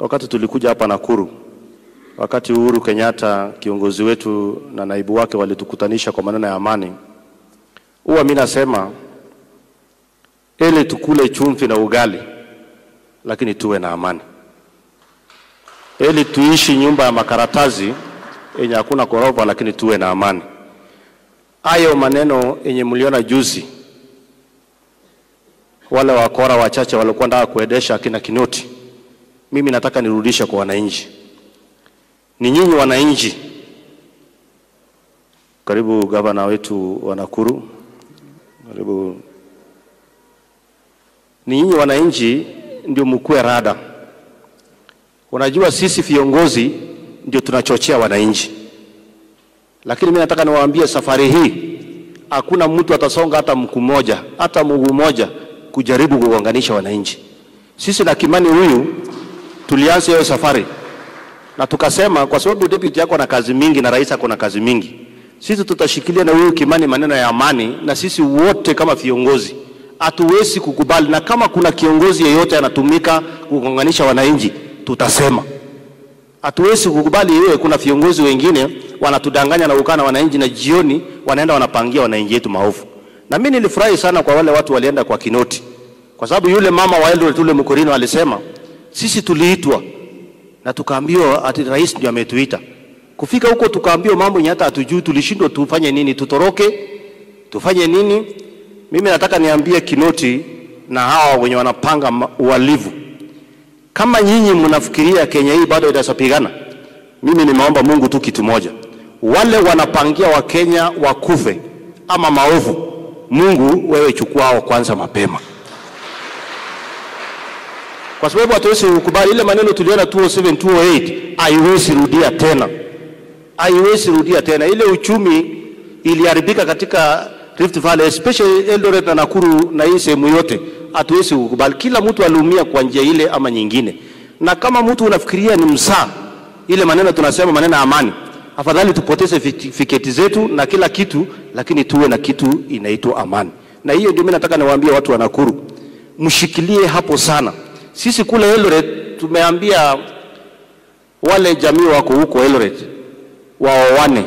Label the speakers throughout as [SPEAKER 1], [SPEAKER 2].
[SPEAKER 1] wakati tulikuja hapa Nakuru, wakati Uhuru Kenyatta kiongozi wetu na naibu wake walitukutanisha kwa maneno ya amani, huwa mimi nasema ili tukule chumvi na ugali lakini tuwe na amani. Ili tuishi nyumba ya makaratasi yenye hakuna korofa lakini tuwe na amani. Hayo maneno yenye mliona juzi, wale wakora wachache walikuwa ndaka kuendesha kina Kinoti, mimi nataka nirudisha kwa wananchi. Ni nyinyi wananchi, karibu gavana wetu wa Nakuru, karibu. Ni nyinyi wananchi ndio mkue rada. Unajua sisi viongozi ndio tunachochea wananchi. Lakini mimi nataka niwaambie safari hii hakuna mtu atasonga hata mguu mmoja, hata mguu mmoja kujaribu kuunganisha wananchi. Sisi na Kimani huyu tulianza hiyo safari na tukasema kwa sababu deputy yako na kazi mingi na rais ako na kazi mingi, sisi tutashikilia na huyu Kimani maneno ya amani, na sisi wote kama viongozi hatuwezi kukubali. Na kama kuna kiongozi yeyote anatumika kuunganisha wananchi, tutasema hatuwezi kukubali. Yeye kuna viongozi wengine wanatudanganya na ukana wananchi, na jioni wanaenda wanapangia wananchi wetu maovu. Na mimi nilifurahi sana kwa wale watu walienda kwa Kinoti, kwa sababu yule mama wa Eldoret ule Mkorino alisema sisi tuliitwa na tukaambiwa ati rais ndiye ametuita. Kufika huko tukaambiwa mambo yenye hata hatujui, tulishindwa tufanye nini, tutoroke, tufanye nini. Mimi nataka niambie Kinoti na hawa wenye wanapanga uhalifu, kama nyinyi mnafikiria Kenya hii bado itasapigana, mimi nimeomba Mungu tu kitu moja: wale wanapangia wa Kenya wakufe ama maovu, Mungu wewe chukua hao kwanza mapema. Kwa sababu hatuwezi kukubali ile maneno tuliona 207 208 haiwezi rudia tena. Haiwezi rudia tena. Ile uchumi iliharibika katika Rift Valley, especially Eldoret na Nakuru na hii sehemu yote, hatuwezi kukubali. Kila mtu aliumia kwa njia ile ama nyingine. Na kama mtu unafikiria ni msaa ile maneno tunasema maneno ya amani, afadhali tupoteze fiketi zetu na kila kitu, lakini tuwe na kitu inaitwa amani. Na hiyo ndio mimi nataka niwaambie watu wa Nakuru, mshikilie hapo sana. Sisi kule Eldoret tumeambia wale jamii wako huko Eldoret waoane,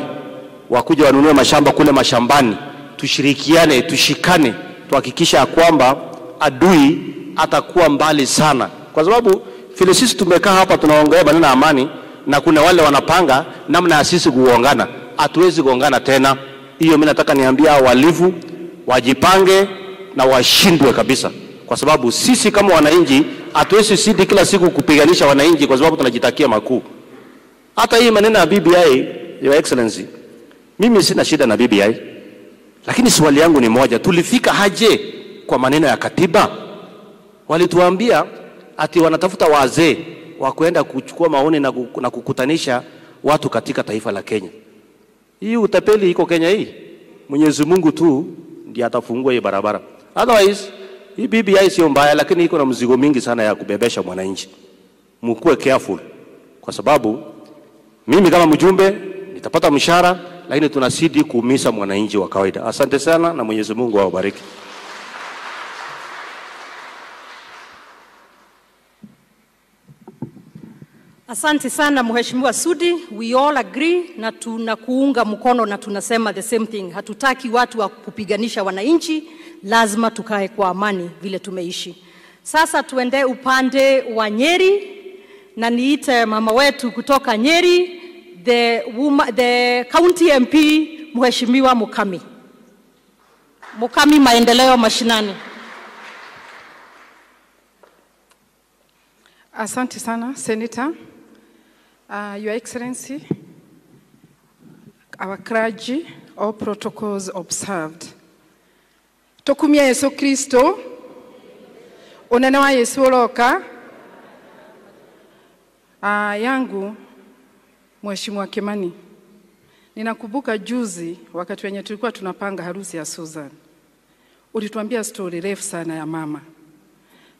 [SPEAKER 1] wakuja wanunue mashamba kule mashambani, tushirikiane, tushikane, tuhakikisha kwamba adui atakuwa mbali sana. Kwa sababu vile sisi tumekaa hapa tunaongea maneno ya amani, na kuna wale wanapanga namna ya sisi kuongana, hatuwezi kuongana tena. Hiyo mimi nataka niambia walivu wajipange na washindwe kabisa, kwa sababu sisi kama wananchi hatuwezi sidi kila siku kupiganisha wananchi kwa sababu tunajitakia makuu. Hata hii maneno ya BBI, Your Excellency, mimi sina shida na BBI, lakini swali yangu ni moja: tulifika haje kwa maneno ya katiba? Walituambia ati wanatafuta wazee wa kwenda kuchukua maoni na kukutanisha watu katika taifa la Kenya. Hii utapeli iko Kenya hii. Mwenyezi Mungu tu ndiye atafungua hii barabara. Otherwise hii BBI sio mbaya, lakini iko na mzigo mingi sana ya kubebesha mwananchi. Mkuwe careful, kwa sababu mimi kama mjumbe nitapata mshahara, lakini tunasidi kuumisa mwananchi wa kawaida. Asante sana na Mwenyezi Mungu awabariki.
[SPEAKER 2] Asante sana Mheshimiwa Sudi. We all agree na tunakuunga mkono na tunasema the same thing. Hatutaki watu wa kupiganisha wananchi, lazima tukae kwa amani vile tumeishi. Sasa tuende upande wa Nyeri na niite mama wetu kutoka Nyeri, the county MP Mheshimiwa Mukami. Mukami, maendeleo mashinani.
[SPEAKER 3] Asante sana Senator. Your Excellency, our clergy, all protocols observed. Tokumia Yesu Kristo, unene wa Yesu uroka. Yangu Mheshimiwa Kimani, ninakumbuka juzi wakati wenye tulikuwa tunapanga harusi ya Susan, ulituambia story refu sana ya mama,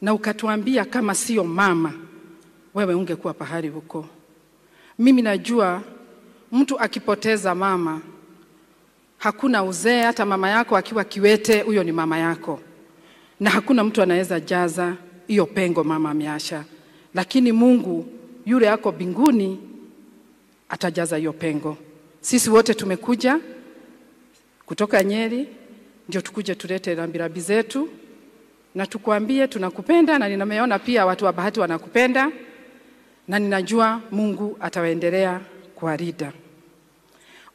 [SPEAKER 3] na ukatuambia kama sio mama wewe ungekuwa pahali huko. Mimi najua mtu akipoteza mama hakuna uzee, hata mama yako akiwa kiwete huyo ni mama yako, na hakuna mtu anaweza jaza hiyo pengo mama ameacha. Lakini Mungu yule ako binguni atajaza hiyo pengo. Sisi wote tumekuja kutoka Nyeri, ndio tukuje tulete rambirambi zetu na tukuambie tunakupenda, na ninameona pia watu wa Bahati wanakupenda, na ninajua Mungu atawaendelea kuwalinda.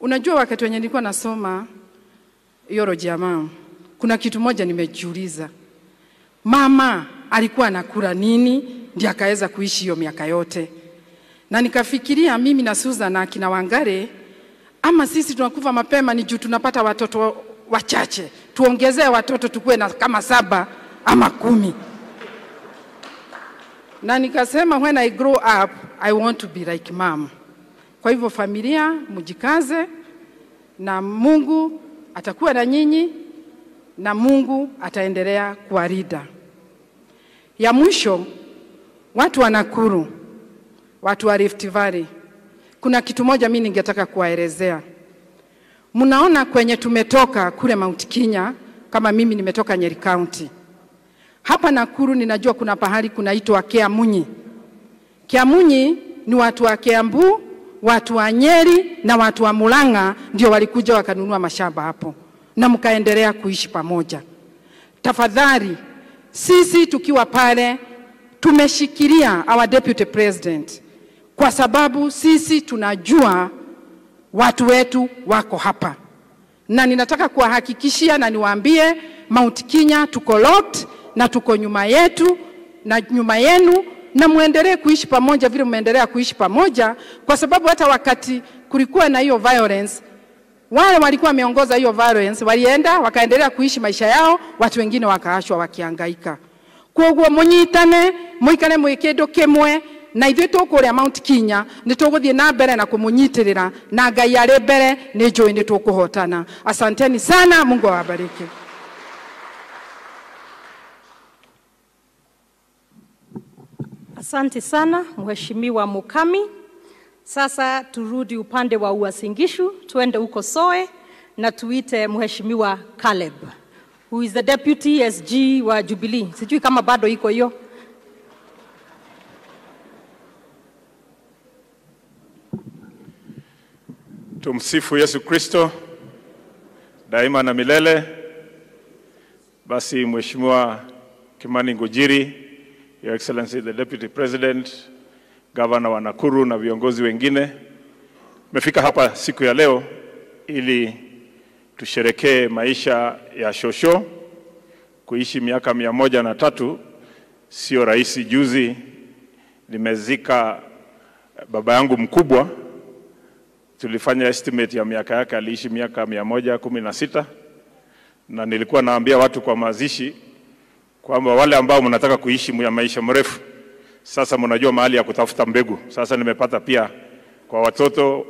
[SPEAKER 3] Unajua, wakati wenye nilikuwa nasoma theology ya mama, kuna kitu moja nimejiuliza. Mama alikuwa anakula nini ndiye akaweza kuishi hiyo miaka yote? Na nikafikiria mimi na Susan na kina Wangare, ama sisi tunakufa mapema ni juu tunapata watoto wachache. Tuongezee watoto tukue na kama 7 ama 10. Na nikasema when I grow up I want to be like mom. Kwa hivyo familia mjikaze, na Mungu atakuwa na nyinyi, na Mungu ataendelea kuwalinda. Ya mwisho, watu wa Nakuru, watu wa Rift Valley, kuna kitu moja mimi ningetaka kuwaelezea. Mnaona kwenye tumetoka kule Mount Kenya, kama mimi nimetoka Nyeri County. Hapa Nakuru ninajua kuna pahali kunaitwa Kiamunyi. Kiamunyi ni watu wa Kiambu, watu wa Nyeri na watu wa Murang'a ndio walikuja wakanunua mashamba hapo, na mkaendelea kuishi pamoja. Tafadhali, sisi tukiwa pale tumeshikilia our deputy president, kwa sababu sisi tunajua watu wetu wako hapa. Na ninataka kuwahakikishia na niwaambie Mount Kenya tuko locked, na tuko nyuma yetu na nyuma yenu, na muendelee kuishi pamoja vile muendelea kuishi pamoja, kwa sababu hata wakati kulikuwa na hiyo violence, wale walikuwa wameongoza hiyo violence walienda wakaendelea kuishi maisha yao, watu wengine wakaachwa wakihangaika. Kwa hivyo munyitane, muikare mwikindo kimwe, na ithuĩ tũkũrĩa Mount Kenya nĩ tũgũthiĩ na mbere na kũmũnyitĩrĩra, na Ngai arĩ mbere nĩ njũĩ nĩ tũkũhotana. Asanteni sana, Mungu awabariki.
[SPEAKER 2] Asante sana Mheshimiwa Mukami. Sasa turudi upande wa Uasin Gishu, tuende huko Soe na tuite Mheshimiwa Caleb, who is the deputy SG wa Jubilee. Sijui kama bado iko hiyo.
[SPEAKER 4] Tumsifu Yesu Kristo daima na milele. Basi Mheshimiwa Kimani Ngujiri, Your Excellency the Deputy President, Governor wa Nakuru na viongozi wengine, tumefika hapa siku ya leo ili tusherekee maisha ya Shosho. Kuishi miaka 103 sio rahisi. Juzi nimezika baba yangu mkubwa. Tulifanya estimate ya miaka yake, aliishi miaka 116, na nilikuwa naambia watu kwa mazishi kwamba wale ambao mnataka kuishi maisha mrefu, sasa mnajua mahali ya kutafuta mbegu. Sasa nimepata pia kwa watoto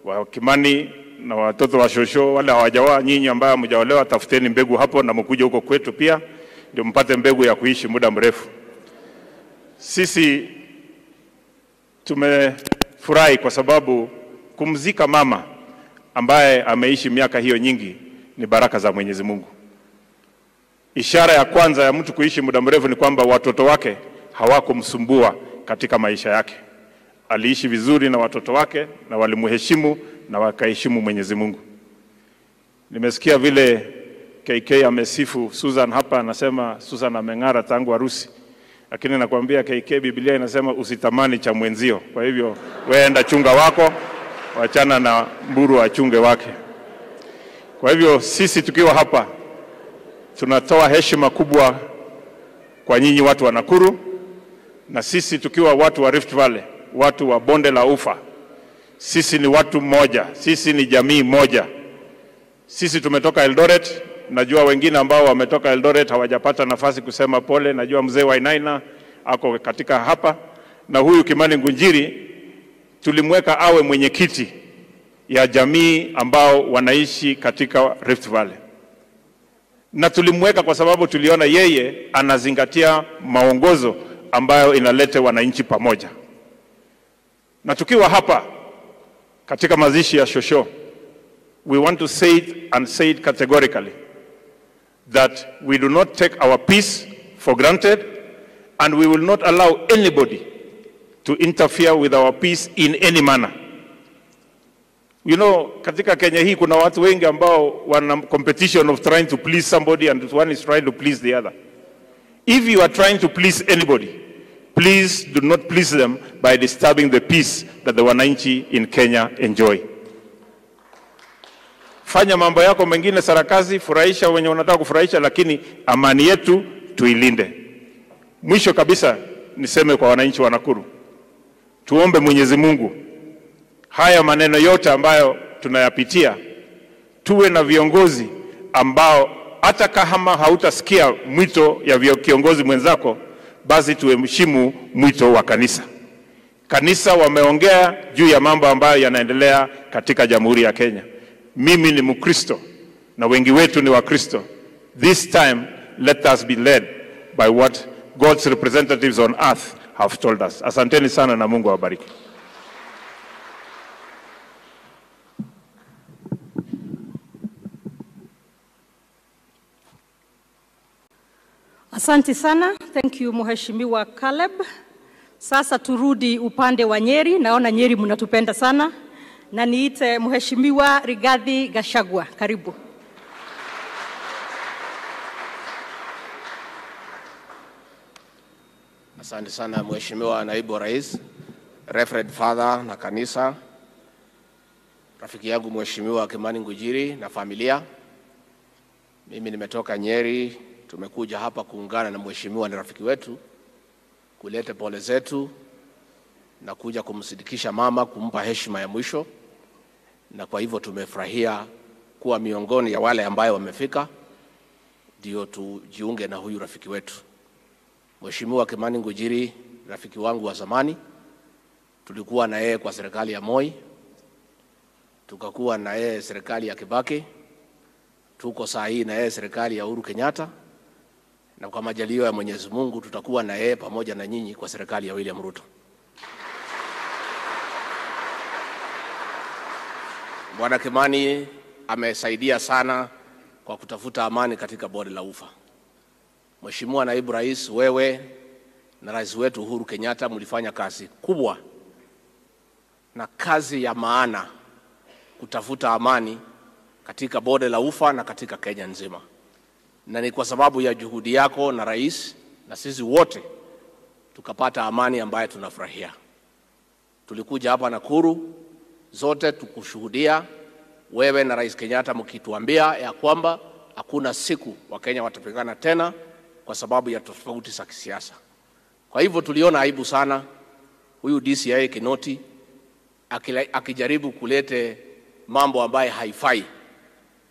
[SPEAKER 4] wa Kimani na watoto wa Shosho, wale hawajaoa, nyinyi ambao mjaolewa, tafuteni mbegu hapo na mkuje huko kwetu pia ndio mpate mbegu ya kuishi muda mrefu. Sisi tumefurahi kwa sababu kumzika mama ambaye ameishi miaka hiyo nyingi ni baraka za Mwenyezi Mungu. Ishara ya kwanza ya mtu kuishi muda mrefu ni kwamba watoto wake hawakumsumbua katika maisha yake. Aliishi vizuri na watoto wake na walimheshimu na wakaheshimu Mwenyezi Mungu. Nimesikia vile KK amesifu Susan hapa, anasema Susan ameng'ara tangu harusi. Lakini nakwambia KK, Biblia inasema usitamani cha mwenzio. Kwa hivyo wewe enda chunga wako, wachana na mburu achunge wake. Kwa hivyo sisi tukiwa hapa tunatoa heshima kubwa kwa nyinyi watu wa Nakuru, na sisi tukiwa watu wa Rift Valley, watu wa bonde la Ufa, sisi ni watu mmoja, sisi ni jamii moja. Sisi tumetoka Eldoret. Najua wengine ambao wametoka Eldoret hawajapata nafasi kusema pole. Najua mzee wa Inaina ako katika hapa, na huyu Kimani Ngujiri tulimweka awe mwenyekiti ya jamii ambao wanaishi katika Rift Valley. Na tulimweka kwa sababu tuliona yeye anazingatia maongozo ambayo inalete wananchi pamoja. Na tukiwa hapa katika mazishi ya Shosho, we want to say it and say it categorically that we do not take our peace for granted, and we will not allow anybody to interfere with our peace in any manner. You know, katika Kenya hii kuna watu wengi ambao wana competition of trying to please somebody and one is trying to please the other. If you are trying to please anybody, please do not please them by disturbing the peace that the wananchi in Kenya enjoy. Fanya mambo yako mengine sarakazi, furahisha wenye unataka kufurahisha, lakini amani yetu tuilinde. Mwisho kabisa niseme kwa wananchi wa Nakuru, tuombe Mwenyezi Mungu haya maneno yote ambayo tunayapitia, tuwe na viongozi ambao hata kama hautasikia mwito ya kiongozi mwenzako, basi tuheshimu mwito wa kanisa. Kanisa wameongea juu ya mambo ambayo yanaendelea katika Jamhuri ya Kenya. Mimi ni Mkristo na wengi wetu ni Wakristo. This time let us be led by what God's representatives on earth have told us. Asanteni sana na Mungu awabariki.
[SPEAKER 2] Asante sana. Thank you Mheshimiwa Caleb. Sasa turudi upande wa Nyeri. Naona Nyeri mnatupenda sana. Na niite Mheshimiwa Rigathi Gachagua. Karibu.
[SPEAKER 5] Asante sana Mheshimiwa Naibu wa Rais, Reverend Father na kanisa, rafiki yangu Mheshimiwa Kimani Ngujiri na familia. Mimi nimetoka Nyeri, tumekuja hapa kuungana na Mheshimiwa na rafiki wetu kuleta pole zetu na kuja kumsidikisha mama, kumpa heshima ya mwisho, na kwa hivyo tumefurahia kuwa miongoni ya wale ambao wamefika ndio tujiunge na huyu rafiki wetu. Mheshimiwa Kimani Ngujiri, rafiki wangu wa zamani, tulikuwa na yeye kwa serikali ya Moi, tukakuwa na yeye serikali ya Kibaki, tuko saa hii na yeye serikali ya Uhuru Kenyatta, na kwa majaliwa ya Mwenyezi Mungu tutakuwa na yeye pamoja na nyinyi kwa serikali ya William Ruto. Bwana Kimani amesaidia sana kwa kutafuta amani katika bonde la Ufa. Mheshimiwa Naibu Rais, wewe na rais wetu Uhuru Kenyatta mlifanya kazi kubwa na kazi ya maana kutafuta amani katika bonde la Ufa na katika Kenya nzima. Na ni kwa sababu ya juhudi yako na rais na sisi wote tukapata amani ambayo tunafurahia. Tulikuja hapa Nakuru zote tukushuhudia wewe na Rais Kenyatta mkituambia ya kwamba hakuna siku Wakenya watapigana tena kwa sababu ya tofauti za kisiasa. Kwa hivyo tuliona aibu sana huyu DCI Kinoti akijaribu kulete mambo ambayo haifai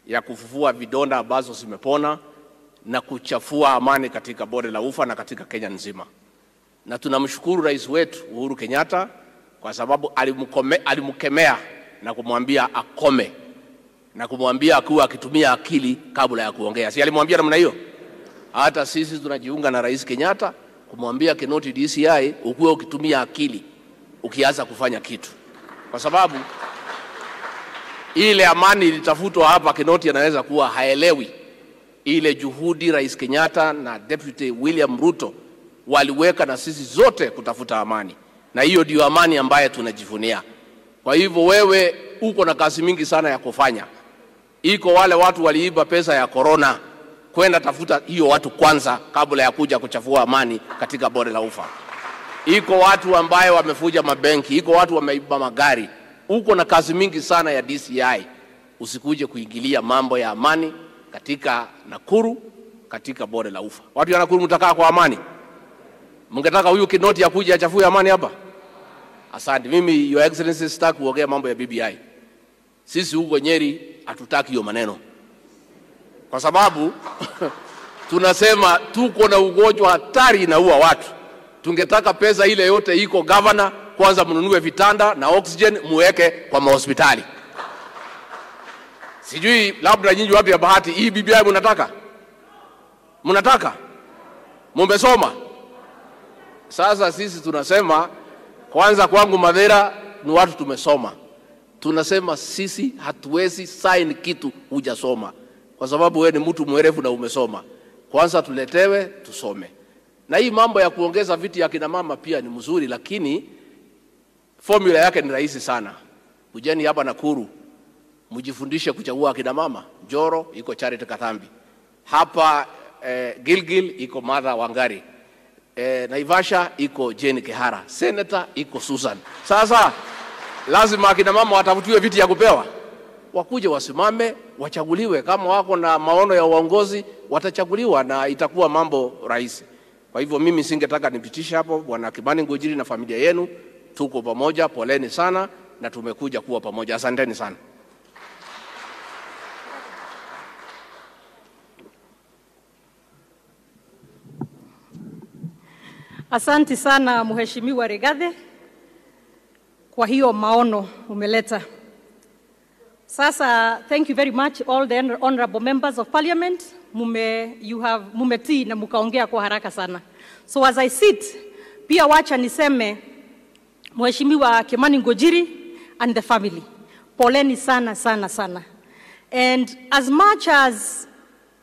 [SPEAKER 5] ya kufufua vidonda ambazo zimepona na kuchafua amani katika bonde la Ufa na katika Kenya nzima. Na tunamshukuru rais wetu Uhuru Kenyatta kwa sababu alimkemea na kumwambia akome na kumwambia akuwa akitumia akili kabla ya kuongea. Si alimwambia namna hiyo? Hata sisi tunajiunga na Rais Kenyatta kumwambia Kinoti DCI ukuwe ukitumia akili ukianza kufanya kitu. Kwa sababu ile amani ilitafutwa hapa, Kinoti anaweza kuwa haelewi ile juhudi Rais Kenyatta na Deputy William Ruto waliweka na sisi zote kutafuta amani. Na hiyo ndio amani ambayo tunajivunia. Kwa hivyo wewe uko na kazi mingi sana ya kufanya. Iko wale watu waliiba pesa ya corona, kwenda tafuta hiyo watu kwanza kabla ya kuja kuchafua amani katika bonde la Ufa. Iko watu ambao wamefuja mabenki, iko watu wameiba magari. Uko na kazi mingi sana ya DCI. Usikuje kuingilia mambo ya amani katika Nakuru, katika bonde la Ufa. Watu ya Nakuru mtakaa kwa amani? Mngetaka huyu Kinoti akuje achafue amani hapa? Asante. Mimi Your Excellency sitaki kuongea mambo ya BBI. Sisi huko Nyeri hatutaki hiyo maneno. Kwa sababu tunasema tuko na ugonjwa hatari na huwa watu. Tungetaka pesa ile yote iko governor, kwanza mnunue vitanda na oxygen muweke kwa mahospitali. Sijui labda nyinyi watu ya bahati hii BBI mnataka? Mnataka? Mmesoma? Sasa sisi tunasema kwanza kwangu Madera ni watu tumesoma. Tunasema sisi hatuwezi sign kitu hujasoma. Kwa sababu wewe ni mtu mwerevu na umesoma. Kwanza tuletewe tusome. Na hii mambo ya kuongeza viti ya kina mama pia ni mzuri, lakini Formula yake ni rahisi sana. Kujeni hapa Nakuru, mjifundishe kuchagua akina mama. Njoro iko Charity Kathambi. Hapa Gilgil iko Martha Wangari. Naivasha iko Jane Kehara. Senator iko Susan. Sasa lazima akina mama watafutiwe viti ya kupewa. Wakuje wasimame, wachaguliwe. Kama wako na maono ya uongozi, watachaguliwa na itakuwa mambo rahisi. Kwa hivyo mimi singetaka nipitishe hapo. Bwana Kimani Ngujiri na familia yenu, tuko pamoja, poleni sana na tumekuja kuwa pamoja. Asanteni sana.
[SPEAKER 2] Asante sana Mheshimiwa Rigathi kwa hiyo maono umeleta. Sasa, thank you very much all the honorable members of parliament. Mumetii na mukaongea kwa haraka sana. So as I sit, pia wacha niseme Mheshimiwa Kimani Ngujiri and the family, poleni sana sana sana. And as much as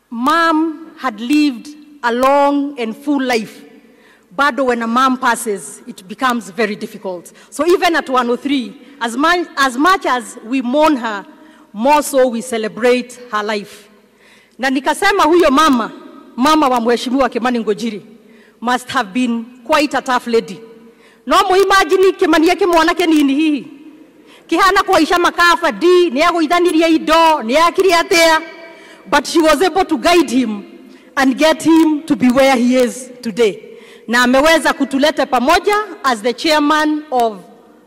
[SPEAKER 2] mom had lived a long and full life, bado when a mom passes, it becomes very difficult. So even at 103, as much as we mourn her, more so we celebrate her life. Na nikasema huyo mama wa Mheshimiwa Kimani Ngujiri must have been quite a tough lady. No mu imagine Kimani yake mwanake nini hihi? Kihana kuisha makafa di, ni yako idhaniria ido, ni yakiri atea. But she was able to guide him and get him to be where he is today. Na ameweza kutuleta pamoja as the chairman of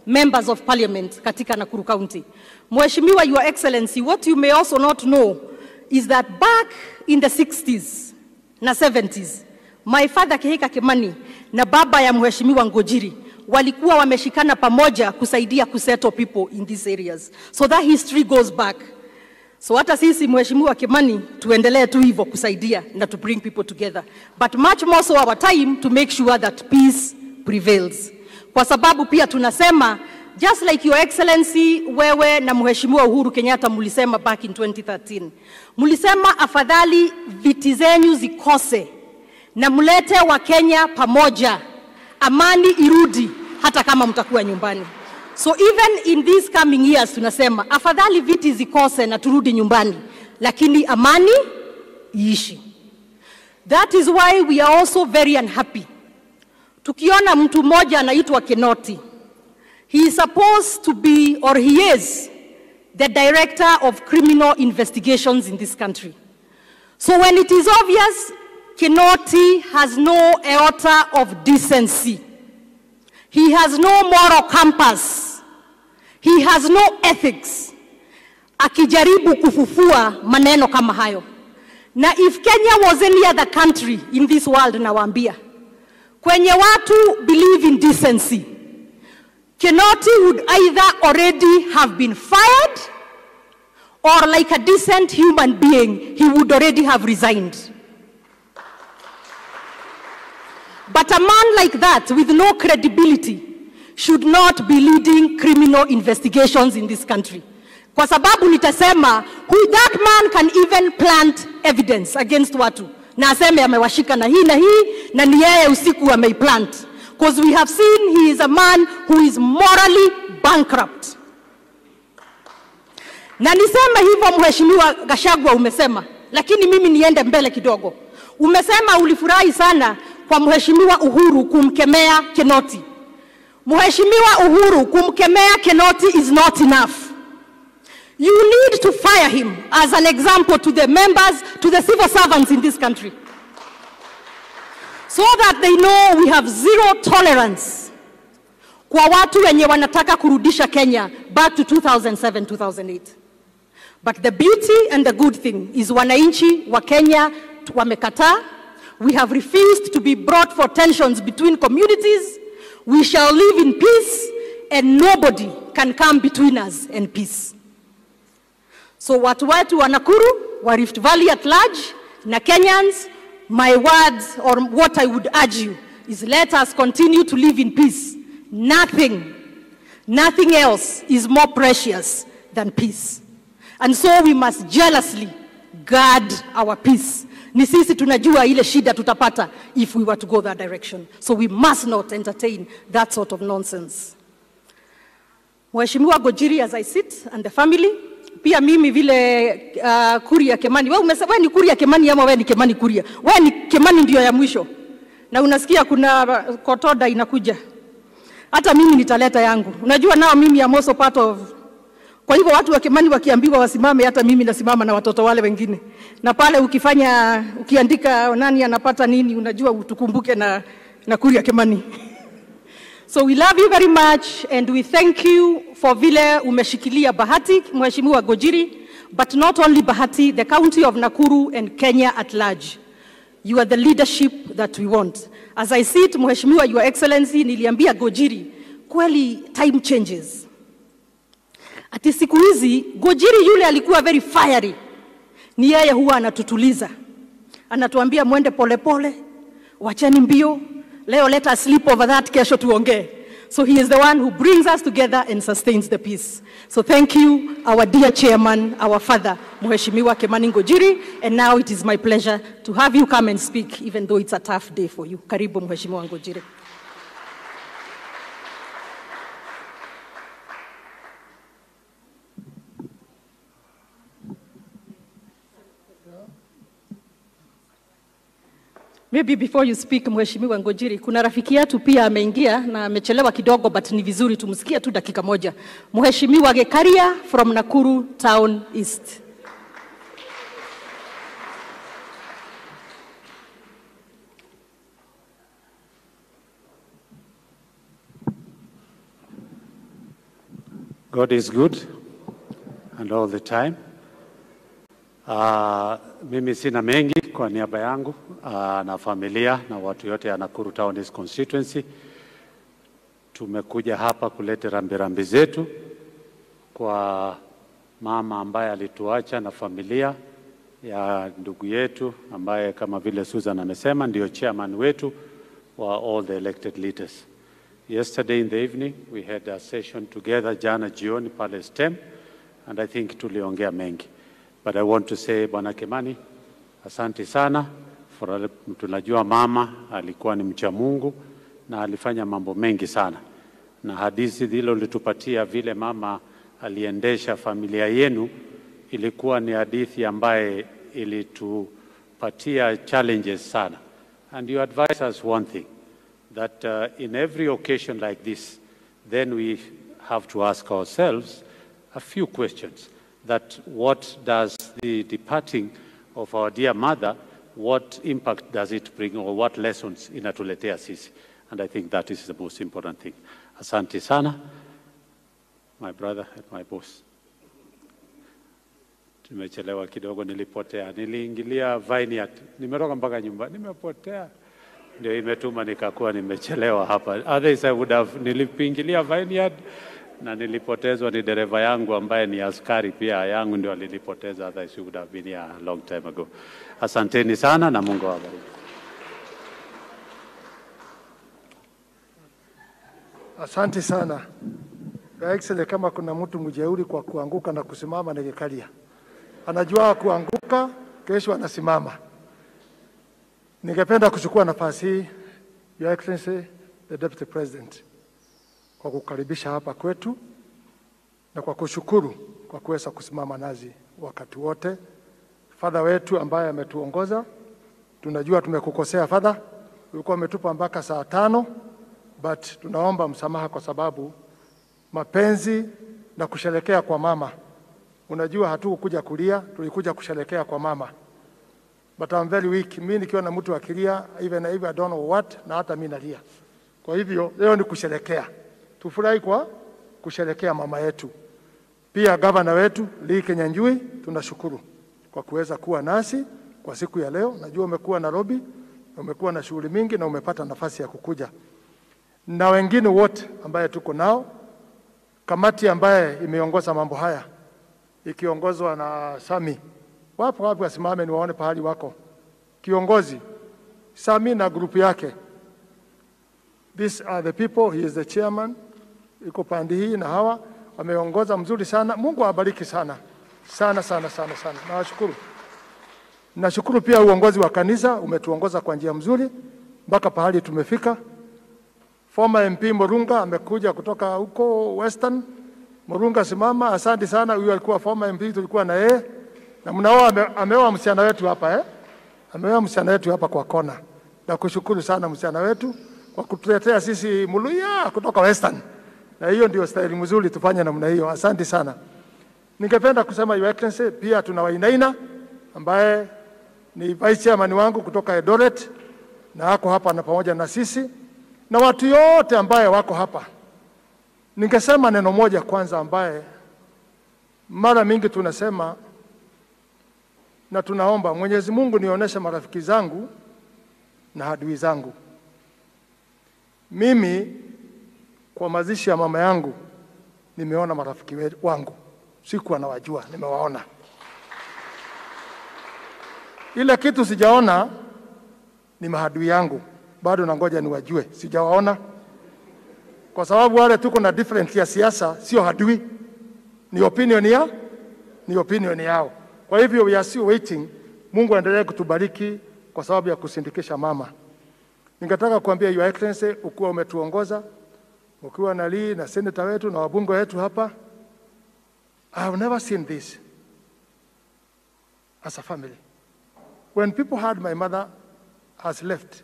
[SPEAKER 2] members of parliament katika Nakuru County. Mheshimiwa, Your Excellency, what you may also not know is that back in the 60s na 70s, my father Kihika Kimani na baba ya Mheshimiwa Ngujiri walikuwa wameshikana pamoja kusaidia kusettle people in these areas. So that history goes back. So hata sisi Mheshimiwa Kimani tuendelee tu hivyo kusaidia na to bring people together. But much more so our time to make sure that peace prevails. Kwa sababu pia tunasema, just like Your Excellency, wewe na Mheshimiwa Uhuru Kenyatta mulisema back in 2013. Mulisema afadhali viti zenyu zikose na mulete wa Kenya pamoja. Amani irudi hata kama mtakuwa nyumbani. So even in these coming years tunasema afadhali viti zikose na turudi nyumbani, lakini amani iishi. That is why we are also very unhappy tukiona mtu mmoja anaitwa Kinoti. He is supposed to be, or he is, the director of criminal investigations in this country. So when it is obvious Kinoti has no iota of decency, he has no moral compass, he has no ethics, akijaribu kufufua maneno kama hayo. Na if Kenya was any other country in this world, nawaambia, kwenye watu believe in decency, Kinoti would either already have been fired, or like a decent human being, he would already have resigned. But a man like that, with no credibility, should not be leading criminal investigations in this country. Kwa sababu nitasema, that man can even plant evidence against watu. Na aseme amewashika na hii, na ni yeye usiku ameiplant. Because we have seen he is a man who is morally bankrupt. Na nisema hivyo Mheshimiwa Gachagua umesema, lakini mimi niende mbele kidogo. Umesema ulifurahi sana kwa Mheshimiwa Uhuru kumkemea Kinoti. Mheshimiwa Uhuru kumkemea Kinoti is not enough. You need to fire him as an example to the members, to the civil servants in this country, so that they know we have zero tolerance kwa watu wenye wanataka kurudisha Kenya back to 2007-2008. But the beauty and the good thing is wananchi wa Kenya wamekataa. We have refused to be brought for tensions between communities. We shall live in peace and nobody can come between us and peace. So watu wa Nakuru, wa Rift Valley at large, na Kenyans, my words or what I would urge you is let us continue to live in peace. Nothing else is more precious than peace. And so we must jealously guard our peace. Ni sisi tunajua ile shida tutapata if we were to go that direction. So we must not entertain that sort of nonsense. Mheshimiwa Gojiri, as I sit and the family, pia mimi vile Kuria Kimani, wewe umesema wewe ni Kuria Kimani ama wewe ni Kimani Kuria? Wewe ni Kimani ndio ya mwisho. Na unasikia kuna kotoda inakuja. Hata mimi nitaleta yangu. Unajua nao mimi am also part of. Kwa hivyo watu wa Kimani wakiambiwa wasimame, hata mimi nasimama na watoto wale wengine. Na pale ukiandika nani anapata nini, unajua utukumbuke na Kuria Kimani. So we love you very much and we thank you for vile umeshikilia Bahati, Mheshimiwa Gojiri, but not only Bahati, the county of Nakuru and Kenya at large. You are the leadership that we want. As I see it, Mheshimiwa, Your Excellency, niliambia Gojiri, kweli time changes. Ati siku hizi, Gojiri yule alikuwa very fiery. Ni yeye huwa anatutuliza. Anatuambia mwende pole pole, wacheni mbio. Leo let us sleep over that, kesho tuongee. So he is the one who brings us together and sustains the peace. So thank you, our dear chairman, our father, Mheshimiwa Kimani Gojiri, and now it is my pleasure to have you come and speak, even though it's a tough day for you. Karibu Mheshimiwa Gojiri. Maybe before you speak, Mheshimiwa Gojiri, kuna rafiki yetu pia ameingia na amechelewa kidogo, but ni vizuri tumsikie tu dakika moja. Mheshimiwa Gekaria from Nakuru Town East.
[SPEAKER 6] God is good and all the time. Mimi sina mengi kwa niaba yangu na familia na watu yote ya Nakuru Town East constituency. Tumekuja hapa kuleta rambirambi zetu kwa mama ambaye alituacha na familia ya ndugu yetu ambaye kama vile Susan amesema ndio chairman wetu wa all the elected leaders. Yesterday in the evening we had a session together jana jioni pale STEM and I think tuliongea mengi. But I want to say, Bwana Kimani, asante sana. Tunajua mama alikuwa ni mcha Mungu na alifanya mambo mengi sana. Na hadithi hilo litupatia vile mama aliendesha familia yenu ilikuwa ni hadithi ambaye ilitupatia challenges sana. And you advise us one thing, that in every occasion like this, then we have to ask ourselves a few questions. That what does the departing of our dear mother, what impact does it bring or what lessons inatuletea sisi? And I think that is the most important thing. Asante sana, my brother and my boss. Tumechelewa kidogo, nilipotea. Niliingilia vineyard, nimeroga mpaka nyumba, nimepotea. Ndio imetuma nikakuwa nimechelewa hapa. Otherwise I would have nilipoingilia vineyard na nilipotezwa ni dereva yangu ambaye ni askari pia yangu ndio alilipoteza, otherwise she would have been here a long time ago. Asanteni sana na Mungu awabariki.
[SPEAKER 7] Asante sana. Your Excellency, kama kuna mtu mjeuri kwa kuanguka na kusimama na Gekaria. Anajua kuanguka, kesho anasimama. Ningependa kuchukua nafasi hii, Your Excellency, the Deputy President, kwa kukaribisha hapa kwetu na kwa kushukuru kwa kuweza kusimama nazi wakati wote. Father wetu ambaye ametuongoza, tunajua tumekukosea Father, ulikuwa umetupa mpaka saa 5, but tunaomba msamaha kwa sababu mapenzi na kusherekea kwa mama. Unajua hatukuja kulia, tulikuja kusherekea kwa mama. But I'm very weak. Mimi nikiwa na mtu akilia, even I don't know what, na hata mimi nalia. Kwa hivyo leo ni kusherekea. Tufurahi kwa kusherekea mama yetu. Pia gavana wetu Lee Kenyanjui, tunashukuru kwa kuweza kuwa nasi kwa siku ya leo. Najua umekuwa Nairobi, umekuwa na shughuli mingi na umepata nafasi ya kukuja. Na wengine wote ambaye tuko nao, kamati ambaye imeongoza mambo haya ikiongozwa na Sami. Wapo wasimame niwaone pahali wako. Kiongozi Sami na grupu yake. These are the people, he is the chairman. Iko pande hii na hawa wameongoza mzuri sana. Mungu awabariki sana. Sana sana sana sana. Nawashukuru. Nashukuru pia uongozi wa kanisa, umetuongoza kwa njia mzuri mpaka pahali tumefika. Former MP Morunga amekuja kutoka huko Western Murunga simama, asante sana. Huyu alikuwa former MP, tulikuwa na yeye. Na mnaoa ameoa msichana wetu hapa Ameoa msichana wetu hapa kwa kona. Na kushukuru sana msichana wetu kwa kutuletea sisi Muluya kutoka Western. Na hiyo ndio style mzuri tufanye namna hiyo. Asante sana. Ningependa kusema Your Excellency, pia tuna Wainaina ambaye ni vice chairman wangu kutoka Eldoret na ako hapa na pamoja na sisi na watu yote ambaye wako hapa. Ningesema neno moja kwanza ambaye mara mingi tunasema na tunaomba Mwenyezi Mungu nionyeshe marafiki zangu na adui zangu. Mimi kwa mazishi ya mama yangu nimeona marafiki wangu, sikuwa nawajua, nimewaona. Ile kitu sijaona ni maadui yangu, bado nangoja niwajue, sijawaona. Kwa sababu wale tuko na different ya siasa, sio adui, ni opinion yao. Kwa hivyo we are still waiting. Mungu aendelee kutubariki kwa sababu ya kusindikisha mama. Ningetaka kuambia Your Excellency, ukiwa umetuongoza, ukiwa na Lee na senator wetu na wabunge wetu hapa, I have never seen this as a family. When people heard my mother has left,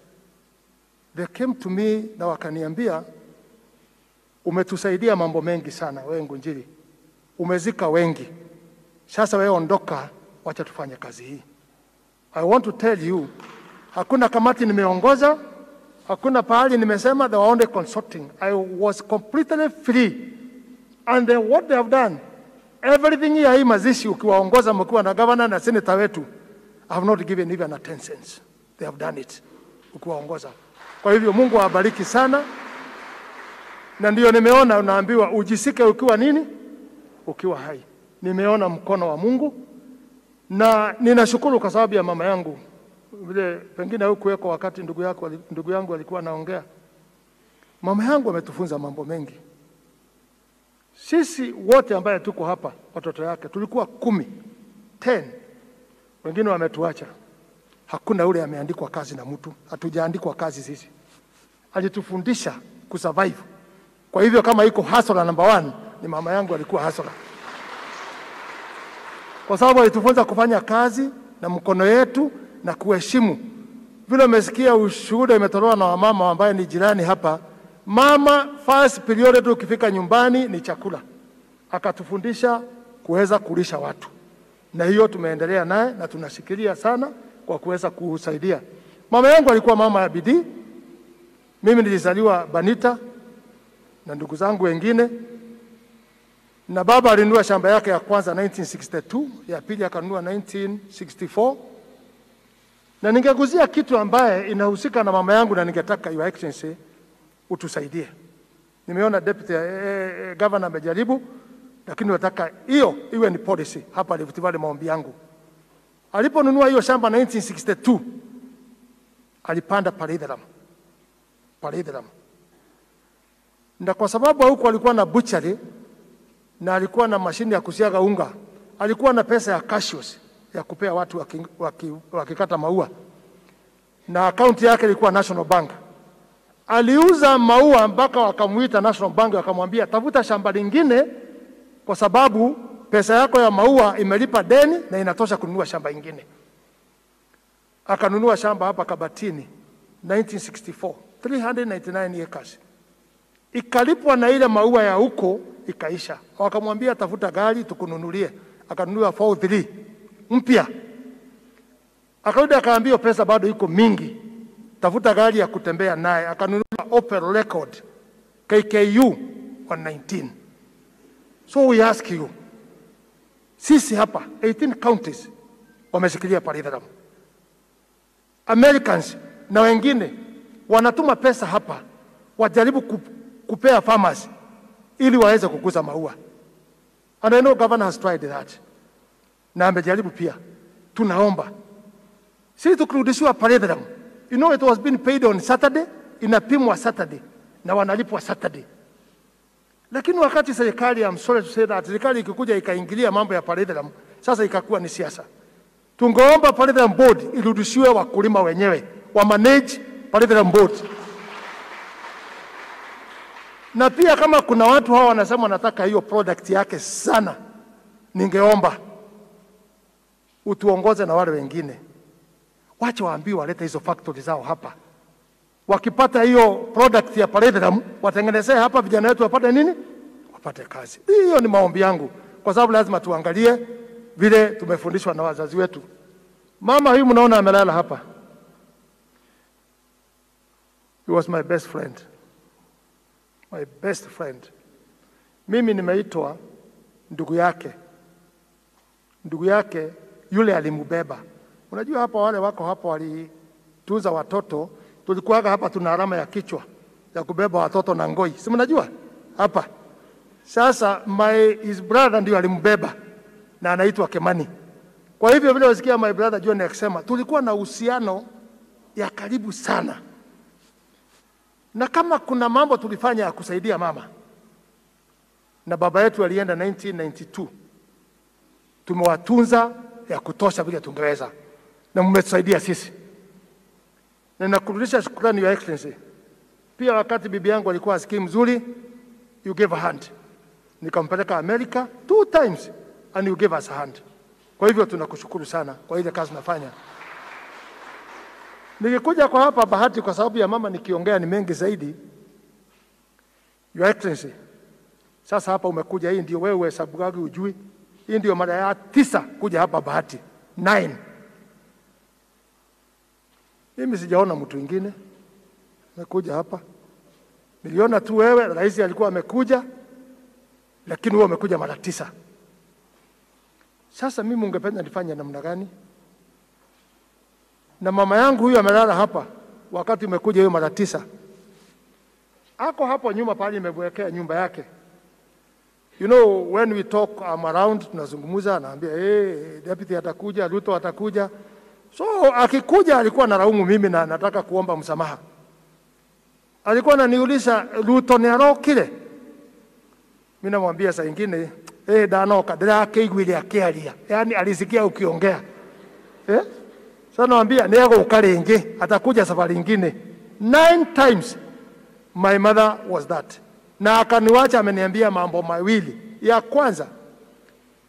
[SPEAKER 7] they came to me na wakaniambia, umetusaidia mambo mengi sana wewe Ngunjiri, umezika wengi, sasa wewe ondoka, wacha tufanye kazi hii. I want to tell you, hakuna kamati nimeongoza, hakuna pahali nimesema, they were only consulting. I was completely free. And then what they have done, everything here hii mazishi ukiwaongoza mkiwa na governor na senator wetu, I have not given even a 10 cents. They have done it ukiwaongoza. Kwa hivyo Mungu awabariki sana. Na ndio nimeona unaambiwa ujisike ukiwa nini? Ukiwa hai. Nimeona mkono wa Mungu na ninashukuru kwa sababu ya mama yangu. Vile pengine hukuweko wakati ndugu yangu alikuwa anaongea. Mama yangu ametufunza mambo mengi. Sisi wote ambaye tuko hapa watoto yake tulikuwa 10. Wengine wametuacha. Hakuna ule ameandikwa kazi na mtu. Hatujaandikwa kazi sisi. Alitufundisha kusurvive. Kwa hivyo kama iko hustler number 1 ni mama yangu alikuwa hustler. Kwa sababu alitufunza kufanya kazi na mkono yetu na kuheshimu. Vile umesikia ushuhuda imetolewa na wamama ambaye ni jirani hapa. Mama first period ukifika nyumbani ni chakula. Akatufundisha kuweza kulisha watu. Na hiyo tumeendelea naye na tunashikilia sana kwa kuweza kusaidia. Mama yangu alikuwa mama ya bidii. Mimi nilizaliwa Banita na ndugu zangu wengine. Na baba alinunua shamba yake ya kwanza 1962, ya pili akanunua 1964. Na ningeguzia kitu ambaye inahusika na mama yangu na ningetaka Your Excellency utusaidie. Nimeona deputy governor amejaribu, lakini nataka hiyo iwe ni policy hapa Rift Valley. Maombi yangu, aliponunua hiyo shamba 1962 alipanda Paridharam. Na kwa sababu huko alikuwa na butchery na alikuwa na mashine ya kusiaga unga, alikuwa na pesa ya cashews ya kupea watu wakikata maua, na akaunti yake ilikuwa National Bank. Aliuza maua mpaka wakamuita National Bank, wakamwambia tafuta shamba lingine kwa sababu pesa yako ya maua imelipa deni na inatosha kununua shamba ingine. Akanunua shamba hapa Kabatini 1964, 399 acres. Ikalipwa na ile maua ya huko ikaisha. Wakamwambia tafuta gari tukununulie. Akanunua 43 mpya. Akarudi akaambiwa pesa bado iko mingi, tafuta gari ya kutembea naye. Akanunua Opel Record KKU 119. So we ask you, sisi hapa 18 counties wameshikilia Paridharam. Americans na wengine wanatuma pesa hapa wajaribu kupea farmers ili waweze kukuza maua. And I know governor has tried that. Na amejaribu pia. Tunaomba sisi tukirudishiwa Paridharam. You know it was being paid on Saturday, inapimwa Saturday na wanalipwa Saturday. Lakini wakati serikali, I'm sorry to say that, serikali ikikuja ikaingilia mambo ya Paridharam, sasa ikakuwa ni siasa. Tungeomba Paridharam board irudishiwe wakulima wenyewe, wa manage Paridharam board. Na pia kama kuna watu hao wanasema wanataka hiyo product yake sana, ningeomba utuongoze na wale wengine. Wacha waambiwe walete hizo factory zao hapa. Wakipata hiyo product ya palladium, watengenezee hapa, vijana wetu wapate nini? Wapate kazi. Hiyo ni maombi yangu, kwa sababu lazima tuangalie vile tumefundishwa na wazazi wetu. Mama huyu mnaona amelala hapa. He was my best friend. My best friend. Mimi nimeitwa ndugu yake. Ndugu yake yule alimubeba. Unajua hapa wale wako hapa walitunza watoto, tulikuwaga hapa tuna alama ya kichwa ya kubeba watoto na ngoi. Si mnajua? Hapa. Sasa his brother ndio alimbeba na anaitwa Kimani. Kwa hivyo vile wasikia my brother John akisema, tulikuwa na uhusiano ya karibu sana. Na kama kuna mambo tulifanya ya kusaidia mama, na baba yetu alienda 1992, tumewatunza ya kutosha vile tungeweza, na mmetusaidia sisi. Na nakurudisha shukrani Your Excellency. Pia wakati bibi yangu alikuwa asikii mzuri, you gave a hand. Nikampeleka America 2 times and you gave us a hand. Kwa hivyo tunakushukuru sana kwa ile kazi nafanya. Nikikuja kwa hapa bahati kwa sababu ya mama nikiongea ni mengi zaidi. Your Excellency, sasa hapa umekuja, hii ndio wewe hesabu gani ujui. Hii ndio mara ya 9 kuja hapa bahati. 9. Mimi sijaona mtu mwingine amekuja hapa. Niliona tu wewe, rais alikuwa amekuja, lakini wewe umekuja mara 9. Sasa mimi ungependa nifanye namna gani? Na mama yangu huyu amelala hapa wakati umekuja hiyo mara 9. Ako hapo nyuma pale nimewekea nyumba yake. You know, when we talk around, tunazungumza, naambia deputy atakuja, Ruto atakuja. So akikuja alikuwa analaumu mimi na nataka kuomba msamaha. Alikuwa ananiuliza Ruto ni arokire. Mimi namwambia saa nyingine danoka ndira keigwile akiaria. Yaani alisikia ukiongea. Sasa naambia nego ukarenje, atakuja safari nyingine. 9 times my mother was that. Na akaniwacha ameniambia mambo mawili. Ya kwanza,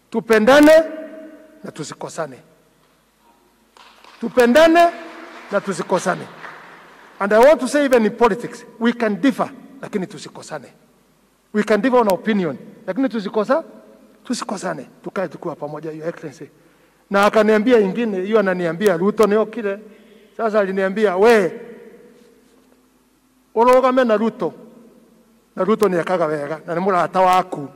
[SPEAKER 7] tupendane na tusikosane. Tupendane na tusikosane. And I want to say even in politics, we can differ, lakini tusikosane. We can differ on opinion, lakini tusikosane. Tukae tukiwa pamoja, Your Excellency. Na akaniambia ingine, hiyo ananiambia Ruto ni okire. Sasa aliniambia we urogame na Ruto. Na Ruto ni akaga wega na ni murata waku.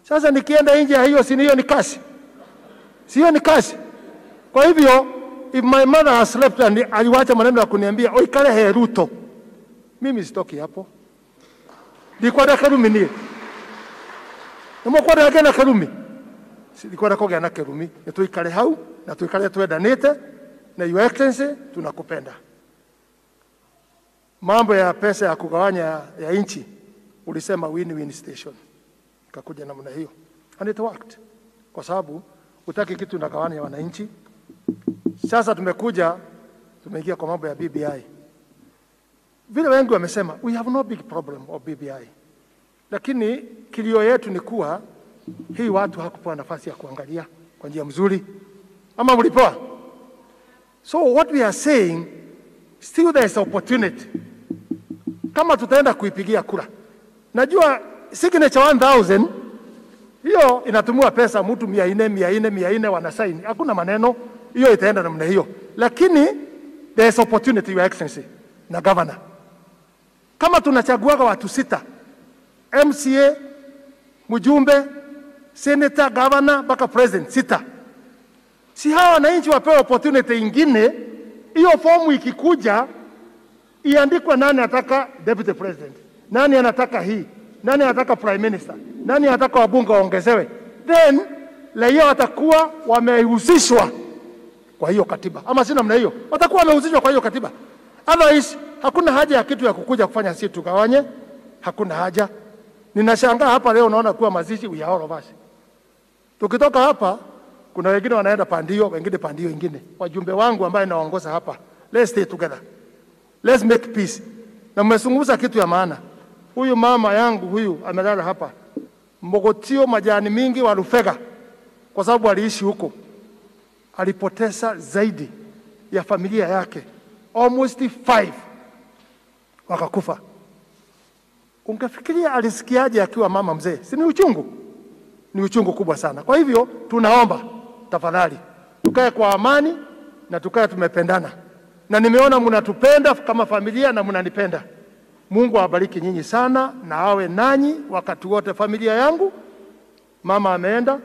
[SPEAKER 7] Sasa nikienda nje hiyo si hiyo ni kazi. Sio ni kazi. Kwa hivyo if my mother has slept and aliwacha maneno ya kuniambia oikale he Ruto, mimi sitoki hapo. Ndiko na Karumi ni. Nimekuwa na Karumi. Ndiko na kogea na Karumi. Tuikale hau na tuikale twendanite na Your Excellency tunakupenda. Mambo ya pesa ya kugawanya ya nchi ulisema win-win station. Kakuja namna hiyo. And it worked. Kwa sababu utaki kitu nagawanya wananchi. Sasa tumeingia kwa mambo ya BBI. Vile wengi wamesema we have no big problem of BBI. Lakini kilio yetu ni kuwa hii watu hakupewa nafasi ya kuangalia kwa njia mzuri. Ama mlipewa? So what we are saying, still there is opportunity. Kama tutaenda kuipigia kura. Najua signature 1000 hiyo inatumua pesa mtu 400 wanasaini. Hakuna maneno, hiyo itaenda namna hiyo. Lakini there is opportunity, Your Excellency, na governor. Kama tunachaguaga watu 6, MCA, mjumbe, senator, governor, mpaka president 6. Si hawa wananchi wapewe opportunity ingine, hiyo fomu ikikuja iandikwe nani ataka deputy president, nani anataka hii, nani anataka prime minister, nani anataka wabunge waongezewe. Then raia watakuwa wamehusishwa kwa hiyo katiba. Ama si namna hiyo, watakuwa wamehusishwa kwa hiyo katiba. Otherwise hakuna haja ya kitu ya kukuja kufanya sisi tugawanye, hakuna haja. Ninashangaa hapa leo naona kuwa mazishi we are all of us. Tukitoka hapa kuna wengine wanaenda pandio, wengine pandio ingine. Wajumbe wangu ambaye naongoza hapa, let's stay together. Let's make peace. Na mmezungumza kitu ya maana. Huyu mama yangu huyu amelala hapa, Mogotio majani mingi wa Rufega, kwa sababu aliishi huko. Alipoteza zaidi ya familia yake, almost 5 wakakufa. Ungefikiria alisikiaje akiwa mama mzee? Si ni uchungu? Ni uchungu kubwa sana. Kwa hivyo tunaomba tafadhali tukae kwa amani na tukae tumependana. Na nimeona mnatupenda kama familia na mnanipenda. Mungu awabariki nyinyi sana na awe nanyi wakati wote. Familia yangu, mama ameenda,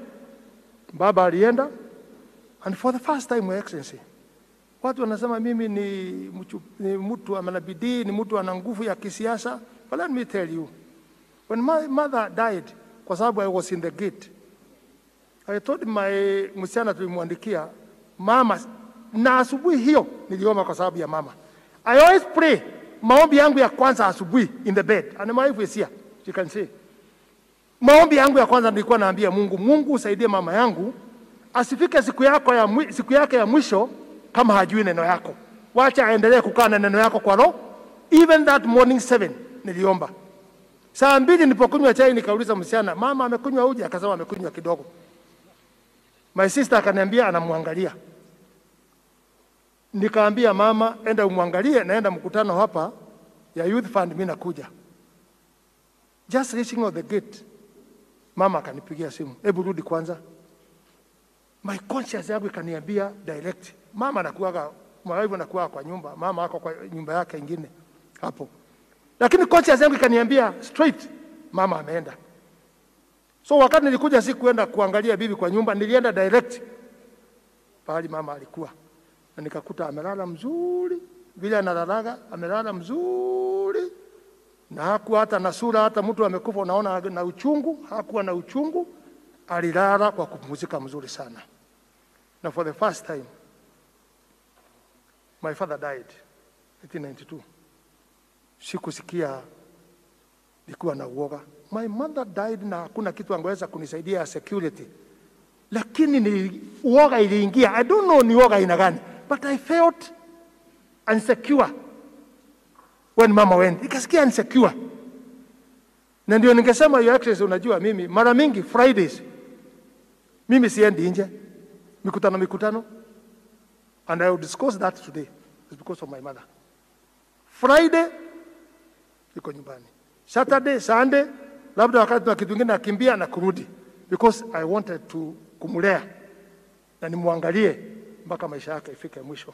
[SPEAKER 7] baba alienda, and for the first time, Your Excellency, watu wanasema mimi ni mtu ana bidii, ni mtu ana nguvu ya kisiasa. But let me tell you, when my mother died, kwa sababu I was in the gate, I told my msichana tulimwandikia mama, na asubuhi hiyo niliomba kwa sababu ya mama. I always pray, maombi yangu ya kwanza asubuhi in the bed, and my wife is here, she can say. Maombi yangu ya kwanza nilikuwa naambia Mungu, Mungu usaidie mama yangu asifike siku yake ya mwisho kama hajui neno yako. Wacha aendelee kukaa na neno yako kwa roho. Even that morning 7 niliomba. Saa 2 nilipokunywa chai nikauliza msichana, mama amekunywa uji? Akasema amekunywa kidogo. My sister akaniambia anamwangalia. Nikaambia mama, enda umwangalie, naenda mkutano hapa ya Youth Fund, mimi nakuja. Just reaching out the gate, mama akanipigia simu, hebu rudi kwanza. My conscience yangu ikaniambia direct, mama anakuaga, mwaibu anakuaga kwa nyumba, mama ako kwa nyumba yake ingine hapo. Lakini conscience yangu ikaniambia straight, mama ameenda. So wakati nilikuja si kuenda kuangalia bibi kwa nyumba, nilienda direct pahali mama alikuwa. Na nikakuta amelala mzuri, vile analalaga, amelala mzuri. Na hakuwa hata na sura, hata mtu amekufa unaona na uchungu, hakuwa na uchungu. Alilala kwa kupumzika mzuri sana. Na for the first time, my father died 1992. Sikusikia nilikuwa na uoga. My mother died na hakuna kitu angeweza kunisaidia security. Lakini ni uoga iliingia. I don't know ni uoga ina gani, but I felt insecure when mama went. Nikasikia insecure. Na ndio ningesema Your Excellency, unajua mimi mara mingi Fridays mimi siendi nje mikutano, and I will discuss that today. It's because of my mother. Friday niko nyumbani, Saturday, Sunday labda wakati na kitu kingine nakimbia na kurudi, because I wanted to kumulea na nimwangalie mpaka maisha yake ifike mwisho.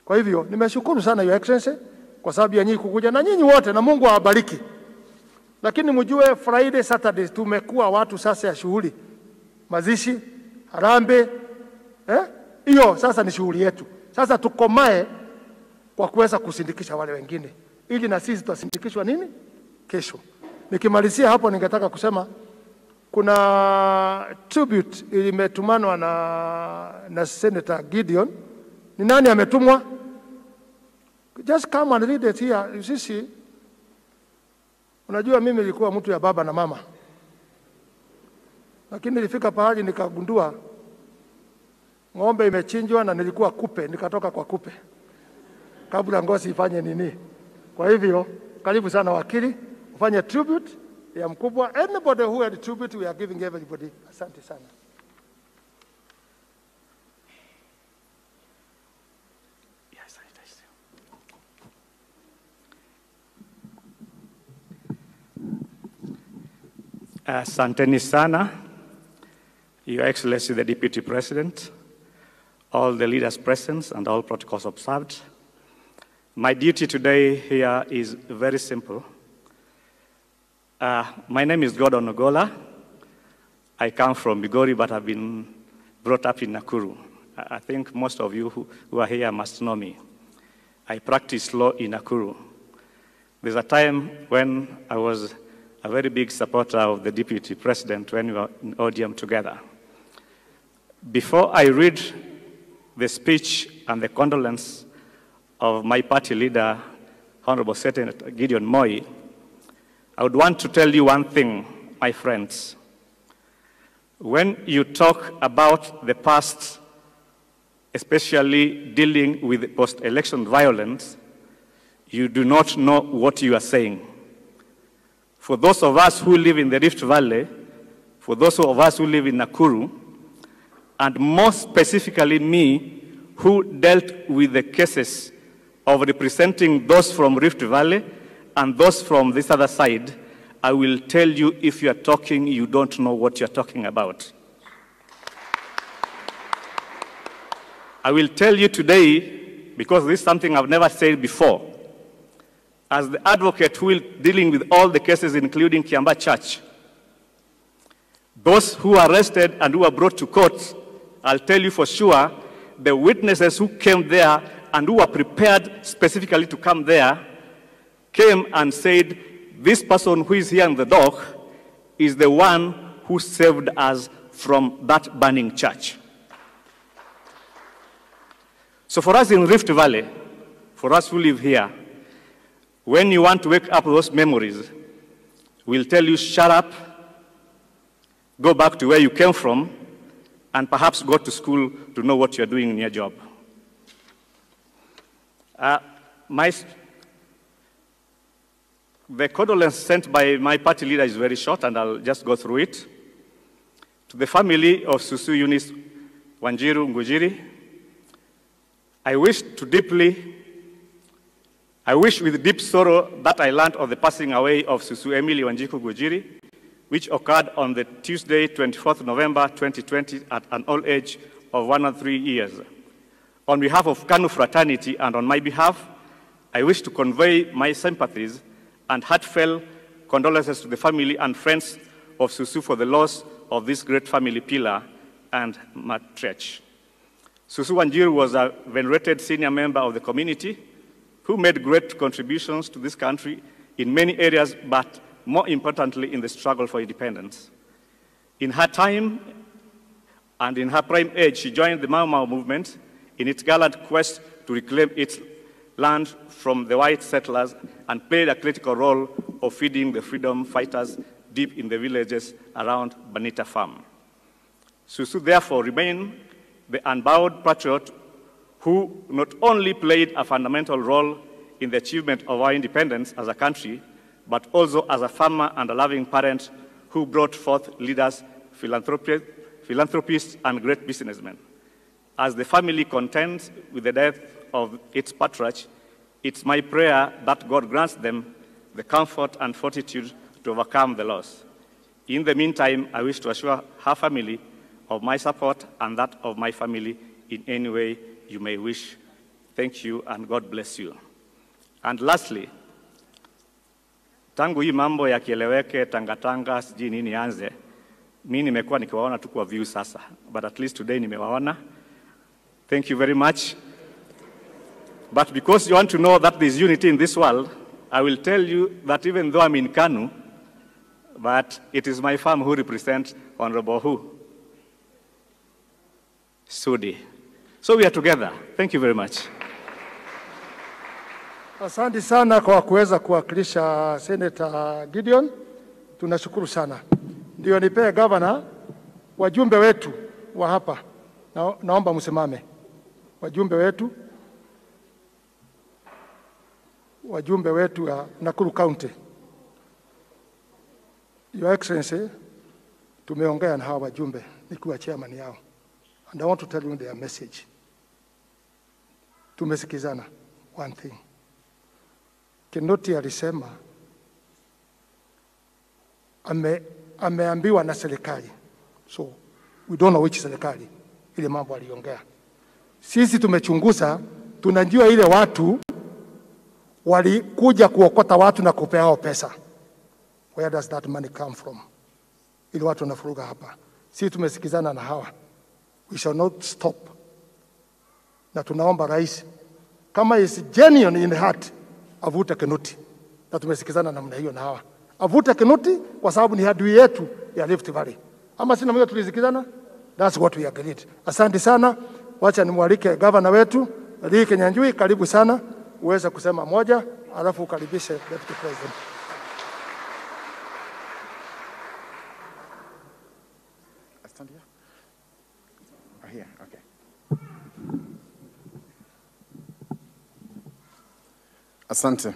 [SPEAKER 7] Kwa hivyo nimeshukuru sana Your Excellency kwa sababu ya nyinyi kukuja, na nyinyi wote, na Mungu awabariki. Lakini mjue Friday, Saturday tumekuwa watu sasa ya shughuli, mazishi, harambee, hiyo sasa ni shughuli yetu. Sasa tukomae kwa kuweza kusindikisha wale wengine, ili na sisi tutasindikishwa nini kesho. Nikimalizia hapo, ningetaka kusema kuna tribute ilimetumanwa na Senator Gideon. Ni nani ametumwa? Just come and read it here. Sisi, unajua mimi nilikuwa mtu ya baba na mama, lakini nilifika pahali nikagundua ng'ombe imechinjwa na nilikuwa kupe, nikatoka kwa kupe kabla ngozi ifanye nini. Kwa hivyo karibu sana wakili, ufanye tribute ya mkubwa. Anybody who had tribute, we are giving everybody. Asante sana.
[SPEAKER 8] Asanteni sana, Your Excellency the Deputy President, all the leaders present and all protocols observed. My duty today here is very simple. My name is Gordon Ogola. I come from Migori, but I've been brought up in Nakuru. I think most of you who are here must know me. I practice law in Nakuru. There's a time when I was a very big supporter of the Deputy President when we were in ODM together. Before I read the speech and the condolence of my party leader, Honorable Senator Gideon Moi, I would want to tell you one thing, my friends. When you talk about the past, especially dealing with post-election violence, you do not know what you are saying. for those of us who live in the Rift Valley, for those of us who live in Nakuru, and more specifically me, who dealt with the cases of representing those from Rift Valley and those from this other side, I will tell you, if you are talking, you don't know what you're talking about. I will tell you today, because this is something I've never said before, as the advocate who is dealing with all the cases, including Kiambaa Church, those who are arrested and who are brought to court, I'll tell you for sure, the witnesses who came there and who were prepared specifically to come there came and said, this person who is here in the dock is the one who saved us from that burning church. So for us in Rift Valley, for us who live here, when you want to wake up those memories, we'll tell you, shut up, go back to where you came from, and perhaps go to school to know what you're doing in your job. The condolence sent by my party leader is very short, and I'll just go through it. To the family of Susu Eunice Wanjiru Ngujiri, I wish with deep sorrow that I learned of the passing away of Susu Emily Wanjiru Ngujiri, which occurred on the Tuesday, 24th November 2020 at an old age of 103 years. On behalf of KANU fraternity and on my behalf, I wish to convey my sympathies and heartfelt condolences to the family and friends of Susu for the loss of this great family pillar and matriarch. Susu Wanjiru was a venerated senior member of the community who made great contributions to this country in many areas, but more importantly in the struggle for independence. In her time and in her prime age, she joined the Mau Mau movement in its gallant quest to reclaim its land from the white settlers and played a critical role of feeding the freedom fighters deep in the villages around Banita Farm. Susu therefore remained the unbowed patriot who not only played a fundamental role in the achievement of our independence as a country, but also as a farmer and a loving parent who brought forth leaders, philanthropists, and great businessmen. As the family contends with the death of its patriarch, it's my prayer that God grants them the comfort and fortitude to overcome the loss. In the meantime, I wish to assure her family of my support and that of my family in any way you may wish. Thank you and God bless you. And lastly, tangu hii mambo ya kieleweke, tangatanga, sijui nini anze, mimi nimekuwa nikiwaona tu kwa view sasa, but at least today nimewaona. Thank you very much. But because you want to know that there is unity in this world, I will tell you that even though I'm in KANU, but it is my farm who represents Honorable who? Sudi. So we are together. Thank you very much.
[SPEAKER 7] Asante sana kwa kuweza kuwakilisha Senator Gideon. Tunashukuru sana. Ndio nipee governor wajumbe wetu wa hapa. Naomba msimame. Wajumbe wetu wa Nakuru County. Your Excellency, tumeongea na hawa wajumbe nikiwa chairman yao. And I want to tell you their message. Tumesikizana one thing. Kinoti alisema ameambiwa na serikali. So we don't know which serikali ile mambo aliongea. Sisi tumechunguza, tunajua ile watu walikuja kuokota watu na kupeao pesa. Where does that money come from? Ile watu wanafuruga hapa. Sisi tumesikizana na hawa. We shall not stop. Na tunaomba rais, kama is genuine in the heart, avute Kinoti. Na tumesikizana namna hiyo na hawa. Avute Kinoti kwa sababu ni adui yetu ya Rift Valley. Ama sina mimi tulisikizana? That's what we agreed. Asante sana. Wacha nimwalike governor wetu, Lee Kenyanjui, karibu sana. Uweze kusema moja, alafu ukaribishe Deputy President.
[SPEAKER 9] Stand here. Oh, here, okay. Asante.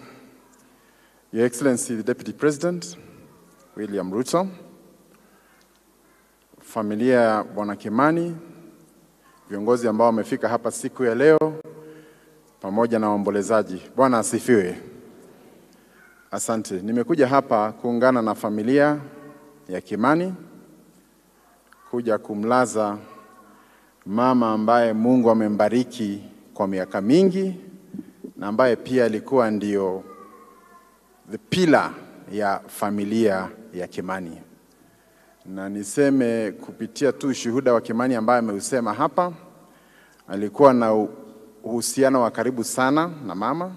[SPEAKER 9] Your Excellency, the Deputy President, William Ruto, familia ya Bwana Kimani, viongozi ambao wamefika hapa siku ya leo, pamoja na waombolezaji. Bwana asifiwe. Asante. Nimekuja hapa kuungana na familia ya Kimani, kuja kumlaza mama ambaye Mungu amembariki kwa miaka mingi, na ambaye pia alikuwa ndio the pillar ya familia ya Kimani. Na niseme kupitia tu ushuhuda wa Kimani ambaye ameusema hapa, alikuwa na uhusiano wa karibu sana na mama.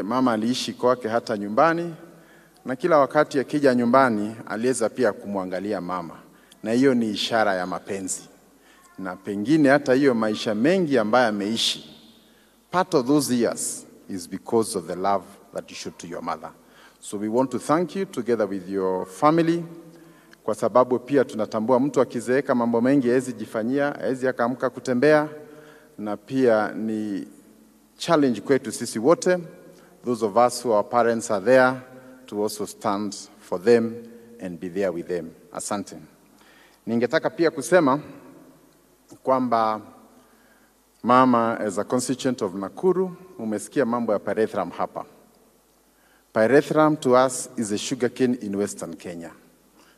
[SPEAKER 9] Mama aliishi kwake hata nyumbani, na kila wakati akija nyumbani aliweza pia kumwangalia mama, na hiyo ni ishara ya mapenzi. Na pengine hata hiyo maisha mengi ambayo ameishi, part of those years is because of the love that you showed to your mother. So we want to thank you together with your family, kwa sababu pia tunatambua mtu akizeeka mambo mengi hawezi jifanyia, hawezi akaamka kutembea, na pia ni challenge kwetu sisi wote, those of us who our parents are there, to also stand for them and be there with them. Asante. Ningetaka pia kusema kwamba mama, as a constituent of Nakuru, umesikia mambo ya pyrethrum hapa. Pyrethrum to us is a sugarcane in Western Kenya.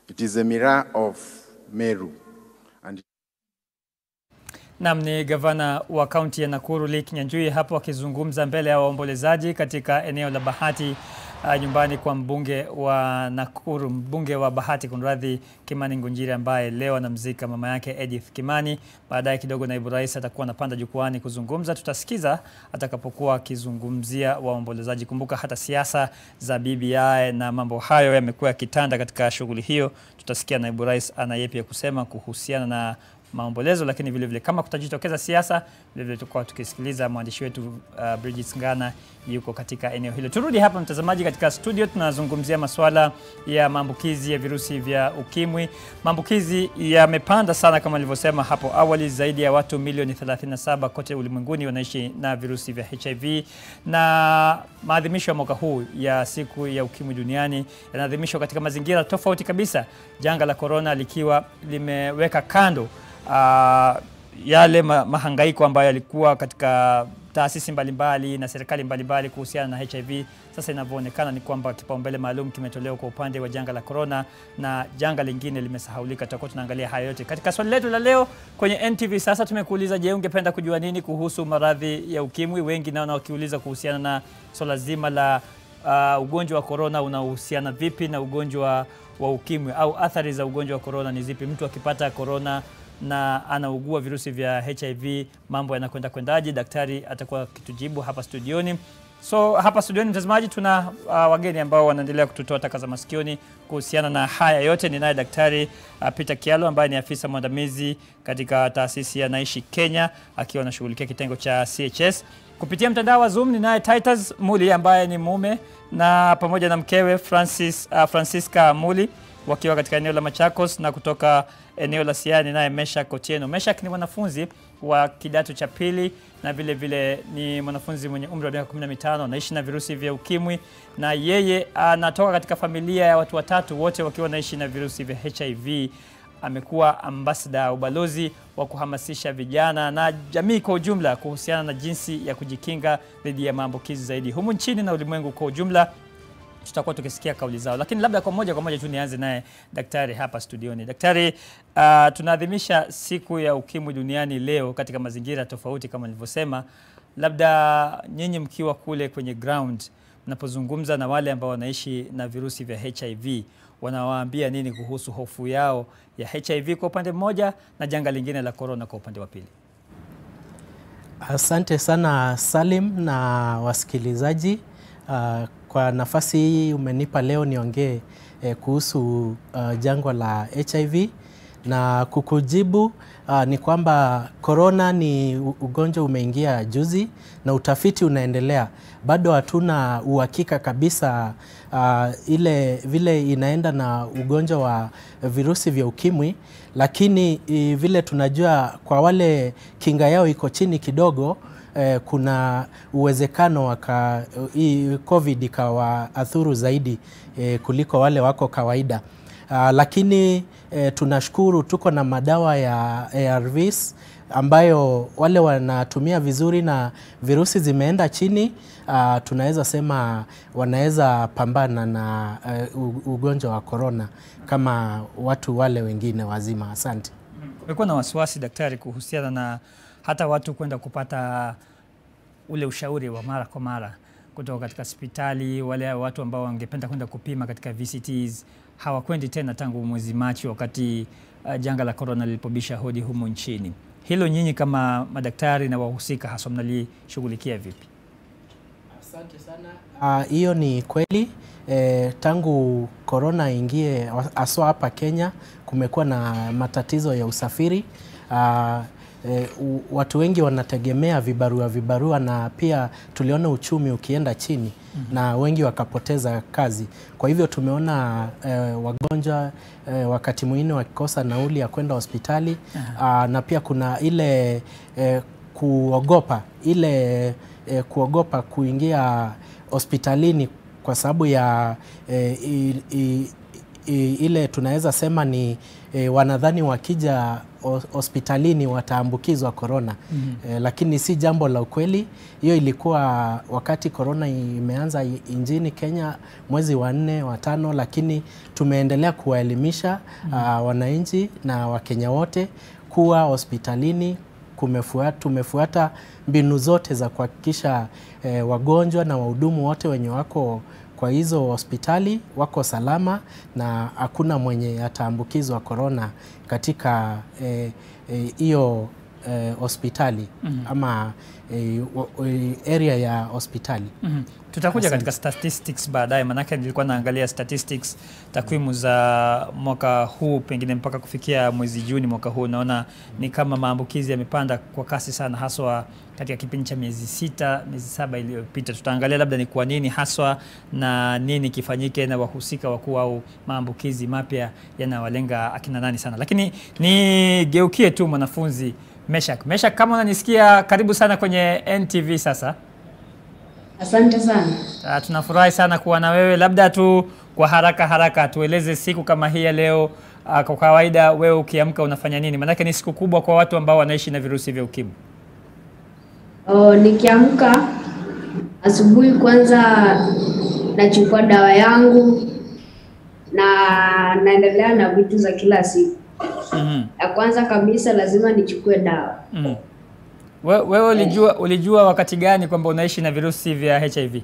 [SPEAKER 9] It is a mirror of Meru. And
[SPEAKER 10] Naam, ni gavana wa kaunti ya Nakuru Lee Kinyanjui hapo akizungumza mbele ya waombolezaji katika eneo la Bahati, nyumbani kwa mbunge wa Nakuru, mbunge wa Bahati kunradhi, Kimani Ngunjiri, ambaye leo anamzika mama yake Edith Kimani. Baadaye kidogo naibu rais atakuwa anapanda jukwani kuzungumza. Tutasikiza atakapokuwa akizungumzia waombolezaji. Kumbuka hata siasa za BBI na mambo hayo yamekuwa yakitanda katika shughuli hiyo. Tutasikia naibu rais anayepia kusema kuhusiana na maombolezo, lakini vile vile kama kutajitokeza siasa, vile vile tukao tukisikiliza mwandishi wetu Bridget Ngana yuko katika eneo hilo. Turudi hapa mtazamaji katika studio, tunazungumzia masuala ya maambukizi ya virusi vya ukimwi. Maambukizi yamepanda sana kama nilivyosema hapo awali, zaidi ya watu milioni 37 kote ulimwenguni wanaishi na virusi vya HIV, na maadhimisho ya mwaka huu ya siku ya ukimwi duniani yanaadhimishwa katika mazingira tofauti kabisa, janga la corona likiwa limeweka kando yale mahangaiko ambayo yalikuwa katika taasisi mbalimbali na serikali mbalimbali kuhusiana na HIV. Sasa inavyoonekana ni kwamba kipaumbele maalum kimetolewa kwa upande wa janga la corona, na janga lingine limesahaulika. Tutakuwa tunaangalia hayo yote katika swali letu la leo kwenye NTV. Sasa tumekuuliza, je, ungependa kujua nini kuhusu maradhi ya ukimwi? Wengi nao wakiuliza kuhusiana na swala zima la ugonjwa wa corona unahusiana vipi na ugonjwa wa ukimwi, au athari za ugonjwa wa corona ni zipi? Mtu akipata corona na anaugua virusi vya HIV, mambo yanakwenda kwendaje? Daktari atakuwa kitujibu hapa studioni. So hapa studioni mtazamaji, tuna wageni ambao wanaendelea kututoa taka za masikioni kuhusiana na haya yote. Ninaye Daktari Peter Kialo ambaye ni afisa mwandamizi katika taasisi ya Naishi Kenya, akiwa anashughulikia kitengo cha CHS. Kupitia mtandao wa Zoom ninaye Titus Muli ambaye ni mume, na pamoja na mkewe Francisca Muli wakiwa katika eneo la Machakos, na kutoka eneo la Siaya naye Meshak Otieno. Meshak ni mwanafunzi wa kidato cha pili, na vile vile ni mwanafunzi mwenye umri wa miaka 15, anaishi na virusi vya ukimwi, na yeye anatoka katika familia ya watu watatu, wote wakiwa wanaishi na virusi vya HIV. Amekuwa ambassador, ubalozi wa kuhamasisha vijana na jamii kwa ujumla kuhusiana na jinsi ya kujikinga dhidi ya maambukizi zaidi humu nchini na ulimwengu kwa ujumla. Tutakuwa tukisikia kauli zao, lakini labda kwa moja tu nianze naye daktari hapa studioni. Daktari, tunaadhimisha siku ya ukimwi duniani leo katika mazingira tofauti kama nilivyosema. Labda nyinyi mkiwa kule kwenye ground, mnapozungumza na wale ambao wanaishi na virusi vya HIV, wanawaambia nini kuhusu hofu yao ya HIV kwa upande mmoja na janga lingine la corona kwa upande wa pili?
[SPEAKER 11] Asante sana Salim na wasikilizaji. Kwa nafasi hii umenipa leo niongee kuhusu janga la HIV, na kukujibu ni kwamba corona ni ugonjwa umeingia juzi na utafiti unaendelea. Bado hatuna uhakika kabisa vile inaenda na ugonjwa wa virusi vya ukimwi, lakini vile tunajua kwa wale kinga yao iko chini kidogo, kuna uwezekano hii COVID ikawaathuru zaidi kuliko wale wako kawaida. Lakini tunashukuru tuko na madawa ya ARVs ambayo wale wanatumia vizuri na virusi zimeenda chini, tunaweza sema wanaweza pambana na ugonjwa wa corona kama watu wale wengine wazima. Asante.
[SPEAKER 10] Kumekuwa na wasiwasi daktari kuhusiana na hata watu kwenda kupata ule ushauri wa mara kwa mara kutoka katika hospitali. Wale watu ambao wangependa kwenda kupima katika VCTs hawakwendi tena tangu mwezi Machi wakati janga la corona lilipobisha hodi humu nchini. Hilo nyinyi kama madaktari na wahusika haswa mnalishughulikia vipi?
[SPEAKER 11] Asante sana. Hiyo ni kweli. Tangu corona ingie aswa hapa Kenya kumekuwa na matatizo ya usafiri. Watu wengi wanategemea vibarua na pia tuliona uchumi ukienda chini na wengi wakapoteza kazi. Kwa hivyo tumeona wagonjwa wakati mwingine wakikosa nauli ya kwenda hospitali. Na pia kuna ile kuogopa kuingia hospitalini kwa sababu ya ile tunaweza sema ni wanadhani wakija hospitalini wataambukizwa corona. Lakini si jambo la ukweli. Hiyo ilikuwa wakati corona imeanza nchini Kenya mwezi wa 4 wa 5, lakini tumeendelea kuwaelimisha wananchi na Wakenya wote kuwa hospitalini tumefuata mbinu zote za kuhakikisha wagonjwa na wahudumu wote wenye wako kwa hizo hospitali wako salama na hakuna mwenye ataambukizwa corona katika hiyo hospitali ama area ya hospitali.
[SPEAKER 10] Tutakuja katika statistics baadaye, manake nilikuwa naangalia statistics, takwimu za mwaka huu pengine mpaka kufikia mwezi Juni mwaka huu. Naona ni kama maambukizi yamepanda kwa kasi sana, haswa katika kipindi cha miezi 7 iliyopita. Tutaangalia labda ni kwa nini haswa na nini kifanyike na wahusika wakuu au maambukizi mapya yanawalenga akina nani sana. Lakini nigeukie tu mwanafunzi Meshak, kama unanisikia, karibu sana kwenye NTV sasa.
[SPEAKER 12] Asante sana.
[SPEAKER 10] Tunafurahi sana kuwa na wewe. Labda tu kwa haraka tueleze siku kama hii ya leo, kwa kawaida wewe ukiamka unafanya nini? Maana ni siku kubwa kwa watu ambao wanaishi na virusi vya ukimwi.
[SPEAKER 12] Nikiamka asubuhi, kwanza nachukua dawa yangu na naendelea na vitu za kila siku. Ya kwanza kabisa lazima nichukue dawa.
[SPEAKER 10] Wewe ulijua wakati gani kwamba unaishi na virusi vya HIV?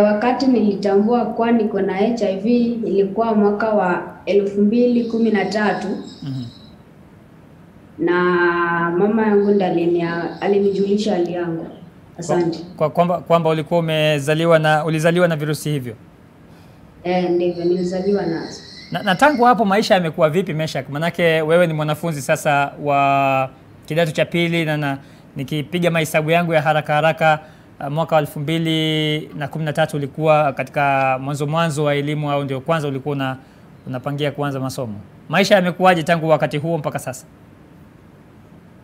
[SPEAKER 12] Wakati nilitambua kwa niko na HIV ilikuwa mwaka wa 2013. Na mama yangu ndiye alinijulisha hali yangu. Asante.
[SPEAKER 10] Kwamba ulikuwa ulizaliwa na virusi hivyo?
[SPEAKER 12] Ndivyo, nilizaliwa nazo.
[SPEAKER 10] Na tangu hapo maisha yamekuwa vipi Meshak? Manake wewe ni mwanafunzi sasa wa kidato cha pili na nikipiga mahesabu yangu ya haraka mwaka wa 2013 ulikuwa katika mwanzo wa elimu, au ndio kwanza ulikuwa unapangia kuanza masomo. Maisha yamekuwaje tangu wakati huo mpaka sasa?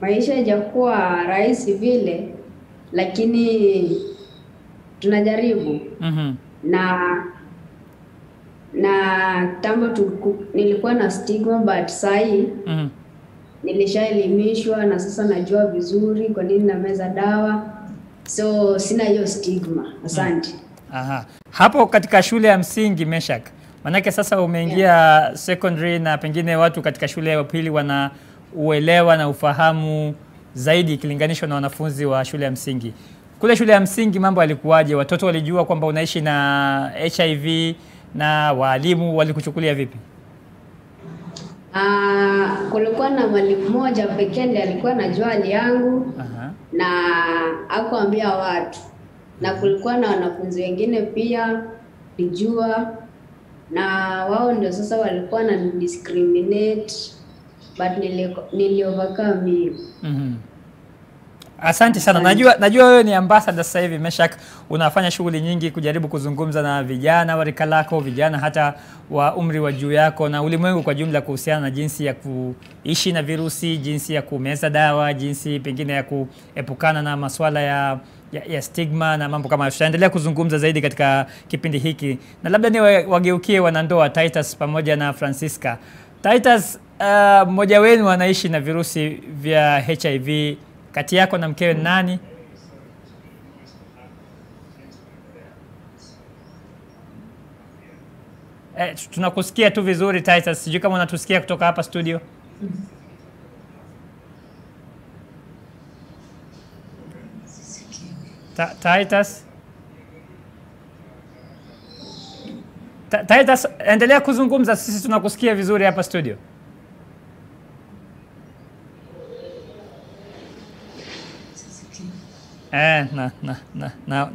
[SPEAKER 12] Maisha hajakuwa rahisi vile, lakini tunajaribu. Na tambo nilikuwa na stigma, but sahi nilishaelimishwa na sasa najua vizuri kwa nini nameza dawa, so sina hiyo stigma. Asante.
[SPEAKER 10] Hapo katika shule ya msingi Meshak, manake sasa umeingia secondary na pengine watu katika shule ya pili wana uelewa na ufahamu zaidi ikilinganishwa na wanafunzi wa shule ya msingi. Kule shule ya msingi mambo yalikuwaje? Watoto walijua kwamba unaishi na HIV na walimu walikuchukulia vipi?
[SPEAKER 12] Kulikuwa na mwalimu mmoja pekee ndiye alikuwa anajua hali yangu na hakuambia watu. Na kulikuwa na wanafunzi wengine pia lijua, na wao ndio sasa walikuwa na discriminate, but niliovercome hiyo.
[SPEAKER 10] Asante sana. Najua wewe ni ambassador sasa hivi Meshak, unafanya shughuli nyingi kujaribu kuzungumza na vijana wa rika lako, vijana hata wa umri wa juu yako na ulimwengu kwa jumla kuhusiana na jinsi ya kuishi na virusi, jinsi ya kumeza dawa, jinsi pengine ya kuepukana na masuala ya stigma na mambo kama hayo. Tutaendelea kuzungumza zaidi katika kipindi hiki. Na labda ni wageukie wanandoa Titus pamoja na Francisca. Titus, mmoja wenu anaishi na virusi vya HIV. Kati yako na mkewe nani? Tunakusikia tu vizuri Titus. Sijui kama unatusikia kutoka hapa studio. Titus? Titus, endelea kuzungumza, sisi tunakusikia vizuri hapa studio.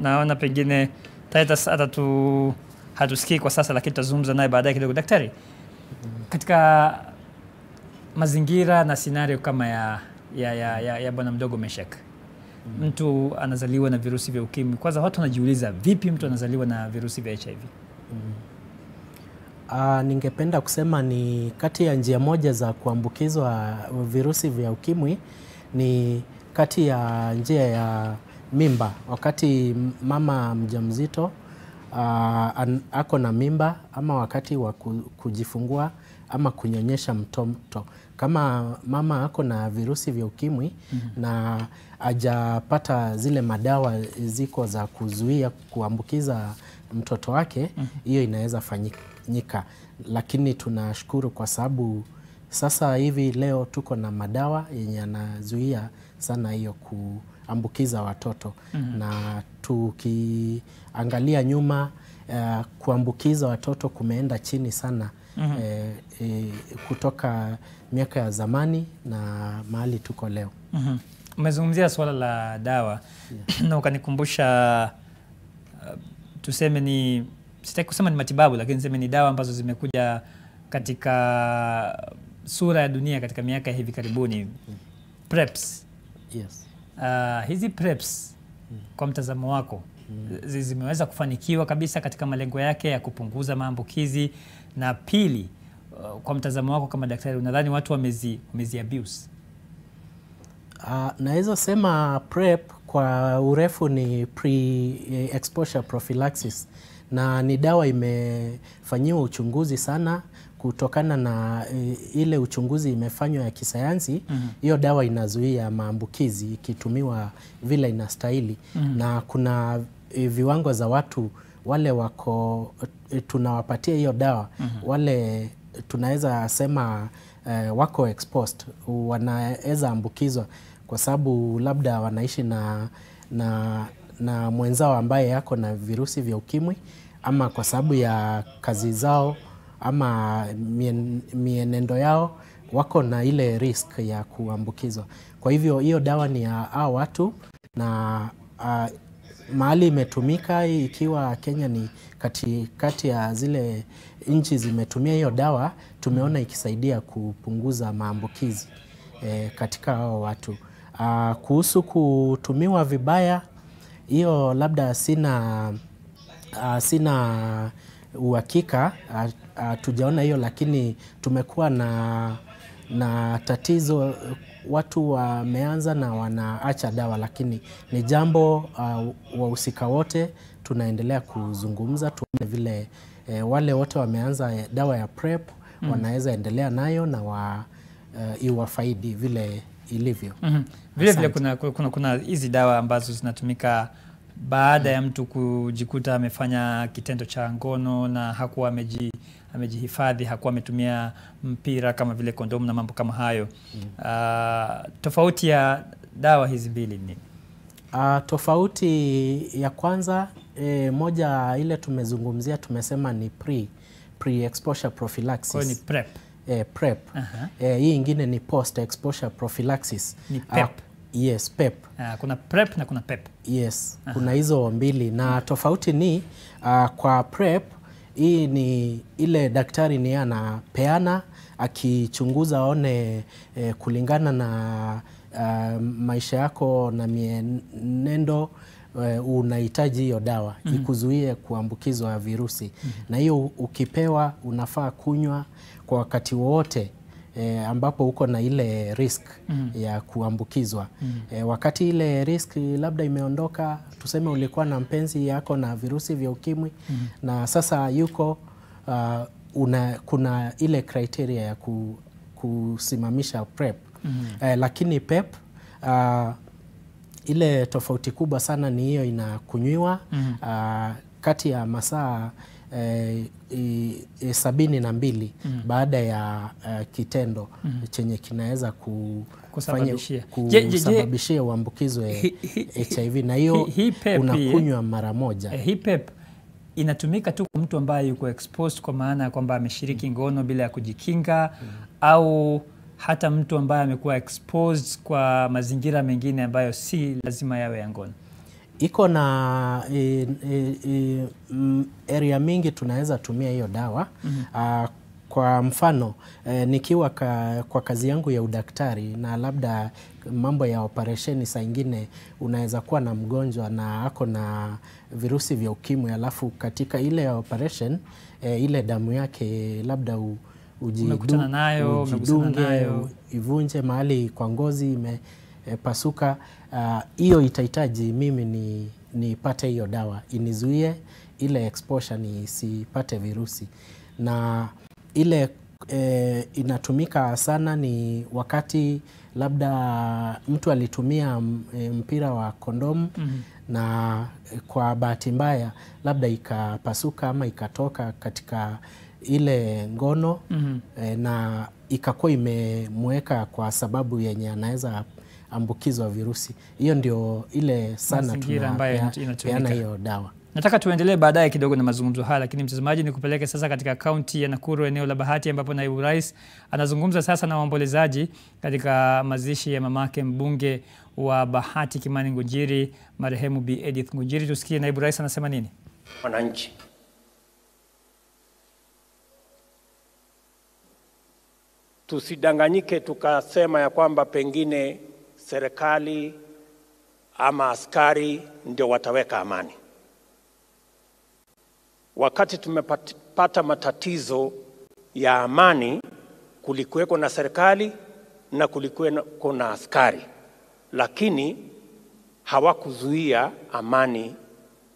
[SPEAKER 10] Naona pengine Titus hatusikii kwa sasa, lakini tutazungumza naye baadaye kidogo. Daktari, katika mazingira na scenario kama ya bwana mdogo Meshak, mtu anazaliwa na virusi vya ukimwi, kwanza watu wanajiuliza vipi mtu anazaliwa na virusi vya HIV?
[SPEAKER 11] Ningependa kusema ni kati ya njia moja za kuambukizwa virusi vya ukimwi ni kati ya njia ya mimba. Wakati mama mjamzito ako na mimba, ama wakati wa kujifungua ama kunyonyesha mtoto. Kama mama ako na virusi vya ukimwi na hajapata zile madawa ziko za kuzuia kuambukiza mtoto wake, hiyo inaweza fanyika. Lakini tunashukuru kwa sababu sasa hivi leo tuko na madawa yenye yanazuia sana hiyo kuambukiza watoto. Na tukiangalia nyuma, kuambukiza watoto kumeenda chini sana kutoka miaka ya zamani na mahali tuko leo.
[SPEAKER 10] Umezungumzia swala la dawa na ukanikumbusha tuseme ni, sitaki kusema ni matibabu, lakini niseme ni dawa ambazo zimekuja katika sura ya dunia katika miaka hivi karibuni. PrEPs.
[SPEAKER 11] Yes.
[SPEAKER 10] Hizi PrEPs kwa mtazamo wako zimeweza kufanikiwa kabisa katika malengo yake ya kupunguza maambukizi? Na pili, kwa mtazamo wako kama daktari, unadhani watu wamezi abuse?
[SPEAKER 11] Naweza sema PrEP kwa urefu ni pre-exposure prophylaxis, na ni dawa imefanyiwa uchunguzi sana. Kutokana na ile uchunguzi imefanywa ya kisayansi, hiyo dawa inazuia maambukizi ikitumiwa vile inastahili. Na kuna viwango za watu wale wako tunawapatia hiyo dawa, wale tunaweza sema wako exposed, wanaweza ambukizwa kwa sababu labda wanaishi na mwenzao ambaye yako na virusi vya ukimwi, ama kwa sababu ya kazi zao ama mienendo yao wako na ile risk ya kuambukizwa. Kwa hivyo hiyo dawa ni ya hao watu, na mahali imetumika, ikiwa Kenya ni kati ya zile nchi zimetumia hiyo dawa, tumeona ikisaidia kupunguza maambukizi katika hao watu. Kuhusu kutumiwa vibaya, hiyo labda sina uhakika, tujaona hiyo, lakini tumekuwa na tatizo, watu wameanza na wanaacha dawa, lakini ni jambo wahusika wote tunaendelea kuzungumza, tuone vile wale wote wameanza dawa ya PrEP wanaweza endelea nayo na iwafaidi vile ilivyo.
[SPEAKER 10] Vile kuna hizi dawa ambazo zinatumika baada ya mtu kujikuta amefanya kitendo cha ngono na hakuwa amejihifadhi, hakuwa ametumia mpira kama vile kondomu na mambo kama hayo. Tofauti ya dawa hizi mbili ni?
[SPEAKER 11] Tofauti ya kwanza, moja ile tumezungumzia, tumesema ni pre-exposure prophylaxis.
[SPEAKER 10] Kwa ni PrEP.
[SPEAKER 11] PrEP. Hii ingine ni post-exposure prophylaxis.
[SPEAKER 10] Ni PEP.
[SPEAKER 11] Yes, PEP.
[SPEAKER 10] Kuna PrEP na kuna PEP.
[SPEAKER 11] Yes, kuna hizo mbili, na tofauti ni kwa PrEP, hii ni ile daktari ni anapeana akichunguza aone kulingana na maisha yako na mienendo unahitaji hiyo dawa ikuzuie kuambukizwa virusi. Na hiyo ukipewa unafaa kunywa kwa wakati wote ambapo uko na ile risk ya kuambukizwa. Wakati ile risk labda imeondoka, tuseme ulikuwa na mpenzi yako na virusi vya ukimwi na sasa yuko kuna ile criteria ya kusimamisha PrEP. Lakini PrEP ile tofauti kubwa sana ni hiyo inakunywiwa kati ya masaa 72 baada ya kitendo chenye kinaweza kusababishia uambukizwe HIV, na hiyo unakunywa mara moja.
[SPEAKER 10] Hii PrEP inatumika tu kwa mtu ambaye yuko exposed, kwa maana ya kwamba ameshiriki ngono bila ya kujikinga, au hata mtu ambaye amekuwa exposed kwa mazingira mengine ambayo si lazima yawe ya ngono?
[SPEAKER 11] Iko na area mingi tunaweza tumia hiyo dawa. Kwa mfano nikiwa kwa kazi yangu ya udaktari na labda mambo ya operesheni, saa ingine unaweza kuwa na mgonjwa na ako na virusi vya ukimwi, alafu katika ile operation ile damu yake labda ujidunge, ivunje mahali kwa ngozi imepasuka. Hiyo itahitaji mimi nipate hiyo dawa inizuie ile exposure nisipate virusi. Na ile inatumika sana ni wakati labda mtu alitumia mpira wa kondomu na kwa bahati mbaya labda ikapasuka ama ikatoka katika ile ngono na ikakuwa imemweka kwa sababu yenye anaweza ambukizwa virusi. Hiyo ndio ile sana tunapeana hiyo dawa.
[SPEAKER 10] Nataka tuendelee baadaye kidogo na mazungumzo haya, lakini mtazamaji, nikupeleke sasa katika kaunti ya Nakuru, eneo la Bahati, ambapo naibu rais anazungumza sasa na waombolezaji katika mazishi ya mamake mbunge wa Bahati Kimani Ngunjiri, marehemu Bi Edith Ngunjiri. Tusikie naibu rais anasema nini.
[SPEAKER 1] Wananchi, tusidanganyike tukasema ya kwamba pengine serikali ama askari ndio wataweka amani. Wakati tumepata matatizo ya amani, kulikuweko na serikali na kulikuweko na askari, lakini hawakuzuia amani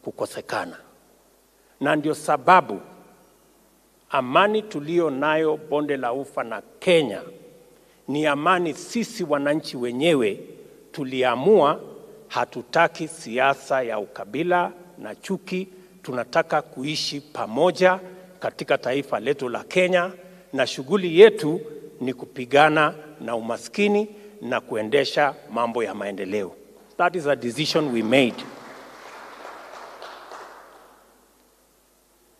[SPEAKER 1] kukosekana. Na ndio sababu amani tulio nayo Bonde la Ufa na Kenya ni amani sisi wananchi wenyewe tuliamua. Hatutaki siasa ya ukabila na chuki. Tunataka kuishi pamoja katika taifa letu la Kenya, na shughuli yetu ni kupigana na umaskini na kuendesha mambo ya maendeleo. That is a decision we made.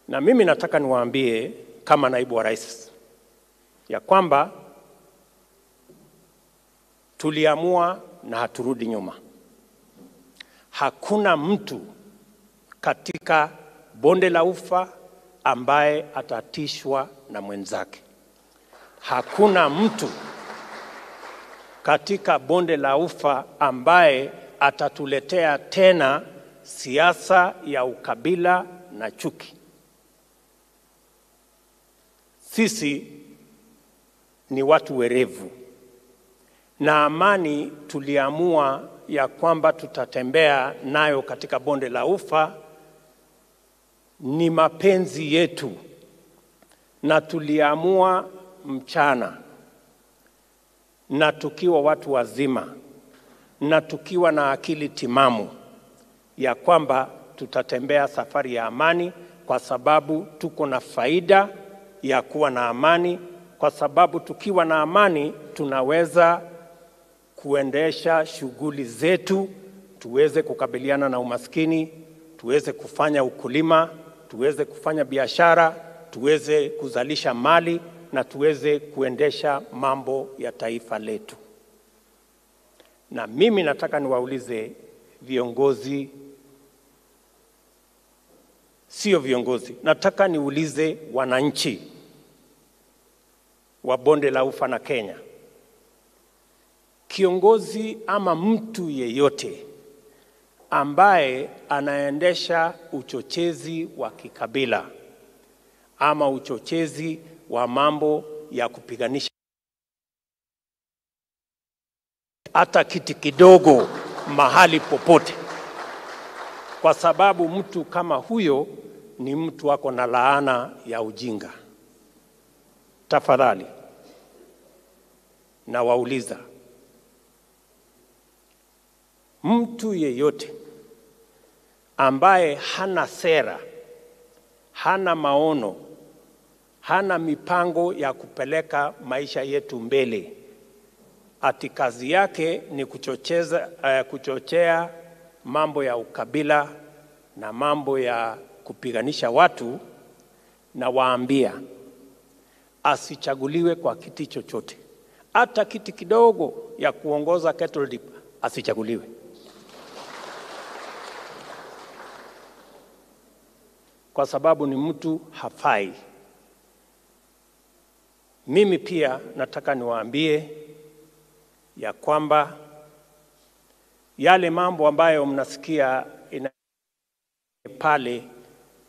[SPEAKER 1] Na mimi nataka niwaambie kama naibu wa rais ya kwamba tuliamua na haturudi nyuma. Hakuna mtu katika Bonde la Ufa ambaye atatishwa na mwenzake. Hakuna mtu katika Bonde la Ufa ambaye atatuletea tena siasa ya ukabila na chuki. Sisi ni watu werevu, na amani tuliamua ya kwamba tutatembea nayo katika Bonde la Ufa ni mapenzi yetu, na tuliamua mchana na tukiwa watu wazima na tukiwa na akili timamu ya kwamba tutatembea safari ya amani, kwa sababu tuko na faida ya kuwa na amani, kwa sababu tukiwa na amani tunaweza kuendesha shughuli zetu, tuweze kukabiliana na umaskini, tuweze kufanya ukulima, tuweze kufanya biashara, tuweze kuzalisha mali na tuweze kuendesha mambo ya taifa letu. Na mimi nataka niwaulize viongozi, sio viongozi, nataka niulize wananchi wa Bonde la Ufa na Kenya.
[SPEAKER 13] kiongozi ama mtu yeyote ambaye anaendesha uchochezi wa kikabila ama uchochezi wa mambo ya kupiganisha hata kiti kidogo mahali popote, kwa sababu mtu kama huyo ni mtu wako na laana ya ujinga. Tafadhali na wauliza, mtu yeyote ambaye hana sera, hana maono, hana mipango ya kupeleka maisha yetu mbele, ati kazi yake ni kuchochea mambo ya ukabila na mambo ya kupiganisha watu, na waambia asichaguliwe kwa kiti chochote, hata kiti kidogo ya kuongoza cattle dip asichaguliwe. Kwa sababu ni mtu hafai. Mimi pia nataka niwaambie ya kwamba yale mambo ambayo mnasikia pale,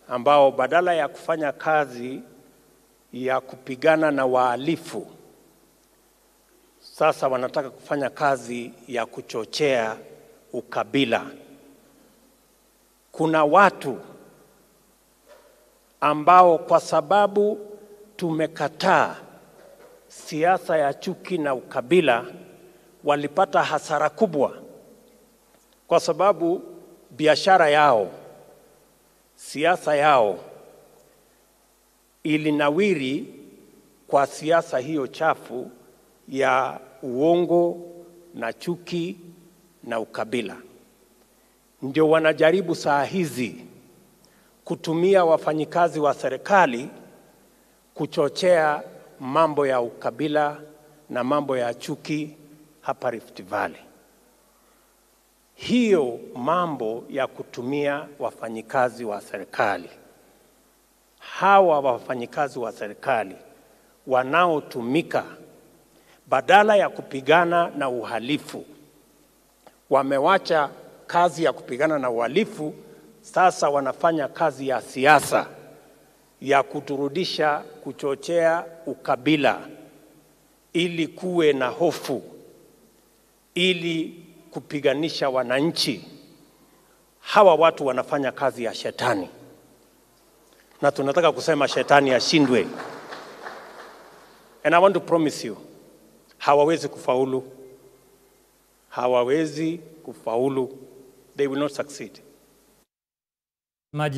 [SPEAKER 13] ambao badala ya kufanya kazi ya kupigana na wahalifu, sasa wanataka kufanya kazi ya kuchochea ukabila. Kuna watu ambao kwa sababu tumekataa siasa ya chuki na ukabila walipata hasara kubwa, kwa sababu biashara yao, siasa yao ilinawiri kwa siasa hiyo chafu ya uongo na chuki na ukabila. Ndio wanajaribu saa hizi kutumia wafanyikazi wa serikali kuchochea mambo ya ukabila na mambo ya chuki hapa Rift Valley. Hiyo mambo ya kutumia wafanyikazi wa serikali, hawa wafanyikazi wa serikali wanaotumika badala ya kupigana na uhalifu, wamewacha kazi ya kupigana na uhalifu, sasa wanafanya kazi ya siasa ya kuturudisha kuchochea ukabila ili kuwe na hofu, ili kupiganisha wananchi. Hawa watu wanafanya kazi ya shetani, na tunataka kusema shetani ashindwe. And I want to promise you, hawawezi kufaulu. Hawawezi kufaulu. They will not succeed.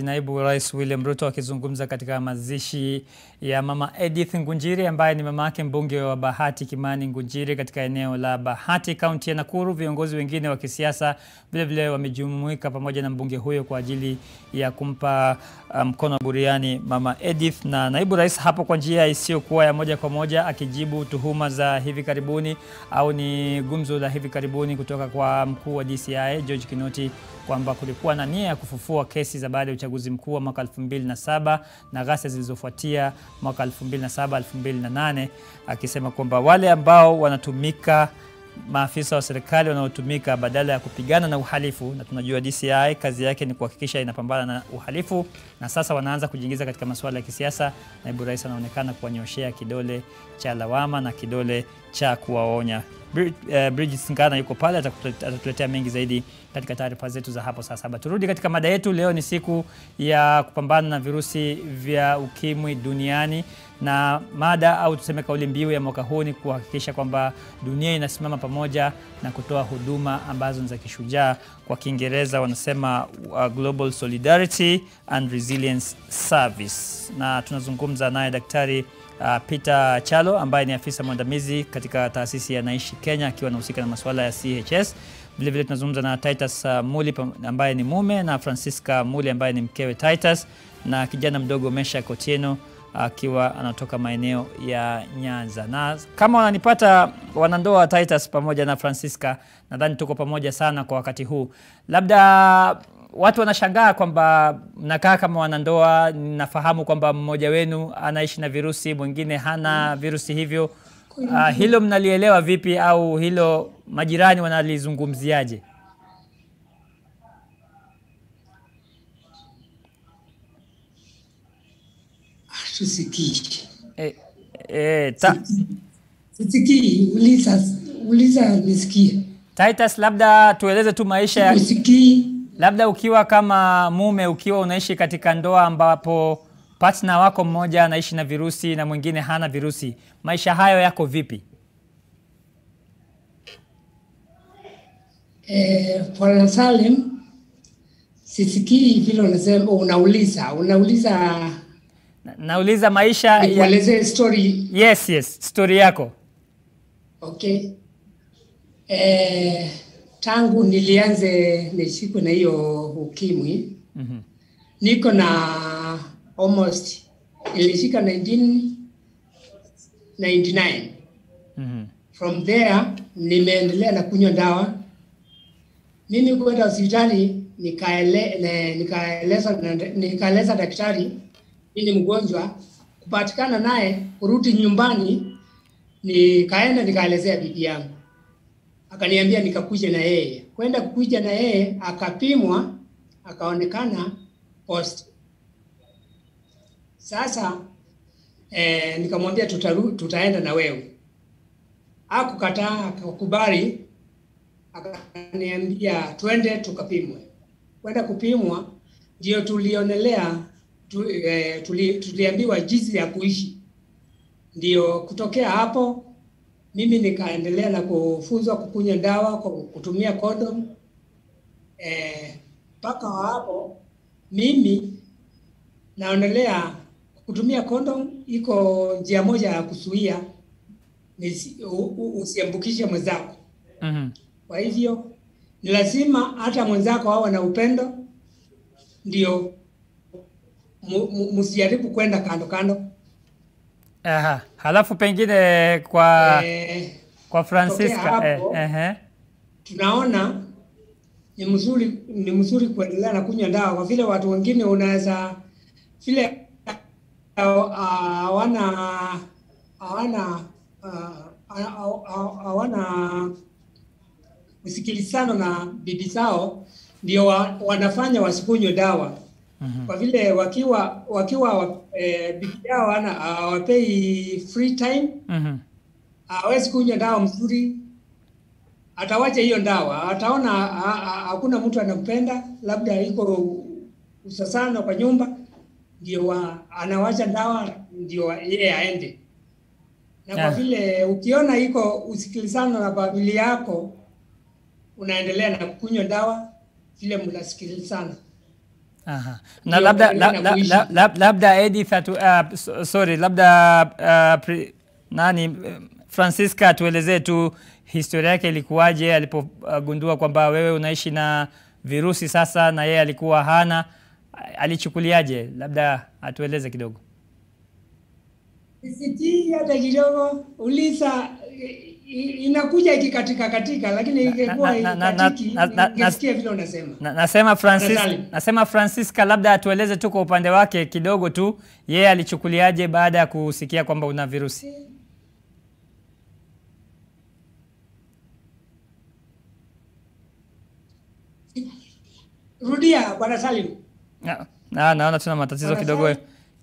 [SPEAKER 10] Naibu Rais William Ruto akizungumza katika mazishi ya Mama Edith Ngunjiri ambaye ni mamake mbunge wa Bahati Kimani Ngunjiri katika eneo la Bahati, kaunti ya Nakuru. Viongozi wengine wa kisiasa vile vile wamejumuika pamoja na mbunge huyo kwa ajili ya kumpa mkono wa buriani Mama Edith, na Naibu Rais hapo kwa njia isiyokuwa ya moja kwa moja akijibu tuhuma za hivi karibuni au ni gumzo la hivi karibuni kutoka kwa mkuu wa DCI George Kinoti kwamba kulikuwa na nia ya kufufua kesi za baada ya uchaguzi mkuu wa mwaka 2007 na ghasia zilizofuatia mwaka 2007-2008, akisema kwamba wale ambao wanatumika, maafisa wa serikali wanaotumika badala ya kupigana na uhalifu, na tunajua DCI kazi yake ni kuhakikisha inapambana na uhalifu, na sasa wanaanza kujiingiza katika masuala ya kisiasa. Naibu Rais anaonekana kuwanyoshea kidole cha lawama na kidole cha kuwaonya. Bridget Singana yuko pale, atatuletea mengi zaidi katika taarifa zetu za hapo saa 7. Turudi katika mada yetu. Leo ni siku ya kupambana na virusi vya ukimwi duniani, na mada au tuseme kauli mbiu ya mwaka huu ni kuhakikisha kwamba dunia inasimama pamoja na kutoa huduma ambazo ni za kishujaa. Kwa Kiingereza wanasema Global Solidarity and Resilience Service, na tunazungumza naye Daktari Peter Chalo ambaye ni afisa mwandamizi katika taasisi ya Naishi Kenya akiwa anahusika na masuala ya CHS. Vile vile tunazungumza na Titus Muli ambaye ni mume, na Francisca Muli ambaye ni mkewe Titus, na kijana mdogo Mesha Kotieno akiwa anatoka maeneo ya Nyanza. Na kama wananipata wanandoa Titus pamoja na Francisca, nadhani tuko pamoja sana kwa wakati huu. Labda watu wanashangaa kwamba mnakaa kama wanandoa. Nafahamu kwamba mmoja wenu anaishi na virusi, mwingine hana virusi hivyo. Hilo mnalielewa vipi, au hilo majirani wanalizungumziaje?
[SPEAKER 14] Tusikii.
[SPEAKER 10] Sisikii,
[SPEAKER 14] uliza nisikie.
[SPEAKER 10] Titus, labda tueleze tu maisha ya...
[SPEAKER 14] Usikii.
[SPEAKER 10] Labda ukiwa kama mume, ukiwa unaishi katika ndoa ambapo partner wako mmoja anaishi na virusi na mwingine hana virusi, maisha hayo yako vipi?
[SPEAKER 14] Bwana Salim, sisikii vile unasema, unauliza
[SPEAKER 10] nauliza maisha
[SPEAKER 14] ya story.
[SPEAKER 10] Yes, story yako.
[SPEAKER 14] Okay. Tangu nilianze nishikwe na hiyo ukimwi, niko na almost, ilishika 1999. From there nimeendelea na kunywa dawa. Mimi kwenda hospitali nikaeleza daktari mimi ni mgonjwa, kupatikana naye, kurudi nyumbani nikaelezea bibi yangu. Akaniambia nikakuja na yeye. Kwenda kukuja na yeye akapimwa, akaonekana positive. Sasa nikamwambia tutaenda na wewe. Hakukataa, akakubali. Akaniambia twende tukapimwe. Kwenda kupimwa ndio tulionelea tuliambiwa jinsi ya kuishi. Ndio kutokea hapo mimi nikaendelea na kufunzwa kukunywa dawa, kutumia condom. Paka hapo mimi naendelea kutumia condom, iko njia moja ya kuzuia usiambukishe mwenzako. Kwa hivyo ni lazima hata mwenzako awe na upendo, ndio msijaribu kwenda kando.
[SPEAKER 10] Halafu pengine kwa Francisca
[SPEAKER 14] tunaona ni mzuri kuendelea na kunywa dawa, kwa vile watu wengine unaweza vile hawana usikilizano na bibi zao, ndio wanafanya wasikunywe dawa. Kwa vile wakiwa bibi yao hawapei free time, hawezi kunywa dawa mzuri, atawacha hiyo dawa. Ataona hakuna mtu anampenda, labda iko usasano kwa nyumba, ndio anawacha dawa, ndio yeye aende. Na kwa vile ukiona iko usikilizano na familia yako, unaendelea na kunywa dawa vile mnasikilizana.
[SPEAKER 10] Na labda Edith Francisca tuelezee tu historia yake ilikuwaje alipogundua kwamba wewe unaishi na virusi sasa na yeye alikuwa hana, alichukuliaje? Labda atueleze kidogo.
[SPEAKER 14] Sisi hata kidogo uliza, inakuja ikikatika, lakini ingekuwa ingesikia vile unasema.
[SPEAKER 10] Nasema Francisca, labda atueleze tu kwa upande wake kidogo tu, yeye alichukuliaje baada ya kusikia kwamba una virusi.
[SPEAKER 14] Rudia Bwana Salim.
[SPEAKER 10] Naona tuna matatizo kidogo.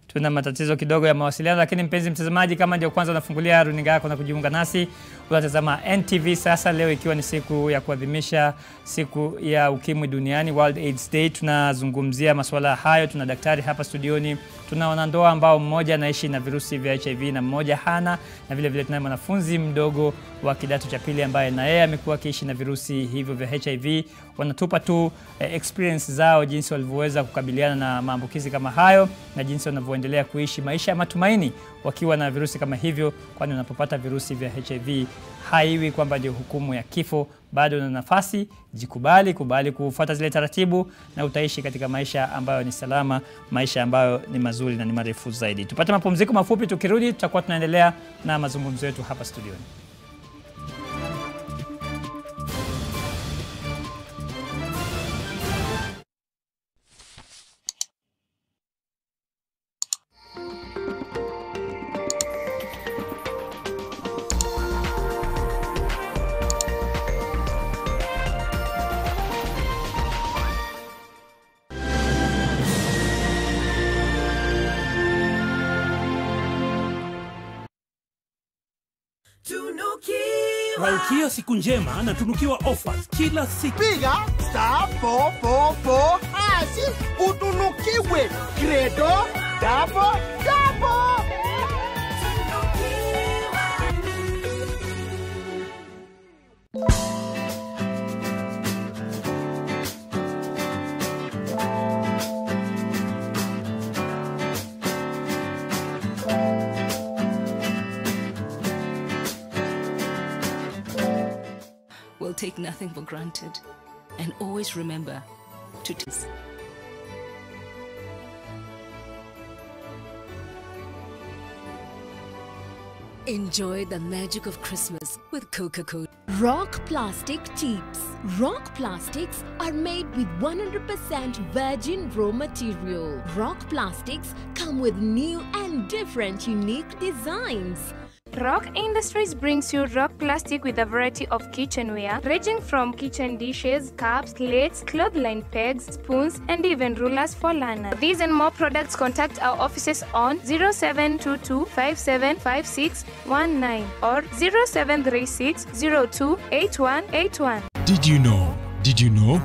[SPEAKER 10] Tuna matatizo kidogo ya mawasiliano, lakini mpenzi mtazamaji, kama ndio kwanza unafungulia runinga yako na kujiunga nasi, unatazama NTV sasa, leo ikiwa ni siku ya kuadhimisha siku ya ukimwi duniani, World AIDS Day. Tunazungumzia masuala hayo. Tuna daktari hapa studioni, tuna wanandoa ambao mmoja anaishi na virusi vya HIV na mmoja hana, na vile vile tuna mwanafunzi mdogo wa kidato cha pili ambaye na yeye amekuwa akiishi na virusi hivyo vya HIV. Wanatupa tu experience zao, jinsi walivyoweza kukabiliana na maambukizi kama hayo na jinsi wanavyoendelea kuishi maisha ya matumaini wakiwa na virusi kama hivyo, kwani unapopata virusi vya HIV haiwi kwamba ndio hukumu ya kifo. Bado una nafasi, jikubali, kubali kufuata zile taratibu na utaishi katika maisha ambayo ni salama, maisha ambayo ni mazuri na ni marefu zaidi. Tupate mapumziko mafupi, tukirudi tutakuwa tunaendelea na mazungumzo yetu hapa studioni.
[SPEAKER 15] Malkia siku njema na tunukiwa offers kila siku.
[SPEAKER 16] Piga star 444 hasi utunukiwe credo double.
[SPEAKER 17] We'll take nothing for granted and always remember to taste. Enjoy the magic of Christmas with Coca-Cola.
[SPEAKER 18] Rock Plastic Tips. Rock Plastics are made with 100% virgin raw material. Rock Plastics come with new and different unique designs.
[SPEAKER 19] Rock Industries brings you Rock Plastic with a variety of kitchenware, ranging from kitchen dishes, cups, plates, clothesline pegs, spoons, and even rulers for learners. For these and more products, contact our offices on 0722 575619 or 0736 02 8181.
[SPEAKER 20] Did you know?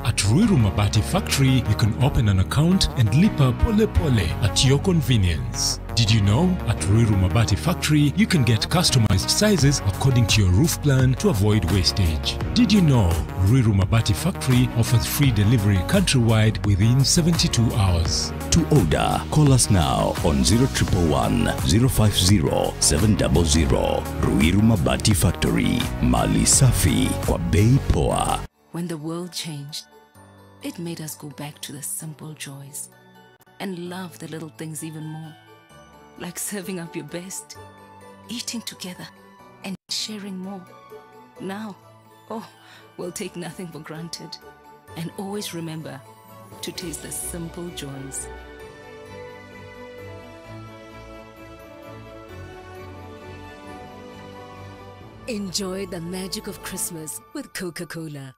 [SPEAKER 20] At Ruiru Mabati Factory, you can open an account and lipa pole pole at your convenience. Did you know? At Ruiru Mabati Factory, you can get customized sizes according to your roof plan to avoid wastage. Did you know? Ruiru Mabati Factory offers free delivery countrywide within 72 hours.
[SPEAKER 21] To order, call us now on 0111 050 700. Ruiru Mabati Factory, Mali Safi kwa bei poa.
[SPEAKER 17] When the world changed, it made us go back to the simple joys and love the little things even more. Like serving up your best, eating together, and sharing more. Now, we'll take nothing for granted and always remember to taste the simple joys. Enjoy the magic of Christmas with Coca-Cola.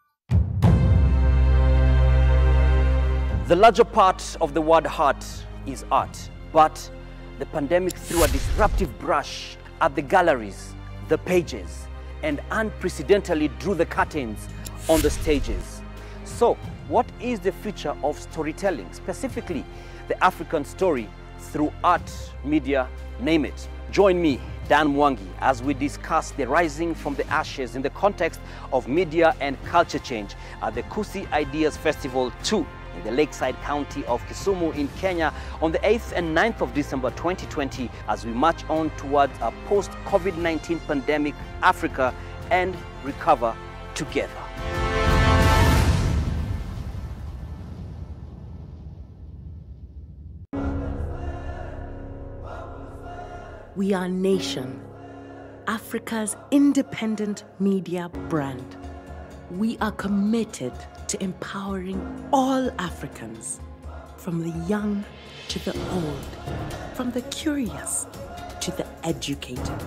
[SPEAKER 22] The larger part of the word heart is art, but the pandemic threw a disruptive brush at the galleries, the pages, and unprecedentedly drew the curtains on the stages. So, what is the future of storytelling, specifically the African story through art, media, name it? Join me, Dan Mwangi, as we discuss the rising from the ashes in the context of media and culture change at the Kusi Ideas Festival 2 in the Lakeside County of Kisumu in Kenya on the 8th and 9th of December 2020 as we march on towards a post-COVID-19 pandemic Africa and recover together.
[SPEAKER 23] We are Nation, Africa's independent media brand. We are committed to empowering all Africans, from the young to the old, from the curious to the educated,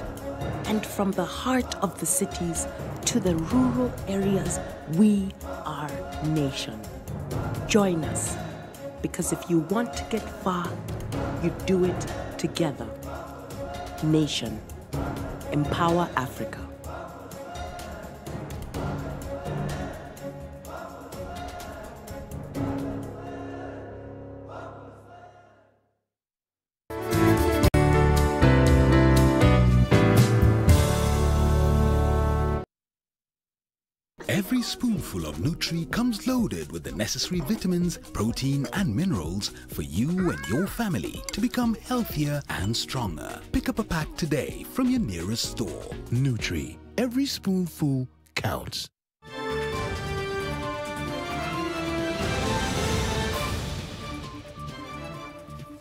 [SPEAKER 23] and from the heart of the cities to the rural areas. We are Nation. Join us, because if you want to get far, you do it together. Nation. Empower Africa.
[SPEAKER 24] Every spoonful of Nutri comes loaded with the necessary vitamins, protein and minerals for you and your family to become healthier and stronger. Pick up a pack today from your nearest store. Nutri. Every spoonful counts.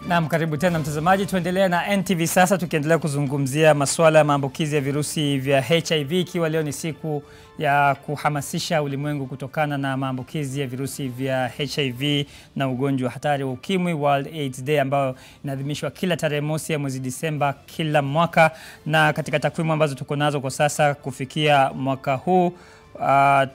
[SPEAKER 10] Naam, karibu tena mtazamaji, tuendelea na NTV sasa, tukiendelea kuzungumzia masuala ya maambukizi ya virusi vya HIV, ikiwa leo ni siku ya kuhamasisha ulimwengu kutokana na maambukizi ya virusi vya HIV na ugonjwa hatari wa ukimwi, World AIDS Day, ambao inaadhimishwa kila tarehe mosi ya mwezi Disemba kila mwaka. Na katika takwimu ambazo tuko nazo kwa sasa kufikia mwaka huu,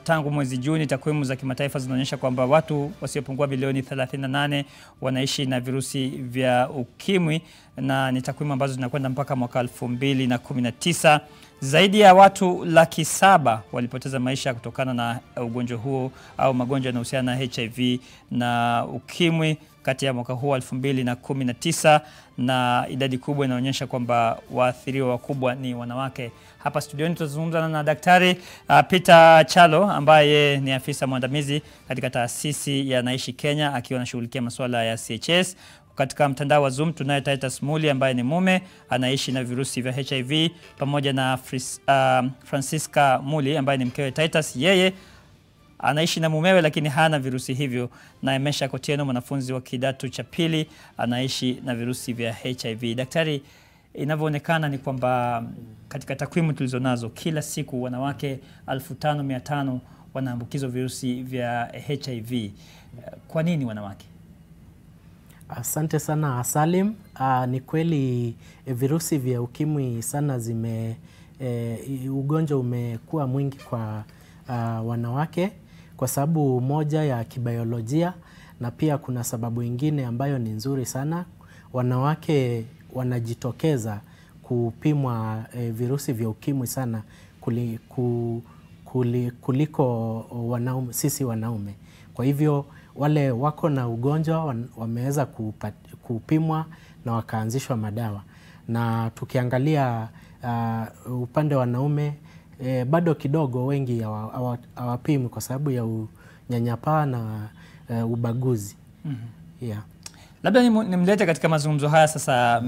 [SPEAKER 10] tangu mwezi Juni, takwimu za kimataifa zinaonyesha kwamba watu wasiopungua bilioni 38 wanaishi na virusi vya ukimwi, na ni takwimu ambazo zinakwenda mpaka mwaka 2019. Zaidi ya watu 700,000 walipoteza maisha kutokana na ugonjwa huo au magonjwa yanayohusiana na HIV na ukimwi kati ya mwaka huu 2019, na idadi kubwa inaonyesha kwamba waathiriwa wakubwa ni wanawake. Hapa studioni tutazungumza na Daktari Peter Chalo ambaye ni afisa mwandamizi katika taasisi ya Naishi Kenya akiwa anashughulikia masuala ya CHS. Katika mtandao wa Zoom tunaye Titus Muli ambaye ni mume anaishi na virusi vya HIV, pamoja na Francisca Muli ambaye ni mkewe Titus. Yeye anaishi na mumewe lakini hana virusi hivyo, na Emesha Kotieno, mwanafunzi wa kidato cha pili, anaishi na virusi vya HIV. Daktari, inavyoonekana ni kwamba katika takwimu tulizonazo kila siku wanawake 5,500 wanaambukizwa virusi vya HIV. Kwa nini wanawake?
[SPEAKER 11] Asante sana Salim. Ni kweli virusi vya ukimwi sana ugonjwa umekuwa mwingi kwa wanawake kwa sababu moja ya kibiolojia, na pia kuna sababu ingine ambayo ni nzuri sana. Wanawake wanajitokeza kupimwa virusi vya ukimwi sana kuliko sisi wanaume. Kwa hivyo wale wako na ugonjwa wameweza kupimwa na wakaanzishwa madawa. Na tukiangalia upande wa wanaume bado kidogo wengi hawapimwi kwa sababu ya unyanyapaa na ubaguzi. Yeah.
[SPEAKER 10] Labda nimlete katika mazungumzo haya sasa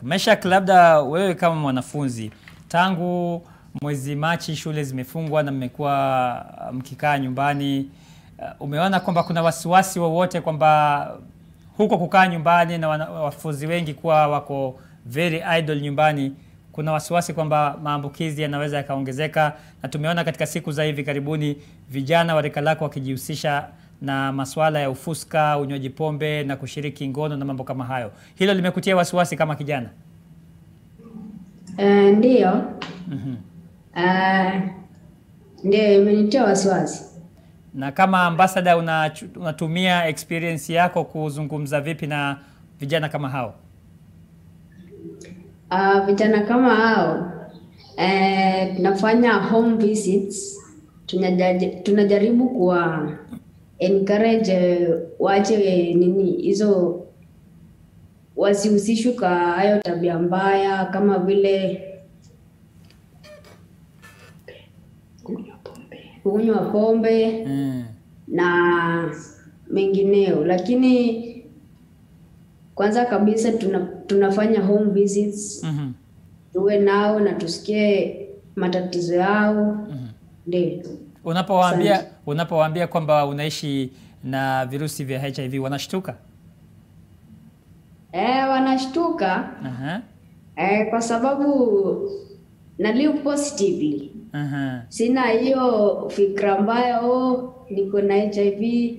[SPEAKER 10] Meshak, labda wewe kama mwanafunzi, tangu mwezi Machi shule zimefungwa na mmekuwa mkikaa nyumbani, umeona kwamba kuna wasiwasi wowote kwamba huko kukaa nyumbani na wanafunzi wengi kuwa wako very idle nyumbani, kuna wasiwasi kwamba maambukizi yanaweza yakaongezeka? Na tumeona katika siku za hivi karibuni vijana wa rika lako wakijihusisha na masuala ya ufuska, unywaji pombe na kushiriki ngono na mambo kama hayo. Hilo limekutia wasiwasi kama kijana?
[SPEAKER 12] Ndio. Ndio imenitia wasiwasi.
[SPEAKER 10] Na kama ambassador unatumia experience yako kuzungumza vipi na vijana kama hao?
[SPEAKER 12] Vijana kama hao tunafanya home visits, tunajaribu kuwa encourage waache hizo, wasihusishwe kwa hayo tabia mbaya kama vile kunywa pombe na mengineo. Lakini kwanza kabisa tunafanya home visits, tuwe nao na tusikie matatizo yao. Ndio. Unapowaambia kwamba unaishi na virusi vya HIV wanashtuka? Wanashtuka. Kwa sababu na live positively. Sina hiyo fikra mbaya niko na HIV,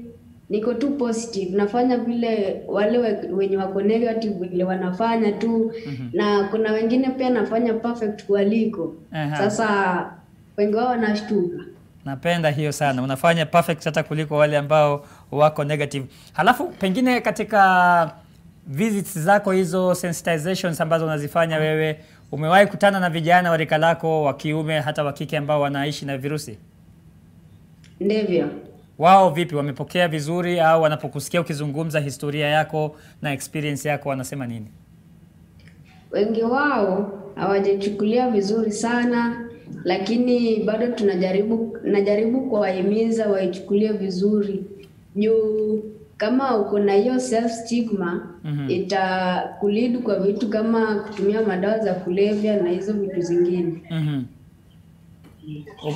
[SPEAKER 12] niko tu positive. Nafanya vile wale wenye wako negative vile wanafanya tu. Na kuna wengine pia nafanya perfect kuliko. Sasa wengi wao wanashtuka.
[SPEAKER 10] Napenda hiyo sana. Unafanya perfect hata kuliko wale ambao wako negative. Halafu pengine katika visits zako hizo, sensitizations ambazo unazifanya wewe, umewahi kutana na vijana wa rika lako wa kiume hata wa kike ambao wanaishi na virusi?
[SPEAKER 12] Ndivyo.
[SPEAKER 10] Wao vipi, wamepokea vizuri au wanapokusikia ukizungumza historia yako na experience yako wanasema nini?
[SPEAKER 12] Wengi wao hawajachukulia vizuri sana, lakini bado najaribu kuwahimiza waichukulie vizuri. Juu kama uko na hiyo self stigma, itakulead kwa vitu kama kutumia madawa za kulevya na hizo vitu zingine.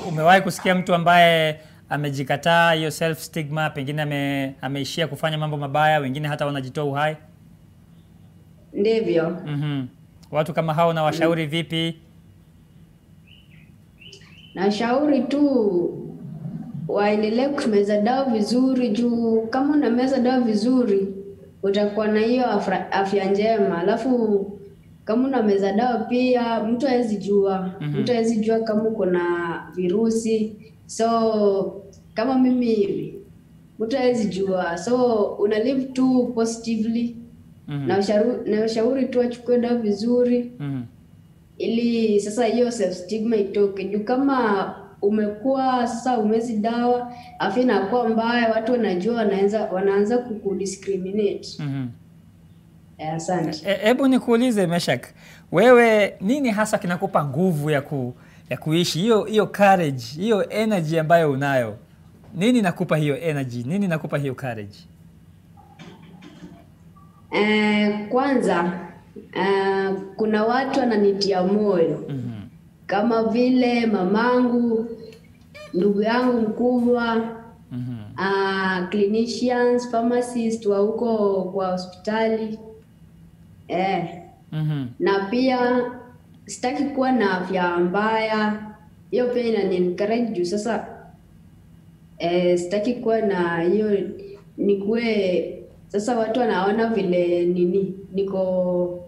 [SPEAKER 10] Umewahi kusikia mtu ambaye amejikataa hiyo self stigma, pengine ameishia kufanya mambo mabaya, wengine hata wanajitoa uhai?
[SPEAKER 12] Ndivyo.
[SPEAKER 10] Watu kama hao na washauri vipi?
[SPEAKER 12] Na shauri tu waendelee kumeza dawa vizuri, juu kama unameza dawa vizuri utakuwa na hiyo afya njema. Alafu kama unameza dawa pia mtu hawezi jua kama uko na virusi. So kama mimi hivi mtu hawezi jua, so una live tu positively. Na ushauri tu achukue dawa vizuri. ili sasa hiyo self stigma itoke. Juu kama umekuwa sasa umezi dawa, afya inakuwa mbaya, watu wanajua, wanaanza kukudiscriminate. Asante.
[SPEAKER 10] Hebu nikuulize Meshak, wewe nini hasa kinakupa nguvu ya kuishi hiyo courage, hiyo energy ambayo unayo? Nini nakupa hiyo energy? Nini nakupa hiyo courage?
[SPEAKER 12] Kwanza kuna watu wananitia moyo. Kama vile mamangu, ndugu yangu mkubwa, clinicians, pharmacists wa huko kwa hospitali. Na pia sitaki kuwa na afya mbaya. Hiyo pia inani-encourage juu sasa sitaki kuwa na hiyo, nikuwe sasa watu wanaona vile niko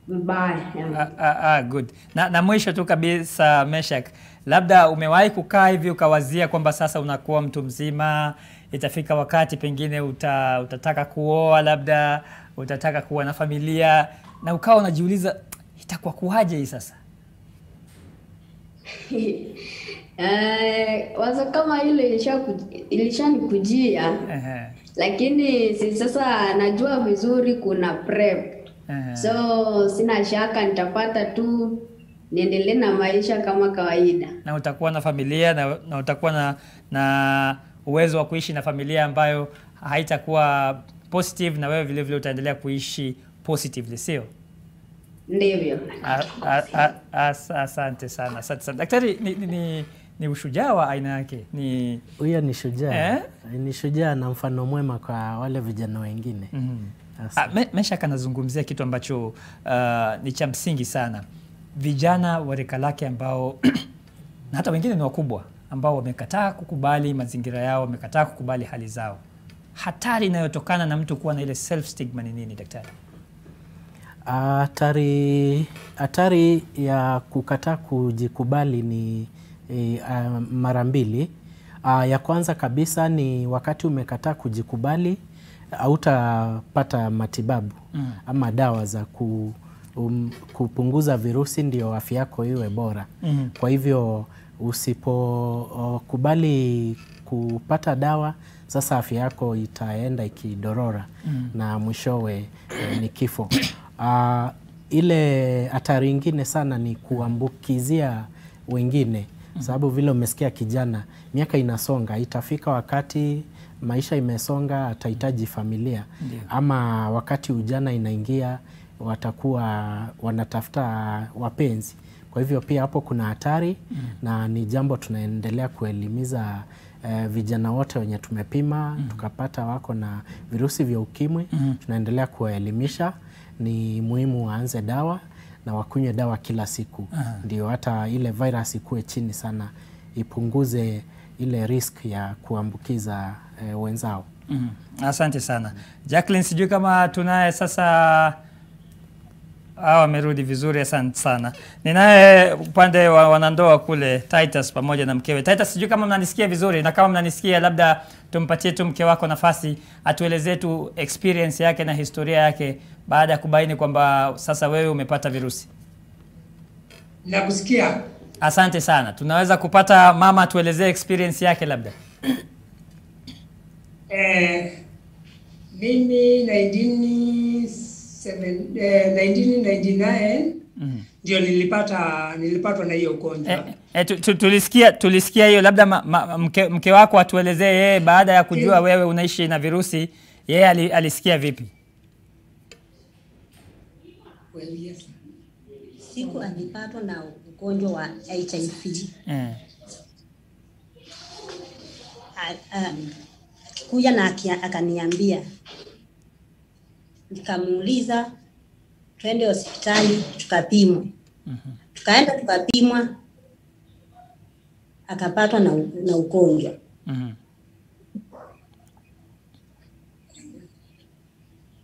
[SPEAKER 12] mbaya.
[SPEAKER 10] Good. Na mwisho tu kabisa Meshak, labda umewahi kukaa hivi ukawazia kwamba sasa unakuwa mtu mzima, itafika wakati pengine utataka kuoa, labda utataka kuwa na familia, na ukawa unajiuliza itakuwa kuaje hii sasa?
[SPEAKER 12] Wazo kama hilo ilishanikujia. Lakini sasa najua vizuri kuna prep. So sina shaka nitapata tu, niendelee na maisha kama kawaida.
[SPEAKER 10] Na utakuwa na familia na utakuwa na uwezo wa kuishi na familia ambayo haitakuwa positive, na wewe vile vile utaendelea kuishi positively, sio?
[SPEAKER 12] Ndivyo.
[SPEAKER 10] Asante sana. Asante sana. Daktari, ni ushujaa wa aina yake.
[SPEAKER 11] Huyo ni shujaa. Ni shujaa na mfano mwema kwa wale vijana wengine.
[SPEAKER 10] Meshak anazungumzia kitu ambacho ni cha msingi sana. Vijana wa rika lake ambao na hata wengine ni wakubwa, ambao wamekataa kukubali mazingira yao, wamekataa kukubali hali zao. Hatari inayotokana na mtu kuwa na ile self stigma ni nini, daktari?
[SPEAKER 11] Hatari ya kukataa kujikubali ni mara mbili. Ya kwanza kabisa ni wakati umekataa kujikubali, hautapata matibabu ama dawa za kupunguza virusi ndio afya yako iwe bora. Kwa hivyo usipokubali kupata dawa, sasa afya yako itaenda ikidorora na mwishowe ni kifo. Ile hatari ingine sana ni kuambukizia wengine. Sababu vile umesikia kijana, miaka inasonga, itafika wakati maisha imesonga, atahitaji familia. Ama wakati ujana inaingia, watakuwa wanatafuta wapenzi. Kwa hivyo pia hapo kuna hatari, na ni jambo tunaendelea kuelimiza vijana wote wenye tumepima tukapata wako na virusi vya ukimwi. Tunaendelea kuwaelimisha ni muhimu waanze dawa na wakunywe dawa kila siku. Ndio hata ile virus ikuwe chini sana, ipunguze ile risk ya kuambukiza wenzao.
[SPEAKER 10] Asante sana. Jacqueline, sijui kama tunaye sasa. Wamerudi vizuri, asante sana. Ninaye upande wa wanandoa kule, Titus pamoja na mkewe. Titus, sijui kama mnanisikia vizuri, na kama mnanisikia labda tumpatie tu mke wako nafasi atuelezee tu experience yake na historia yake baada ya kubaini kwamba sasa wewe umepata virusi.
[SPEAKER 14] Nakusikia.
[SPEAKER 10] Asante sana. Tunaweza kupata mama atuelezee experience yake labda?
[SPEAKER 14] Mimi 1999 ndio nilipatwa na hiyo ugonjwa.
[SPEAKER 10] Tulisikia hiyo, labda mke wako atuelezee yeye baada ya kujua wewe unaishi na virusi, yeye alisikia vipi?
[SPEAKER 2] Siku alipatwa na ugonjwa wa HIV. Kuja na akaniambia, nikamuuliza twende hospitali tukapimwe. Tukaenda tukapimwa, akapatwa na ugonjwa.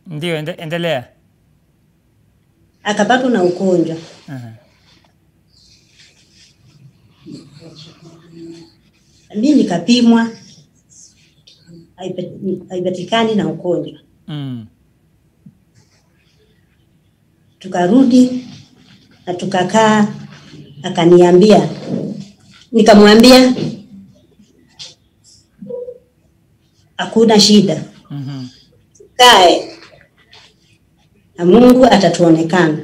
[SPEAKER 10] Ndio, endelea.
[SPEAKER 2] Akapatwa na ugonjwa. Mimi nikapimwa, haipatikani na ugonjwa. tukarudi na tukakaa, akaniambia, nikamwambia hakuna shida. Kae na Mungu atatuonekana.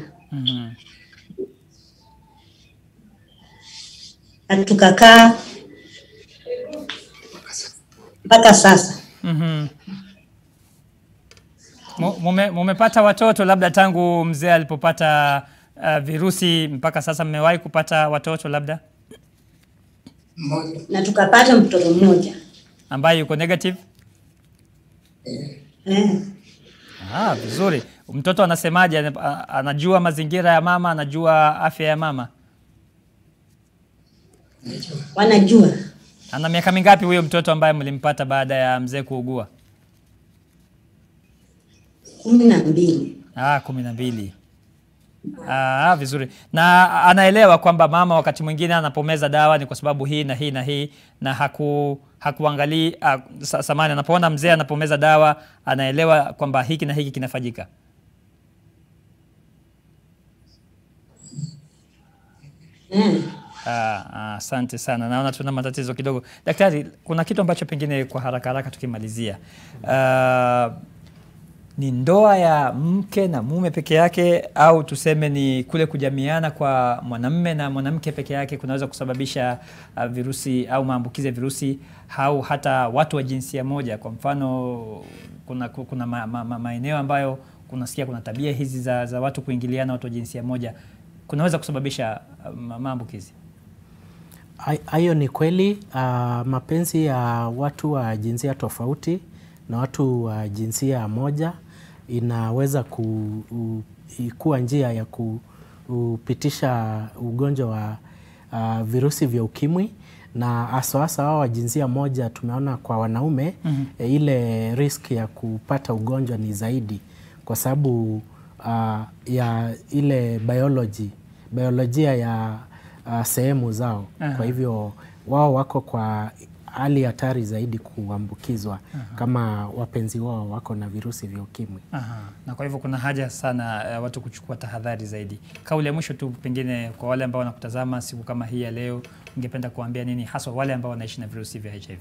[SPEAKER 2] Na tukakaa mpaka sasa.
[SPEAKER 10] Mumepata watoto labda tangu mzee alipopata virusi mpaka sasa, mmewahi kupata watoto labda?
[SPEAKER 2] Na tukapata mtoto mmoja
[SPEAKER 10] ambaye yuko negative. Vizuri. Mtoto anasemaje? Anajua mazingira ya mama, anajua afya ya mama?
[SPEAKER 2] Wanajua.
[SPEAKER 10] Ana miaka mingapi huyo mtoto ambaye mlimpata baada ya mzee kuugua?
[SPEAKER 2] 12.
[SPEAKER 10] 12. Vizuri. Na anaelewa kwamba mama wakati mwingine anapomeza dawa ni kwa sababu hii na hii na hii, na hakuangalii samani, anapoona mzee anapomeza dawa anaelewa kwamba hiki na hiki kinafanyika. Asante sana. Naona tuna matatizo kidogo. Daktari, kuna kitu ambacho pengine kwa haraka haraka tukimalizia. Ni ndoa ya mke na mume peke yake, au tuseme ni kule kujamiana kwa mwanamume na mwanamke peke yake kunaweza kusababisha virusi au maambukizi ya virusi, au hata watu wa jinsia moja? Kwa mfano kuna maeneo ambayo kunasikia kuna tabia hizi za watu kuingiliana, watu wa jinsia moja, kunaweza kusababisha maambukizi.
[SPEAKER 11] Hayo ni kweli. Mapenzi ya watu wa jinsia tofauti na watu wa jinsia moja inaweza kuwa njia ya kupitisha ugonjwa wa virusi vya ukimwi, na hasa wao wa jinsia moja tumeona kwa wanaume ile risk ya kupata ugonjwa ni zaidi kwa sababu ya ile biolojia ya sehemu zao. Kwa hivyo wao wako kwa hali hatari zaidi kuambukizwa kama wapenzi wao wako na virusi vya ukimwi.
[SPEAKER 10] Na kwa hivyo kuna haja sana watu kuchukua tahadhari zaidi. Kauli ya mwisho tu pengine kwa wale ambao wanakutazama siku kama hii ya leo, ningependa kuambia nini hasa wale ambao wanaishi na virusi vya HIV?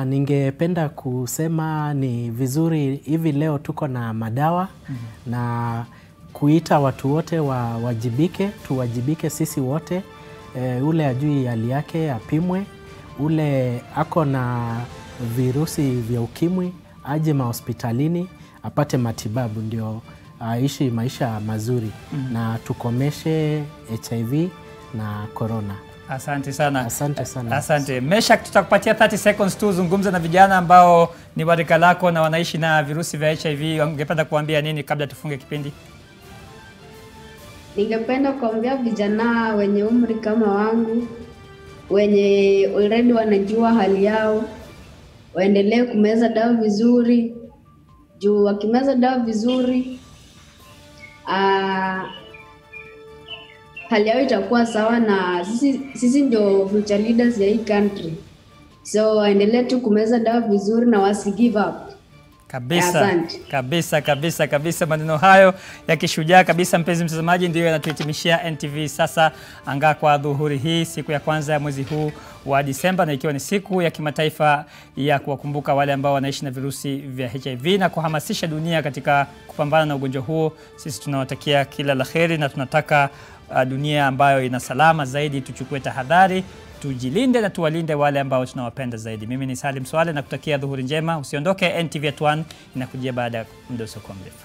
[SPEAKER 11] Ningependa kusema ni vizuri hivi leo tuko na madawa na kuita watu wote tuwajibike sisi wote. Ule ajui hali yake apimwe, ule ako na virusi vya ukimwi aje mahospitalini apate matibabu ndio aishi maisha mazuri na tukomeshe HIV na corona.
[SPEAKER 10] Asante sana.
[SPEAKER 11] Asante sana.
[SPEAKER 10] Asante. Meshak, tutakupatia 30 seconds tu zungumza na vijana ambao ni warika lako na wanaishi na virusi vya HIV. Ungependa kuambia nini kabla tufunge kipindi?
[SPEAKER 12] Ningependa kuambia vijana wenye umri kama wangu, wenye already wanajua hali yao, waendelee kumeza dawa vizuri. Juu wakimeza dawa vizuri, hali yao itakuwa sawa, na sisi ndio future leaders ya hii country. So waendelee tu kumeza dawa vizuri na wasi give up.
[SPEAKER 10] Kabisa. Maneno hayo ya kishujaa kabisa, mpenzi mtazamaji, ndio yanatuhitimishia NTV sasa anga kwa dhuhuri hii, siku ya kwanza ya mwezi huu wa Disemba, na ikiwa ni siku ya kimataifa ya kuwakumbuka wale ambao wanaishi na virusi vya HIV na kuhamasisha dunia katika kupambana na ugonjwa huo. Sisi tunawatakia kila la kheri na tunataka dunia ambayo ina salama zaidi. Tuchukue tahadhari, tujilinde na tuwalinde wale ambao tunawapenda zaidi. Mimi ni Salim Swale na kutakia dhuhuri njema. Usiondoke, NTV at 1 inakujia baada ya muda usio mrefu.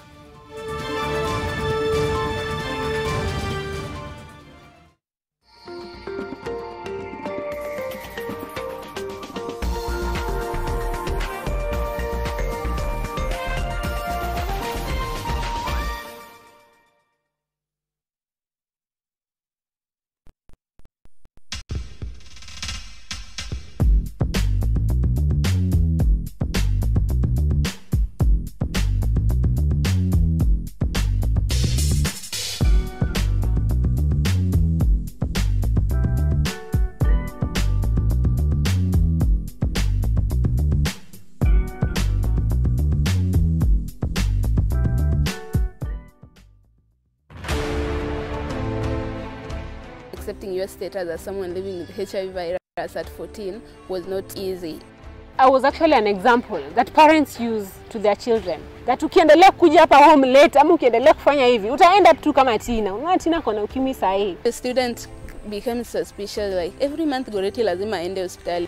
[SPEAKER 3] accepting your status as someone living with HIV virus at 14 was not easy.
[SPEAKER 4] I was actually an example that parents use to their children. That ukiendelea kuja hapa home late, ama ukiendelea kufanya hivi, utaenda tu kama Tina. Unaona Tina kona ukimwi sahi.
[SPEAKER 3] The student became suspicious, like every month Goreti lazima aende hospitali.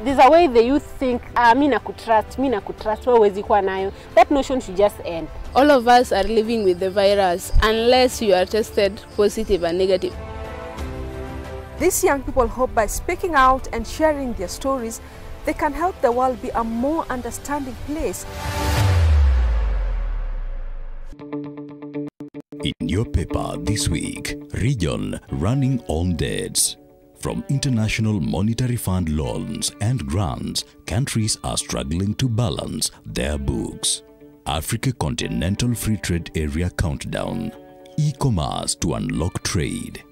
[SPEAKER 4] There's a way the youth think, mi nakutrust, wewe huwezi kuwa nayo. That notion should just end.
[SPEAKER 3] All of us are living with the virus unless you are tested positive and negative.
[SPEAKER 5] These young people hope by speaking out and sharing their stories, they can help the world be a more understanding place.
[SPEAKER 21] In your paper this week, region running on debts. From International Monetary Fund loans and grants, countries are struggling to balance their books. Africa Continental Free Trade Area countdown. E-commerce to unlock trade.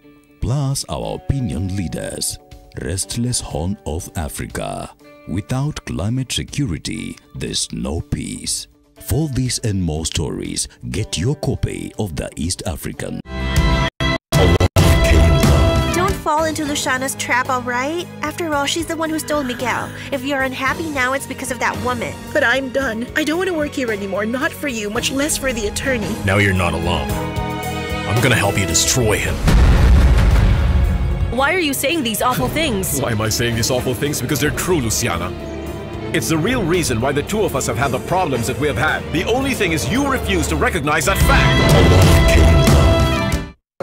[SPEAKER 21] Plus our opinion leaders. Restless Horn of Africa. Without climate security, there's no peace. For this and more stories, get your copy of the East African.
[SPEAKER 6] Don't fall into Luciana's trap, all right? After all, she's the one who stole Miguel. If you're unhappy now, it's because of that woman.
[SPEAKER 25] But I'm done. I don't want to work here anymore, not for you, much less for the attorney.
[SPEAKER 26] Now you're not alone. I'm gonna help you destroy him.
[SPEAKER 6] Why are you saying these awful things?
[SPEAKER 26] Why am I saying these awful things? Because they're true, Luciana. It's the real reason why the two of us have had the problems that we have had. The only thing is you refuse to recognize that fact.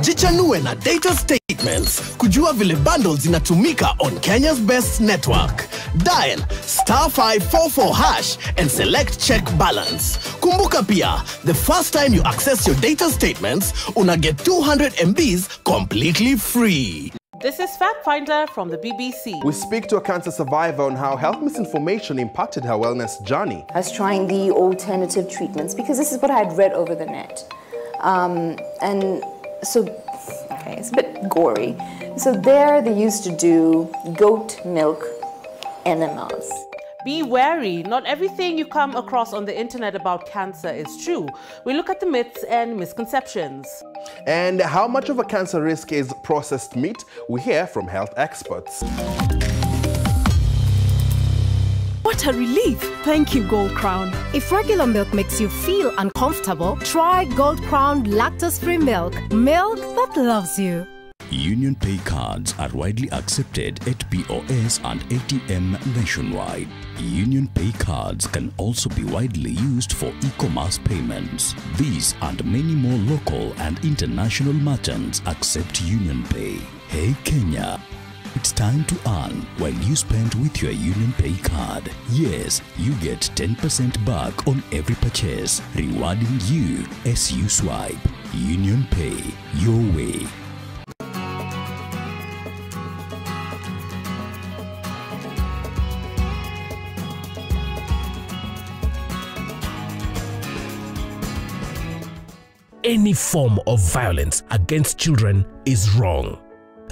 [SPEAKER 27] Jichanue na data statements. Kujua vile bundles inatumika on Kenya's best network. Dial *544# and select check balance. Kumbuka pia, the first time you access your data statements, una get 200 MBs completely free.
[SPEAKER 28] This is Fact Finder from the BBC.
[SPEAKER 29] We speak to a cancer survivor on how health misinformation impacted her wellness journey.
[SPEAKER 30] I was trying the alternative treatments because this is what I had read over the net. And so, okay, it's a bit gory. So there they used to do goat milk enemas.
[SPEAKER 28] Be wary, not everything you come across on the internet about cancer is true. We look at the myths and misconceptions.
[SPEAKER 29] And how much of a cancer risk is processed meat? We hear from health experts.
[SPEAKER 31] What a relief! Thank you, Gold Crown. If regular milk makes you feel uncomfortable, try Gold Crown lactose-free milk. Milk that loves you.
[SPEAKER 21] Union Pay cards are widely accepted at POS and ATM nationwide. Union Pay cards can also be widely used for e-commerce payments. These and many more local and international merchants accept Union Pay. Hey Kenya! It's time to earn while you spend with your Union Pay card. Yes, you get 10% back on every purchase, rewarding you as you swipe. Union Pay, your way.
[SPEAKER 15] Any form of violence against children is wrong.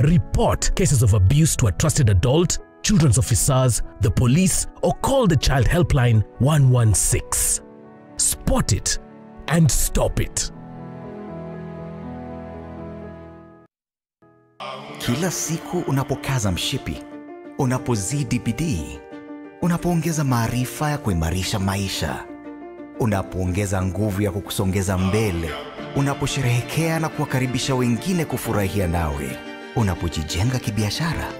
[SPEAKER 15] Report cases of abuse to a trusted adult, children's officers, the police, or call the child helpline 116. Spot it and stop it.
[SPEAKER 32] Kila siku unapokaza mshipi, unapozidi bidii, unapoongeza maarifa ya kuimarisha maisha, unapoongeza nguvu ya kukusongeza mbele, unaposherehekea na kuwakaribisha wengine kufurahia nawe, unapojijenga kibiashara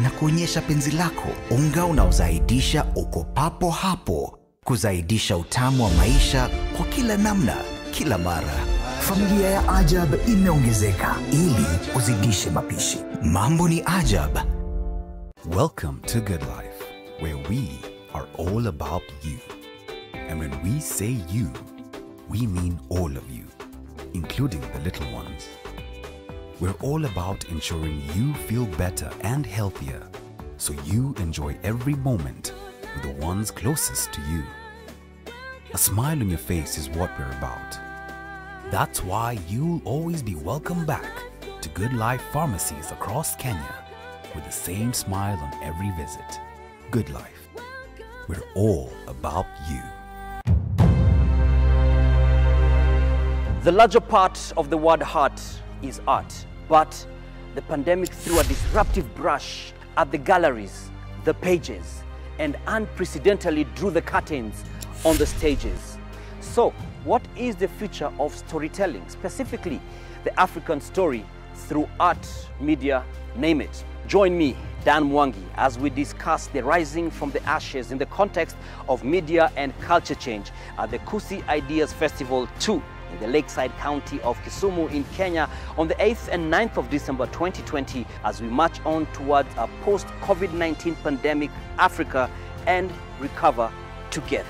[SPEAKER 32] na kuonyesha penzi lako, unga unaozaidisha uko papo hapo, kuzaidisha utamu wa maisha kwa kila namna, kila mara. Familia ya Ajab imeongezeka ili uzidishe mapishi. Mambo ni Ajab.
[SPEAKER 33] Welcome to Good Life, where we are all about you. And when we say you, we mean all of you, including the little ones. We're all about ensuring you feel better and healthier, so you enjoy every moment with the ones closest to you. A smile on your face is what we're about. That's why you'll always be welcome back to Good Life pharmacies across Kenya with the same smile on every visit. Good Life. We're all about you.
[SPEAKER 22] The larger part of the word heart is art, but the pandemic threw a disruptive brush at the galleries, the pages, and unprecedentedly drew the curtains on the stages. So, what is the future of storytelling, specifically the African story through art, media, name it? Join me, Dan Mwangi, as we discuss the rising from the ashes in the context of media and culture change at the Kusi Ideas Festival 2 in the Lakeside County of Kisumu in Kenya on the 8th and 9th of December 2020 as we march on towards a post-COVID-19 pandemic Africa and recover together.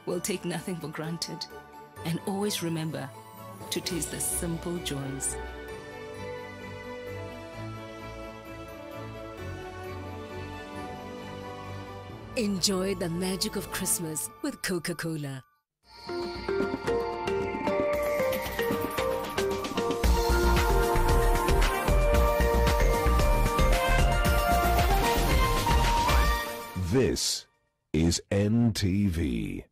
[SPEAKER 1] We'll take nothing for granted and always remember to taste the simple joys. Enjoy the magic of Christmas with Coca-Cola.
[SPEAKER 26] This is NTV.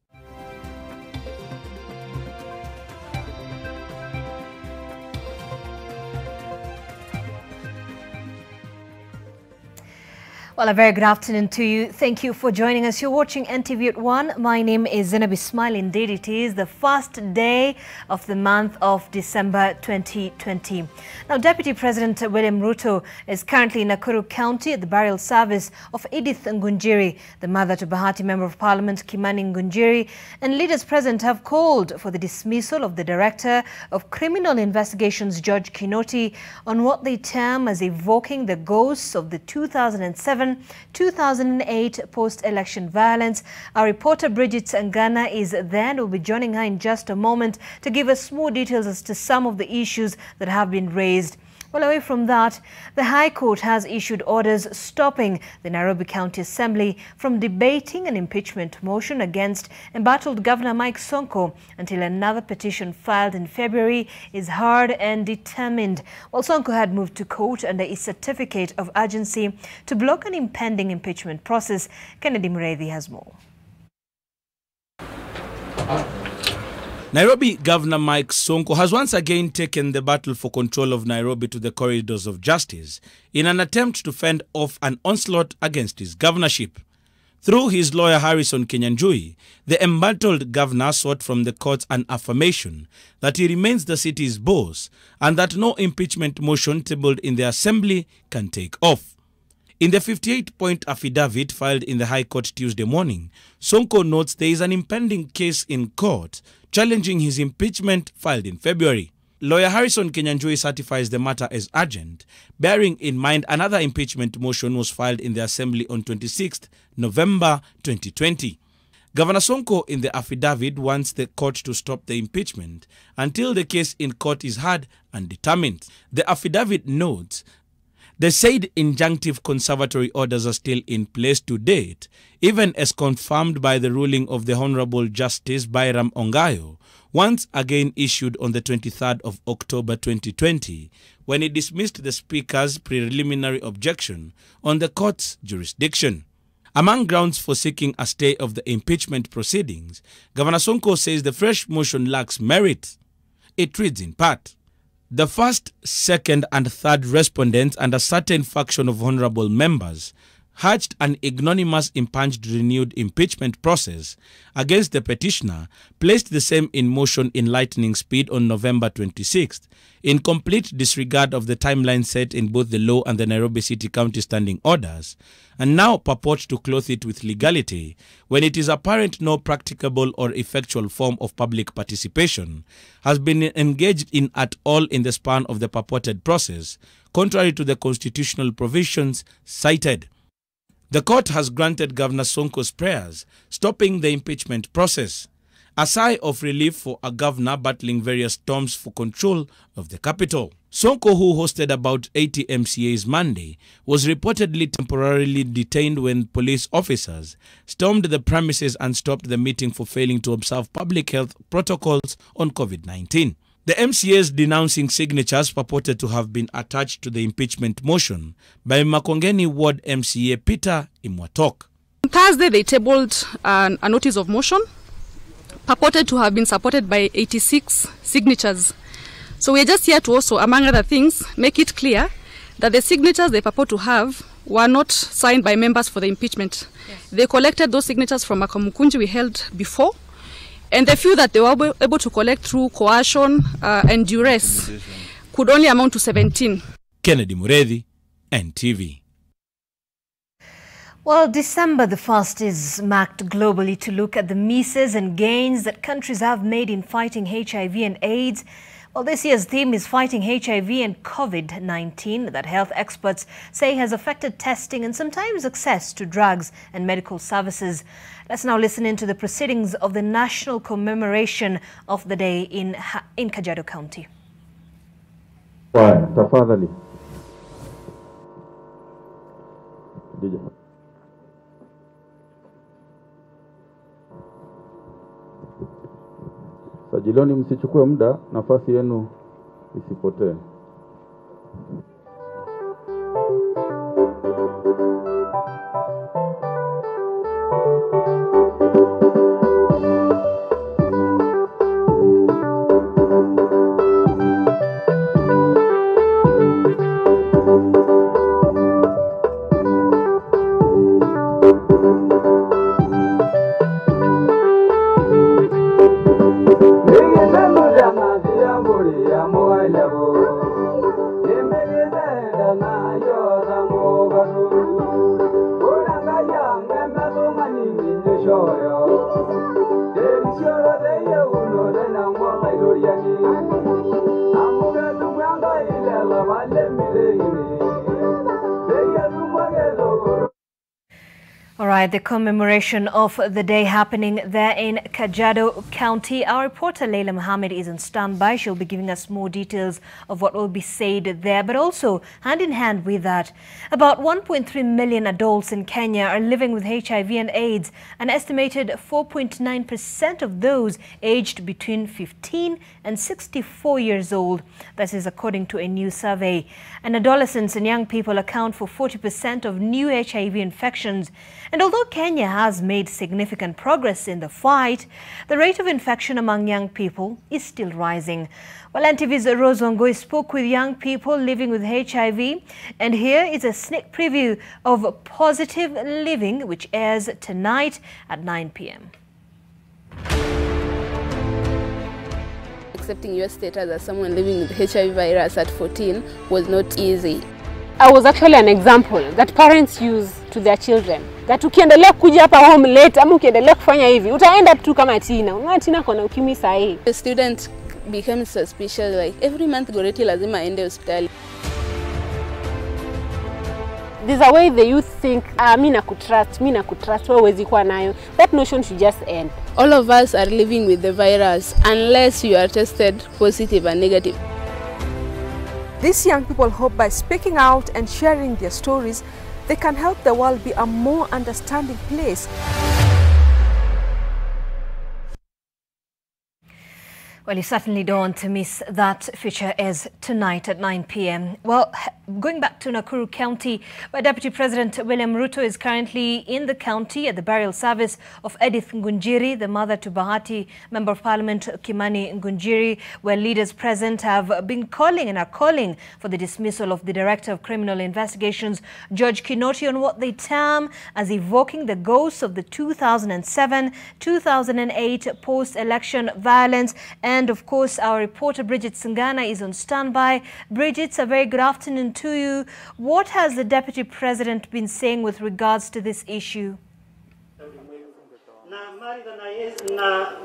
[SPEAKER 7] Well, a very good afternoon to you. Thank you for joining us. You're watching NTV at 1. My name is Zainab Ismail. Indeed, it is the first day of the month of December 2020. Now, Deputy President William Ruto is currently in Nakuru County at the burial service of Edith Ngunjiri, the mother to Bahati Member of Parliament Kimani Ngunjiri, and leaders present have called for the dismissal of the Director of Criminal Investigations, George Kinoti, on what they term as evoking the ghosts of the 2007-2008 post-election violence. Our reporter Bridget Sangana is there and will be joining her in just a moment to give us more details as to some of the issues that have been raised. Well, away from that, the High Court has issued orders stopping the Nairobi County Assembly from debating an impeachment motion against embattled Governor Mike Sonko until another petition filed in February is heard and determined. Well, Sonko had moved to court under a certificate of urgency to block an impending impeachment process. Kennedy Mureithi has more.
[SPEAKER 8] Nairobi Governor Mike Sonko has once again taken the battle for control of Nairobi to the corridors of justice in an attempt to fend off an onslaught against his governorship. Through his lawyer Harrison Kinyanjui, the embattled governor sought from the courts an affirmation that he remains the city's boss and that no impeachment motion tabled in the assembly can take off. In the 58-point affidavit filed in the High Court Tuesday morning, Sonko notes there is an impending case in court challenging his impeachment filed in February. Lawyer Harrison Kinyanjui certifies the matter as urgent, bearing in mind another impeachment motion was filed in the Assembly on 26th November 2020. Governor Sonko in the affidavit wants the court to stop the impeachment until the case in court is heard and determined. The affidavit notes the said injunctive conservatory orders are still in place to date, even as confirmed by the ruling of the Honorable Justice Bairam Ongayo, once again issued on the 23rd of October 2020, when he dismissed the Speaker's preliminary objection on the court's jurisdiction. Among grounds for seeking a stay of the impeachment proceedings, Governor Sonko says the fresh motion lacks merit. It reads in part, the first, second and third respondents and a certain faction of honorable members hatched an ignominious impunged renewed impeachment process against the petitioner, placed the same in motion in lightning speed on November 26th, in complete disregard of the timeline set in both the law and the Nairobi City County standing orders, and now purport to clothe it with legality when it is apparent no practicable or effectual form of public participation has been engaged in at all in the span of the purported process, contrary to the constitutional provisions cited. The court has granted Governor Sonko's prayers, stopping the impeachment process. a sigh of relief for a governor battling various storms for control of the capital. Sonko, who hosted about 80 MCAs Monday, was reportedly temporarily detained when police officers stormed the premises and stopped the meeting for failing to observe public health protocols on COVID-19. The MCAs denouncing signatures purported to have been attached to the impeachment motion by Makongeni Ward MCA Peter Imwatok.
[SPEAKER 2] On Thursday, they tabled a notice of motion purported to have been supported by 86 signatures. So we're just here to also, among other things, make it clear that the signatures they purport to have were not signed by members for the impeachment. Yes. They collected those signatures from a Kamukunji we held before, and the few that they were able to collect through coercion and duress could only amount to 17.
[SPEAKER 8] Kennedy Muredi, NTV.
[SPEAKER 7] Well, December the 1st is marked globally to look at the misses and gains that countries have made in fighting HIV and AIDS. Well, this year's theme is fighting HIV and COVID-19 that health experts say has affected testing and sometimes access to drugs and medical services. Let's now listen into the proceedings of the national commemoration of the day in Kajiado County.
[SPEAKER 9] Tafadhali.
[SPEAKER 11] Sajiloni, msichukue muda, nafasi yenu isipotee.
[SPEAKER 7] All right, the commemoration of the day happening there in Kajiado County. Our reporter Leila Mohammed is on standby. She'll be giving us more details of what will be said there. But also, hand in hand with that, about 1.3 million adults in Kenya are living with HIV and AIDS. An estimated 4.9% of those aged between 15 and 64 years old. That is according to a new survey. And adolescents and young people account for 40% of new HIV infections. And although Kenya has made significant progress in the fight, the rate of infection among young people is still rising. Well, NTV's Rose Wangoi spoke with young people living with HIV, and here is a sneak preview of Positive Living, which airs tonight at 9 p.m.
[SPEAKER 3] Accepting your status as someone living with HIV virus at 14 was not easy.
[SPEAKER 4] I was actually an example that parents use to their children. That ukiendelea kuja hapa home late, ama ukiendelea kufanya hivi, utaenda tu kama Tina. Unaona Tina kona ukimwi sahi.
[SPEAKER 3] The student became suspicious, like every month Goreti lazima aende hospitali.
[SPEAKER 4] There's a way the youth think, mi nakutrust, wewe huwezi kuwa nayo. That notion should just end.
[SPEAKER 3] All of us are living with the virus unless you are tested positive and negative.
[SPEAKER 5] These young people hope by speaking out and sharing their stories, they can help the world be a more understanding place.
[SPEAKER 7] Well, you certainly don't want to miss that feature as tonight at 9 p.m. Well, going back to Nakuru County, where Deputy President William Ruto is currently in the county at the burial service of Edith Ngunjiri, the mother to Bahati Member of Parliament Kimani Ngunjiri, where leaders present have been calling and are calling for the dismissal of the Director of Criminal Investigations, George Kinoti, on what they term as evoking the ghosts of the 2007-2008 post-election violence. And of course, our reporter Bridget Singana is on standby. Bridget, a very good afternoon to you. What has the Deputy President been saying with regards to this issue?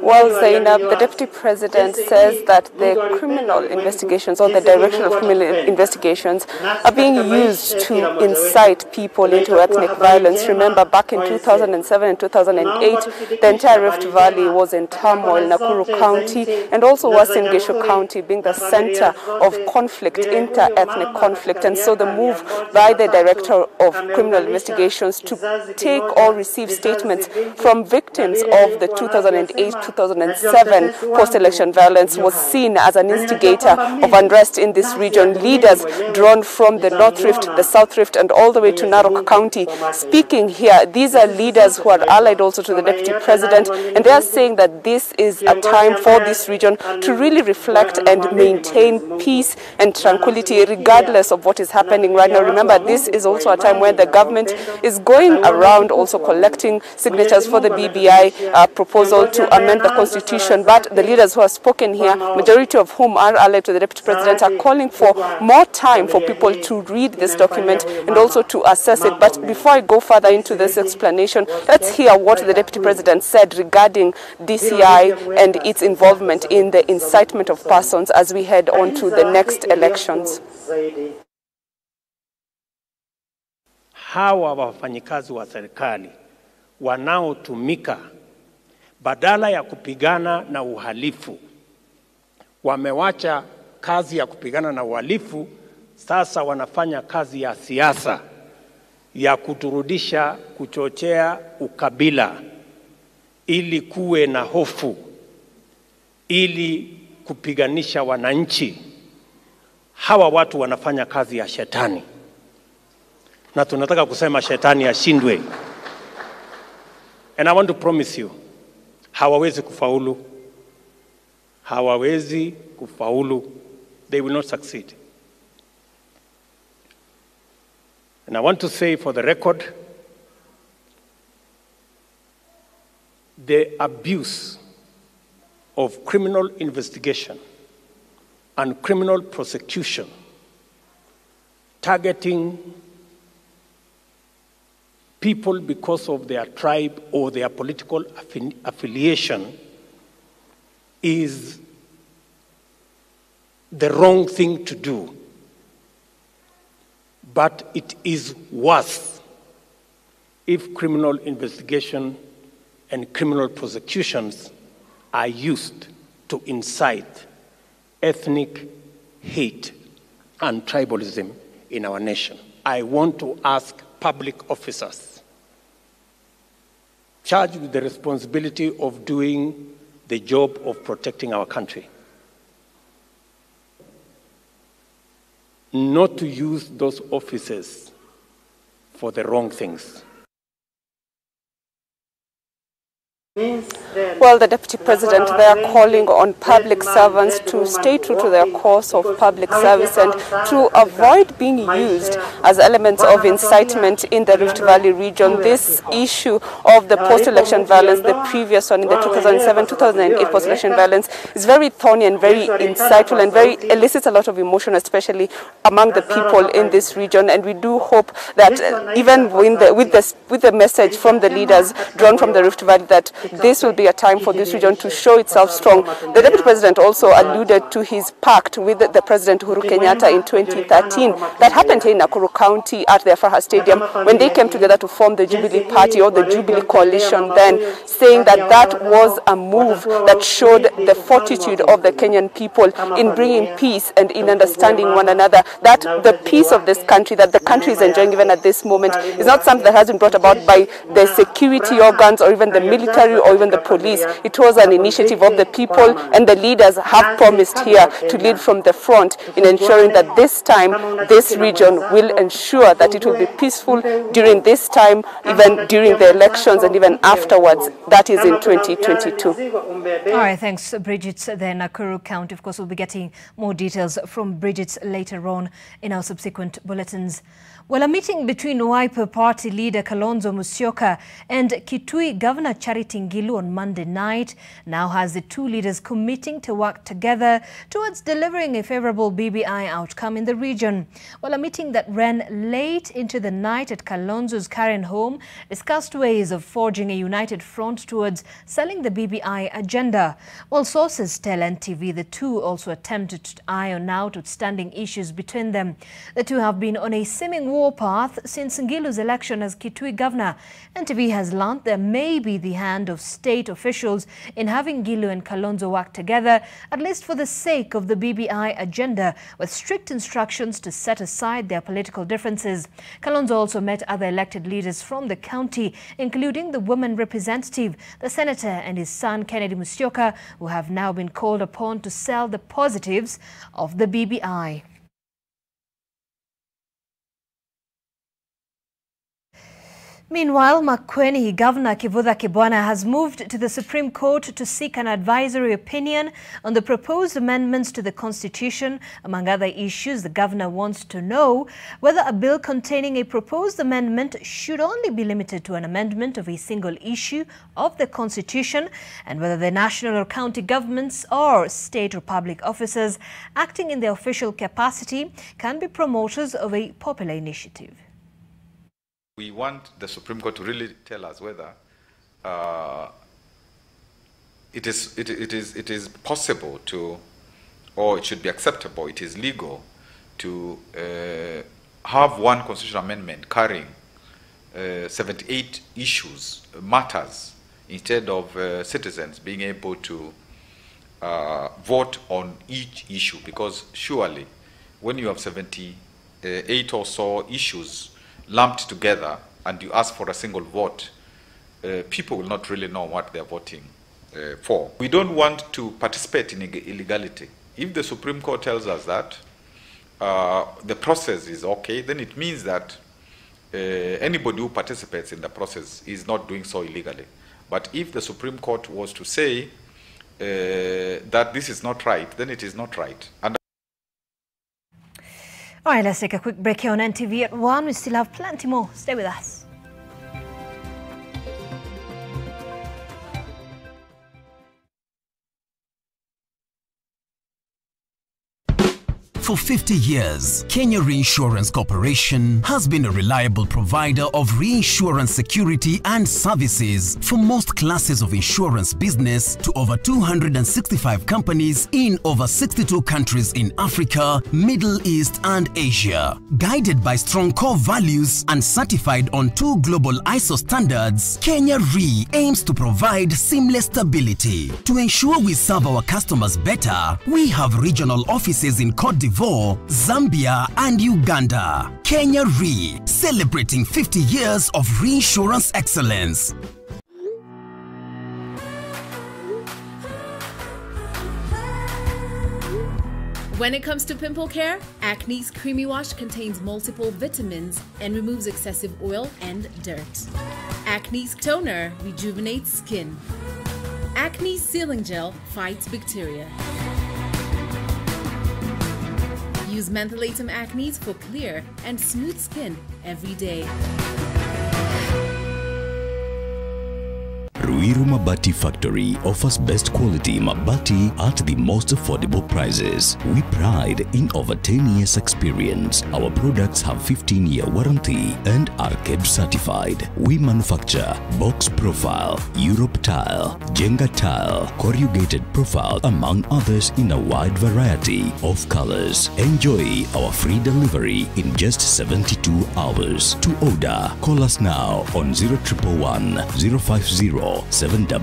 [SPEAKER 9] Well, Zainab, the Deputy President says that the criminal investigations or the direction of criminal investigations are being used to incite people into ethnic violence. Remember, back in 2007 and 2008, the entire Rift Valley was in turmoil, Nakuru County and also Uasin Gishu County being the center of conflict, inter-ethnic conflict. And so the move by the Director of Criminal Investigations to take or receive statements from victims of the 2008-2007 post-election violence was seen as an instigator of unrest in this region. Leaders drawn from the North Rift, the South Rift and all the way to Narok County speaking here. These are leaders who are allied also to the Deputy President, and they are saying that this is a time for this region to really reflect and maintain peace and tranquility regardless of what is happening right now. Remember, this is also a time when the government is going around also collecting signatures for the BBI proposal to amend the constitution. But the leaders who have spoken here, majority of whom are allied to the Deputy President, are calling for more time for people to read this document and also to assess it. But before I go further into this explanation, let's hear what the Deputy President said regarding DCI and its involvement in the incitement of persons as we head on to the next elections.
[SPEAKER 10] Hawa wafanyikazi wa serikali wanaotumika badala ya kupigana na uhalifu, wamewacha kazi ya kupigana na uhalifu, sasa wanafanya kazi ya siasa ya kuturudisha, kuchochea ukabila ili kuwe na hofu, ili kupiganisha wananchi. Hawa watu wanafanya kazi ya shetani, na tunataka kusema shetani ashindwe. And I want to promise you, hawawezi kufaulu. Hawawezi kufaulu. They will not succeed. And I want to say for the record, the abuse of criminal investigation and criminal prosecution targeting people because of their tribe or their political affiliation is the wrong thing to do. But it is worse if criminal investigation and criminal prosecutions are used to incite ethnic hate and tribalism in our nation. I want to ask public officers charged with the responsibility of doing the job of protecting our country not to use those offices for the wrong things.
[SPEAKER 9] Well, the Deputy President, they are calling on public servants to stay true to their course of public service and to avoid being used as elements of incitement in the Rift Valley region. This issue of the post-election violence, the previous one in the 2007-2008 post-election violence, is very thorny and very insightful and very elicits a lot of emotion, especially among the people in this region. And we do hope that even with the message from the leaders drawn from the Rift Valley, that this will be a time for this region to show itself strong. The Deputy President also alluded to his pact with the President Uhuru Kenyatta in 2013 that happened here in Nakuru County at the Afraha Stadium when they came together to form the Jubilee Party or the Jubilee Coalition, then saying that that was a move that showed the fortitude of the Kenyan people in bringing peace and in understanding one another, that the peace of this country, that the country is enjoying even at this moment, is not something that has been brought about by the security organs or even the military or even the police. It was an initiative of the people, and the leaders have promised here to lead from the front in ensuring that this time this region will ensure that it will be peaceful during this time, even during the elections and even afterwards, that is in 2022.
[SPEAKER 7] All right, thanks, Bridget. Then Nakuru County, of course, we'll be getting more details from Bridget later on in our subsequent bulletins. Well, a meeting between Wiper Party leader Kalonzo Musyoka and Kitui Governor Charity meeting Ngilu on Monday night now has the two leaders committing to work together towards delivering a favorable BBI outcome in the region. While a meeting that ran late into the night at Kalonzo's Karen home discussed ways of forging a united front towards selling the BBI agenda. While sources tell NTV the two also attempted to iron out outstanding issues between them. The two have been on a seeming warpath since Ngilu's election as Kitui governor. NTV has learned there may be the hand of state officials in having Ngilu and Kalonzo work together, at least for the sake of the BBI agenda, with strict instructions to set aside their political differences. Kalonzo also met other elected leaders from the county, including the woman representative, the senator and his son Kennedy Musyoka, who have now been called upon to sell the positives of the BBI. Meanwhile, Makueni Governor Kivutha Kibwana has moved to the Supreme Court to seek an advisory opinion on the proposed amendments to the Constitution. Among other issues, the governor wants to know whether a bill containing a proposed amendment should only be limited to an amendment of a single issue of the Constitution, and whether the national or county governments or state or public officers acting in their official capacity can be promoters of a popular initiative.
[SPEAKER 6] We want the Supreme Court to really tell us whether it is possible to, or it should be acceptable, it is legal to have one constitutional amendment carrying 78 issues, matters, instead of citizens being able to vote on each issue. Because surely, when you have 78 or so issues lumped together and you ask for a single vote, people will not really know what they're voting for. We don't want to participate in illegality. If the Supreme Court tells us that the process is okay, then it means that anybody who participates in the process is not doing so illegally. But if the Supreme Court was to say that this is not right, then it is not right. And
[SPEAKER 7] all right, let's take a quick break here on NTV at 1. We still have plenty more. Stay with us.
[SPEAKER 12] For 50 years, Kenya Reinsurance Corporation has been a reliable provider of reinsurance security and services for most classes of insurance business to over 265 companies in over 62 countries in Africa, Middle East and Asia. Guided by strong core values and certified on 2 global ISO standards, Kenya Re aims to provide seamless stability. To ensure we serve our customers better, we have regional offices in Cote d'Ivoire, Zambia and Uganda. Kenya Re, celebrating 50 years of reinsurance excellence.
[SPEAKER 13] When it comes to pimple care, Acne's Creamy Wash contains multiple vitamins and removes excessive oil and dirt. Acne's Toner rejuvenates skin. Acne's Sealing Gel fights bacteria. Use Mentholatum Acne's for clear and smooth skin every day.
[SPEAKER 21] Ruiru Mabati Factory offers best quality mabati at the most affordable prices. We pride in over 10 years experience. Our products have 15-year warranty and are KEBS certified. We manufacture box profile, Europe tile, Jenga tile, corrugated profile, among others in a wide variety of colors. Enjoy our free delivery in just 72 hours. To order, call us now on 0111 050 700.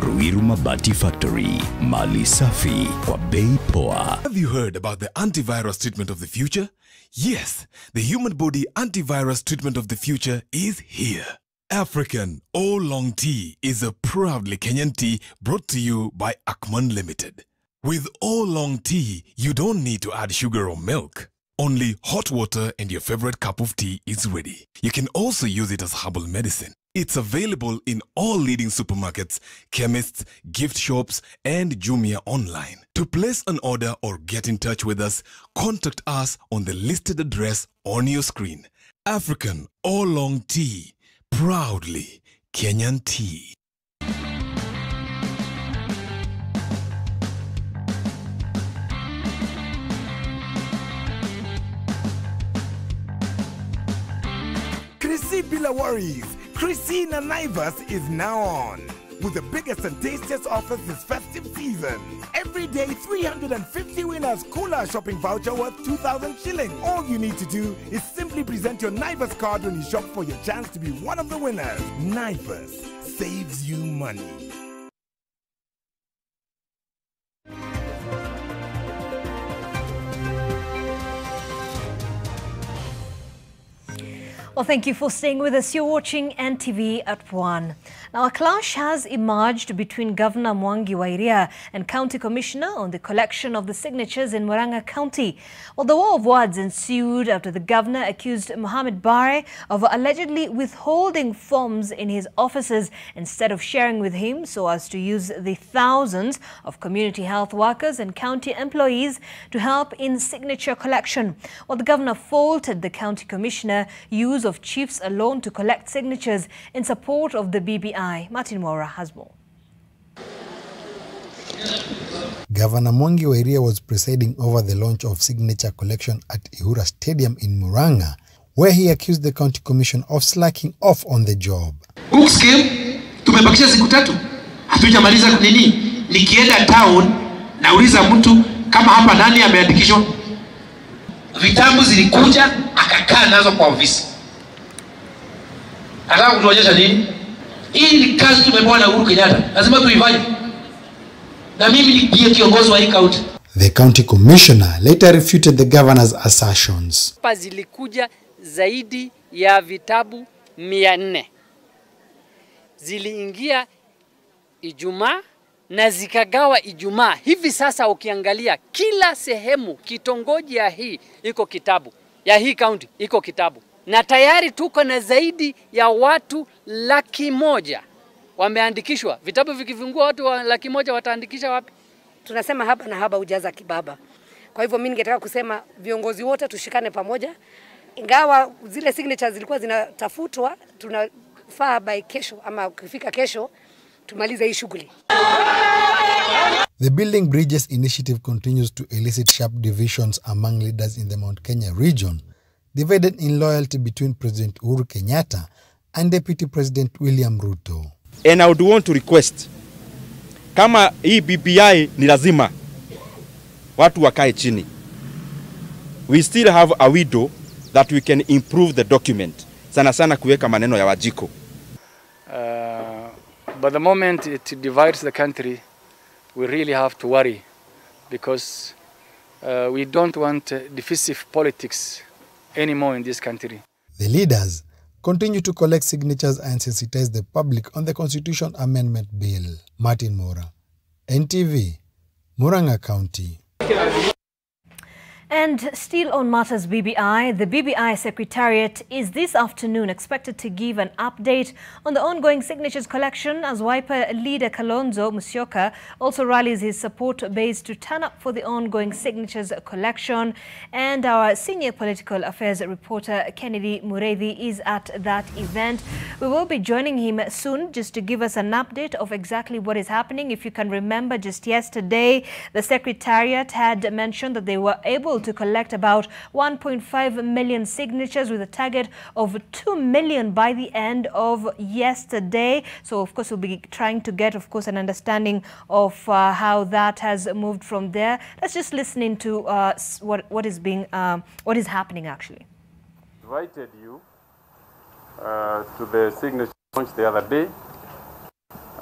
[SPEAKER 21] Ruiru Mabati Factory, Mali Safi, kwa bei poa.
[SPEAKER 14] Have you heard about the antivirus treatment of the future? Yes, the human body antivirus treatment of the future is here. African Oolong Tea is a proudly Kenyan tea brought to you by Akman Limited. With Oolong Tea, you don't need to add sugar or milk. Only hot water and your favorite cup of tea is ready. You can also use it as herbal medicine. It's available in all leading supermarkets, chemists, gift shops, and Jumia online. To place an order or get in touch with us, contact us on the listed address on your screen. African Oolong Tea, proudly Kenyan tea.
[SPEAKER 16] bila worries. Christina Naivas is now on with the biggest and tastiest offers this festive season. Every day, 350 winners Kula shopping voucher worth 2,000 shillings. All you need to do is simply present your Naivas card when you shop for your chance to be one of the winners. Naivas saves you money.
[SPEAKER 7] Well, thank you for staying with us. You're watching NTV at 1. Now, a clash has emerged between Governor Mwangi wa Iria and County Commissioner on the collection of the signatures in Murang'a County. Well, the war of words ensued after the governor accused Mohamed Bare of allegedly withholding forms in his offices instead of sharing with him so as to use the thousands of community health workers and county employees to help in signature collection. Well, the governor faulted the county commissioner use of chiefs alone to collect signatures in support of the BBI. Martin Mora has more.
[SPEAKER 17] Governor Mwangi wa Iria was presiding over the launch of signature collection at Ihura Stadium in Murang'a, where he accused the county commission of slacking off on the job.
[SPEAKER 18] Book scheme, tumebakisha siku 3. Hatujamaliza nini? Nikienda town, nauliza mtu kama hapa nani ameandikishwa. Vitabu zilikuja, akakaa nazo kwa ofisi. Anataka kutuonyesha nini? Hii ni kazi tumepewa na Uhuru Kenyatta. Lazima tuifanye. Na mimi ndiye kiongozi wa hii county.
[SPEAKER 17] The county commissioner later refuted the governor's assertions.
[SPEAKER 19] Hapa zilikuja zaidi ya vitabu 400. Ziliingia Ijumaa na zikagawa Ijumaa. Hivi sasa ukiangalia kila sehemu kitongoji ya hii iko kitabu. Ya hii county iko kitabu. Na tayari tuko na zaidi ya watu 100,000 wameandikishwa. Vitabu vikifungua watu wa 100,000 wataandikisha wapi?
[SPEAKER 20] Tunasema haba na haba ujaza kibaba. Kwa hivyo mimi ningetaka kusema viongozi wote tushikane pamoja. Ingawa zile signatures zilikuwa zinatafutwa, tunafaa by kesho ama kufika kesho tumalize hii shughuli.
[SPEAKER 17] The Building Bridges initiative continues to elicit sharp divisions among leaders in the Mount Kenya region, divided in loyalty between President Uhuru Kenyatta and Deputy President William Ruto.
[SPEAKER 23] And I would want to request, kama hii BBI ni lazima watu wakae chini. We still have a window that we can improve the document. Sana sana kuweka maneno ya Wajiko.
[SPEAKER 24] But the moment it divides the country, we really have to worry because we don't want divisive politics anymore in this country.
[SPEAKER 17] The leaders continue to collect signatures and sensitize the public on the Constitution Amendment Bill. Martin Mora, NTV, Murang'a County.
[SPEAKER 7] And still on matters BBI, the BBI Secretariat is this afternoon expected to give an update on the ongoing signatures collection as Wiper leader Kalonzo Musyoka also rallies his support base to turn up for the ongoing signatures collection. And our senior political affairs reporter Kennedy Mureithi is at that event. We will be joining him soon just to give us an update of exactly what is happening. If you can remember, just yesterday, the Secretariat had mentioned that they were able to collect about 1.5 million signatures with a target of 2 million by the end of yesterday. So, of course, we'll be trying to get, of course, an understanding of how that has moved from there. Let's just listen into what is happening actually.
[SPEAKER 25] Invited you to the signature launch the other day,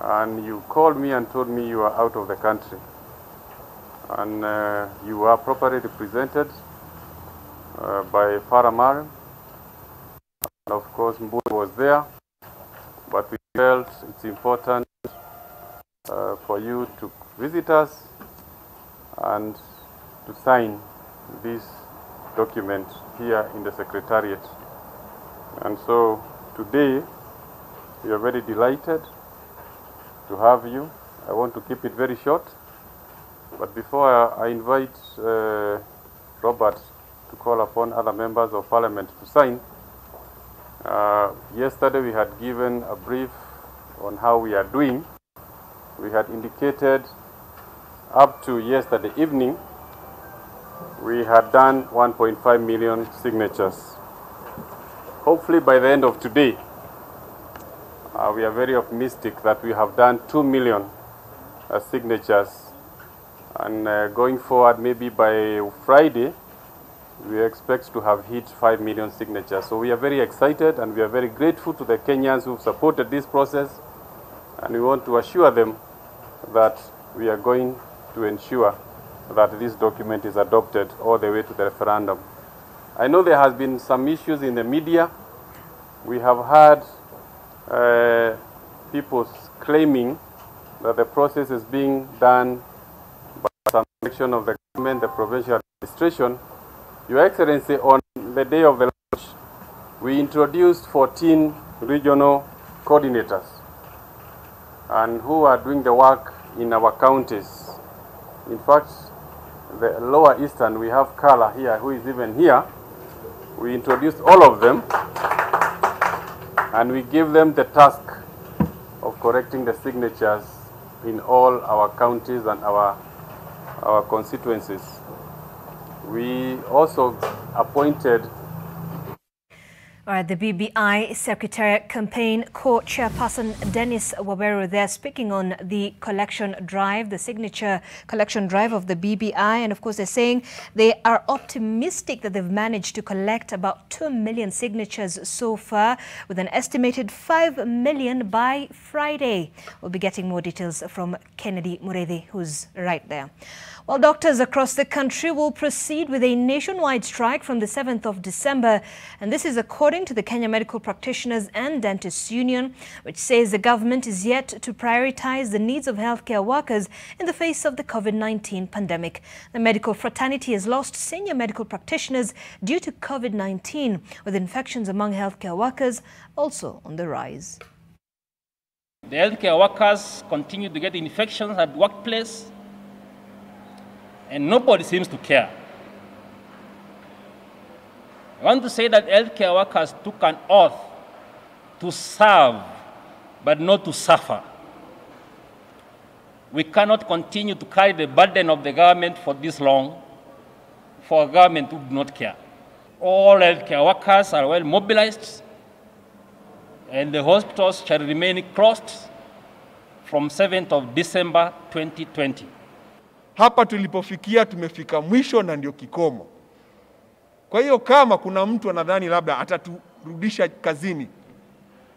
[SPEAKER 25] and you called me and told me you are out of the country. And you are properly represented by Faramar. And of course, Mbui was there, but we felt it's important for you to visit us and to sign this document here in the Secretariat. And so today, we are very delighted to have you. I want to keep it very short. But before I invite Robert to call upon other members of Parliament to sign, yesterday we had given a brief on how we are doing. We had indicated up to yesterday evening, we had done 1.5 million signatures. hopefully by the end of today, we are very optimistic that we have done 2 million signatures, and going forward, maybe by Friday, we expect to have hit 5 million signatures. So we are very excited, and we are very grateful to the Kenyans who supported this process, and we want to assure them that we are going to ensure that this document is adopted all the way to the referendum. I know there has been some issues in the media. We have heard people claiming that the process is being done by some section of the government, the provincial administration. Your Excellency, on the day of the launch, we introduced 14 regional coordinators and who are doing the work in our counties. In fact, the lower eastern, we have Kala here, who is even here. We introduced all of them, and we give them the task of correcting the signatures in all our counties and our constituencies. We also appointed
[SPEAKER 7] the BBI Secretariat Campaign Co-Chairperson Dennis Waweru there speaking on the collection drive, the signature collection drive of the BBI. And of course, they're saying they are optimistic that they've managed to collect about 2 million signatures so far, with an estimated 5 million by Friday. We'll be getting more details from Kennedy Mureithi, who's right there. Well, doctors across the country will proceed with a nationwide strike from the 7th of December. And this is according to the Kenya Medical Practitioners and Dentists Union, which says the government is yet to prioritize the needs of healthcare workers in the face of the COVID-19 pandemic. The medical fraternity has lost senior medical practitioners due to COVID-19, with infections among healthcare workers also on the rise.
[SPEAKER 1] The healthcare workers continue to get infections at workplace, and nobody seems to care. I want to say that healthcare workers took an oath to serve, but not to suffer. We cannot continue to carry the burden of the government for this long, for a government who do not care. All healthcare workers are well mobilized, and the hospitals shall remain closed from 7th of December 2020.
[SPEAKER 2] Hapa tulipofikia tumefika mwisho na ndio kikomo. Kwa hiyo kama kuna mtu anadhani labda ataturudisha kazini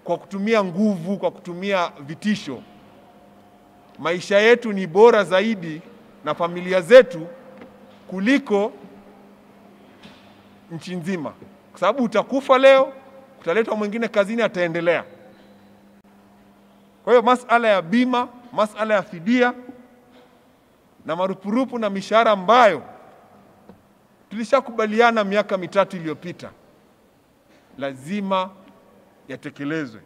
[SPEAKER 2] kwa kutumia nguvu, kwa kutumia vitisho, maisha yetu ni bora zaidi na familia zetu kuliko nchi nzima. Kwa sababu utakufa leo, utaletwa mwingine kazini ataendelea. Kwa hiyo masuala ya bima, masuala ya fidia na marupurupu na mishahara ambayo tulishakubaliana miaka 3 iliyopita lazima yatekelezwe.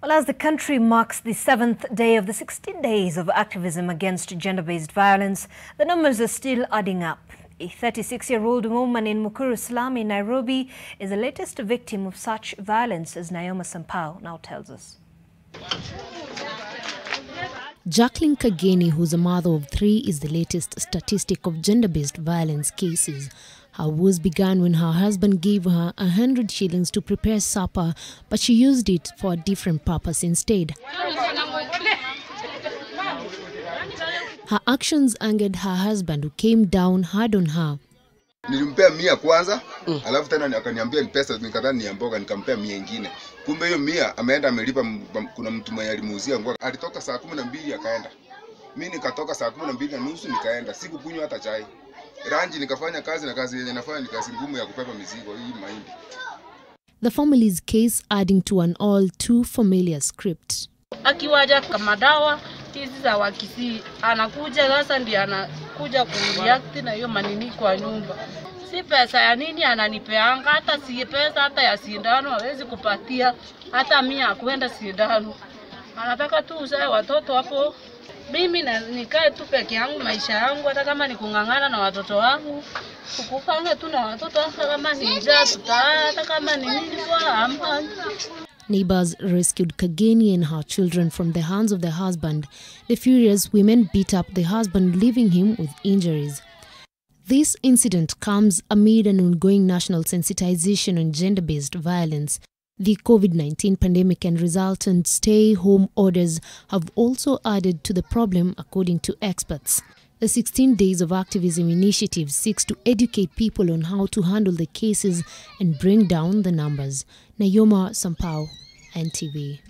[SPEAKER 7] Well, as the country marks the 7th day of the 16 days of activism against gender-based violence, the numbers are still adding up. A 36-year-old woman in Mukuru slum in Nairobi is the latest victim of such violence, as Naoma Sampao now tells us.
[SPEAKER 8] Jacqueline Kageni, who's a mother of 3, is the latest statistic of gender-based violence cases. Her woes began when her husband gave her 100 shillings to prepare supper, but she used it for a different purpose instead. Her actions angered her husband, who came down hard on her.
[SPEAKER 15] Nilimpea 100 kwanza, alafu tena akaniambia pesa nikadhani ni mboga, nikampea 100 nyingine. Kumbe hiyo 100 ameenda amelipa, kuna mtu mwenye alimuuzia nguo. Alitoka saa 12 akaenda. Mimi nikatoka saa 12:30 nikaenda. Sikukunywa hata chai. Ranji nikafanya kazi, na kazi yenye nafanya ni kazi ngumu ya kupepa mizigo hii mahindi.
[SPEAKER 8] The family's case adding to an all too familiar script.
[SPEAKER 22] Akiwaja kama dawa hizi za wakisi, anakuja sasa ndiye anakuja kureact na hiyo manini kwa nyumba. Si pesa ya nini ananipeanga, hata si pesa hata ya sindano hawezi kupatia, hata 100 kwenda sindano. Anataka tu uzae watoto hapo. Mimi na nikae tu peke yangu maisha yangu, hata kama ni kungangana na watoto wangu, kukupanga tu na watoto, hata kama ni njaa tutaa, hata kama ni nini kwa amani.
[SPEAKER 8] Neighbors rescued Kageni and her children from the hands of the husband. The furious women beat up the husband, leaving him with injuries. This incident comes amid an ongoing national sensitization on gender-based violence. The COVID-19 pandemic and resultant stay-home orders have also added to the problem, according to experts. The 16 Days of Activism initiative seeks to educate people on how to handle the cases and bring down the numbers. Nayoma Sampao, NTV.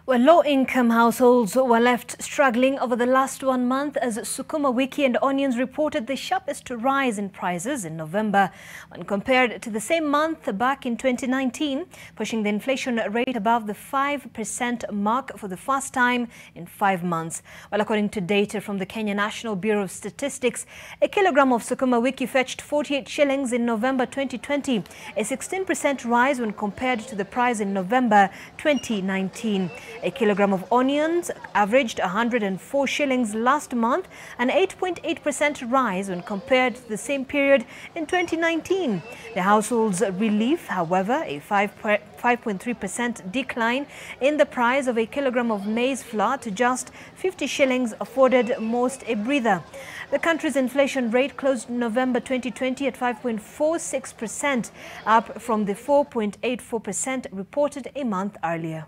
[SPEAKER 7] Well, low-income households were left struggling over the last 1 month as sukuma wiki and onions reported the sharpest rise in prices in November when compared to the same month back in 2019, pushing the inflation rate above the 5% mark for the first time in 5 months. Well, according to data from the Kenya National Bureau of Statistics, a kilogram of sukuma wiki fetched 48 shillings in November 2020, a 16% rise when compared to the price in November 2019. A kilogram of onions averaged 104 shillings last month, an 8.8% rise when compared to the same period in 2019. The household's relief, however, a 5.3% decline in the price of a kilogram of maize flour to just 50 shillings afforded most a breather. The country's inflation rate closed November 2020 at 5.46%, up from the 4.84% reported a month earlier.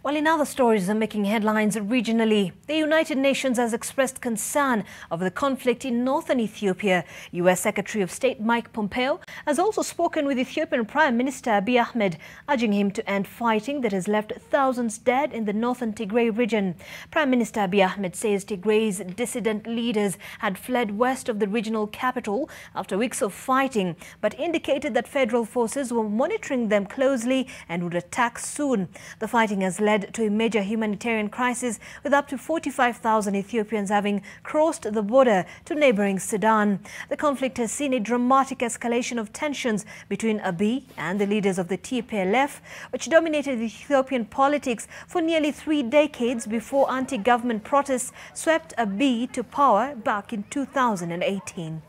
[SPEAKER 7] Well, in other stories making headlines regionally, the United Nations has expressed concern over the conflict in northern Ethiopia. U.S. Secretary of State Mike Pompeo has also spoken with Ethiopian Prime Minister Abiy Ahmed, urging him to end fighting that has left thousands dead in the northern Tigray region. Prime Minister Abiy Ahmed says Tigray's dissident leaders had fled west of the regional capital after weeks of fighting, but indicated that federal forces were monitoring them closely and would attack soon. The fighting has led to a major humanitarian crisis, with up to 45,000 Ethiopians having crossed the border to neighboring Sudan. The conflict has seen a dramatic escalation of tensions between Abiy and the leaders of the TPLF, which dominated Ethiopian politics for nearly 3 decades before anti-government protests swept Abiy to power back in 2018.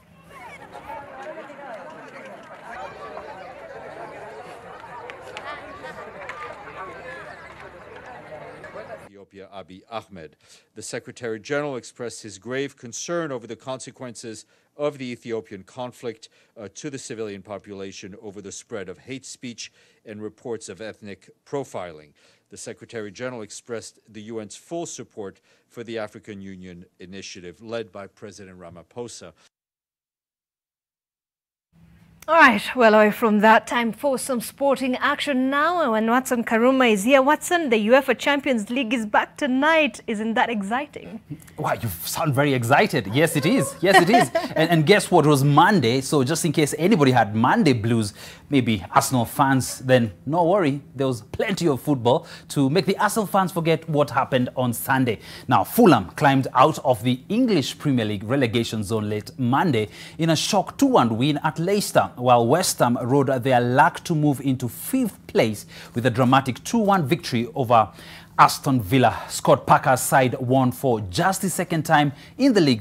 [SPEAKER 3] Abiy Ahmed. The Secretary General expressed his grave concern over the consequences of the Ethiopian conflict to the civilian population over the spread of hate speech and reports of ethnic profiling. The Secretary General expressed the UN's full support for the African Union initiative led by President Ramaphosa.
[SPEAKER 7] All right, well, away from that, time for some sporting action now. When Watson Karuma is here. Watson, the UEFA Champions League is back tonight. Isn't that exciting?
[SPEAKER 4] Wow, you sound very excited. Yes, it is. Yes, it is. and guess what? It was Monday. So just in case anybody had Monday blues, maybe Arsenal fans, then no worry. There was plenty of football to make the Arsenal fans forget what happened on Sunday. Now, Fulham climbed out of the English Premier League relegation zone late Monday in a shock 2-1 win at Leicester, while West Ham rode their luck to move into 5th place with a dramatic 2-1 victory over Aston Villa. Scott Parker's side won for just the second time in the league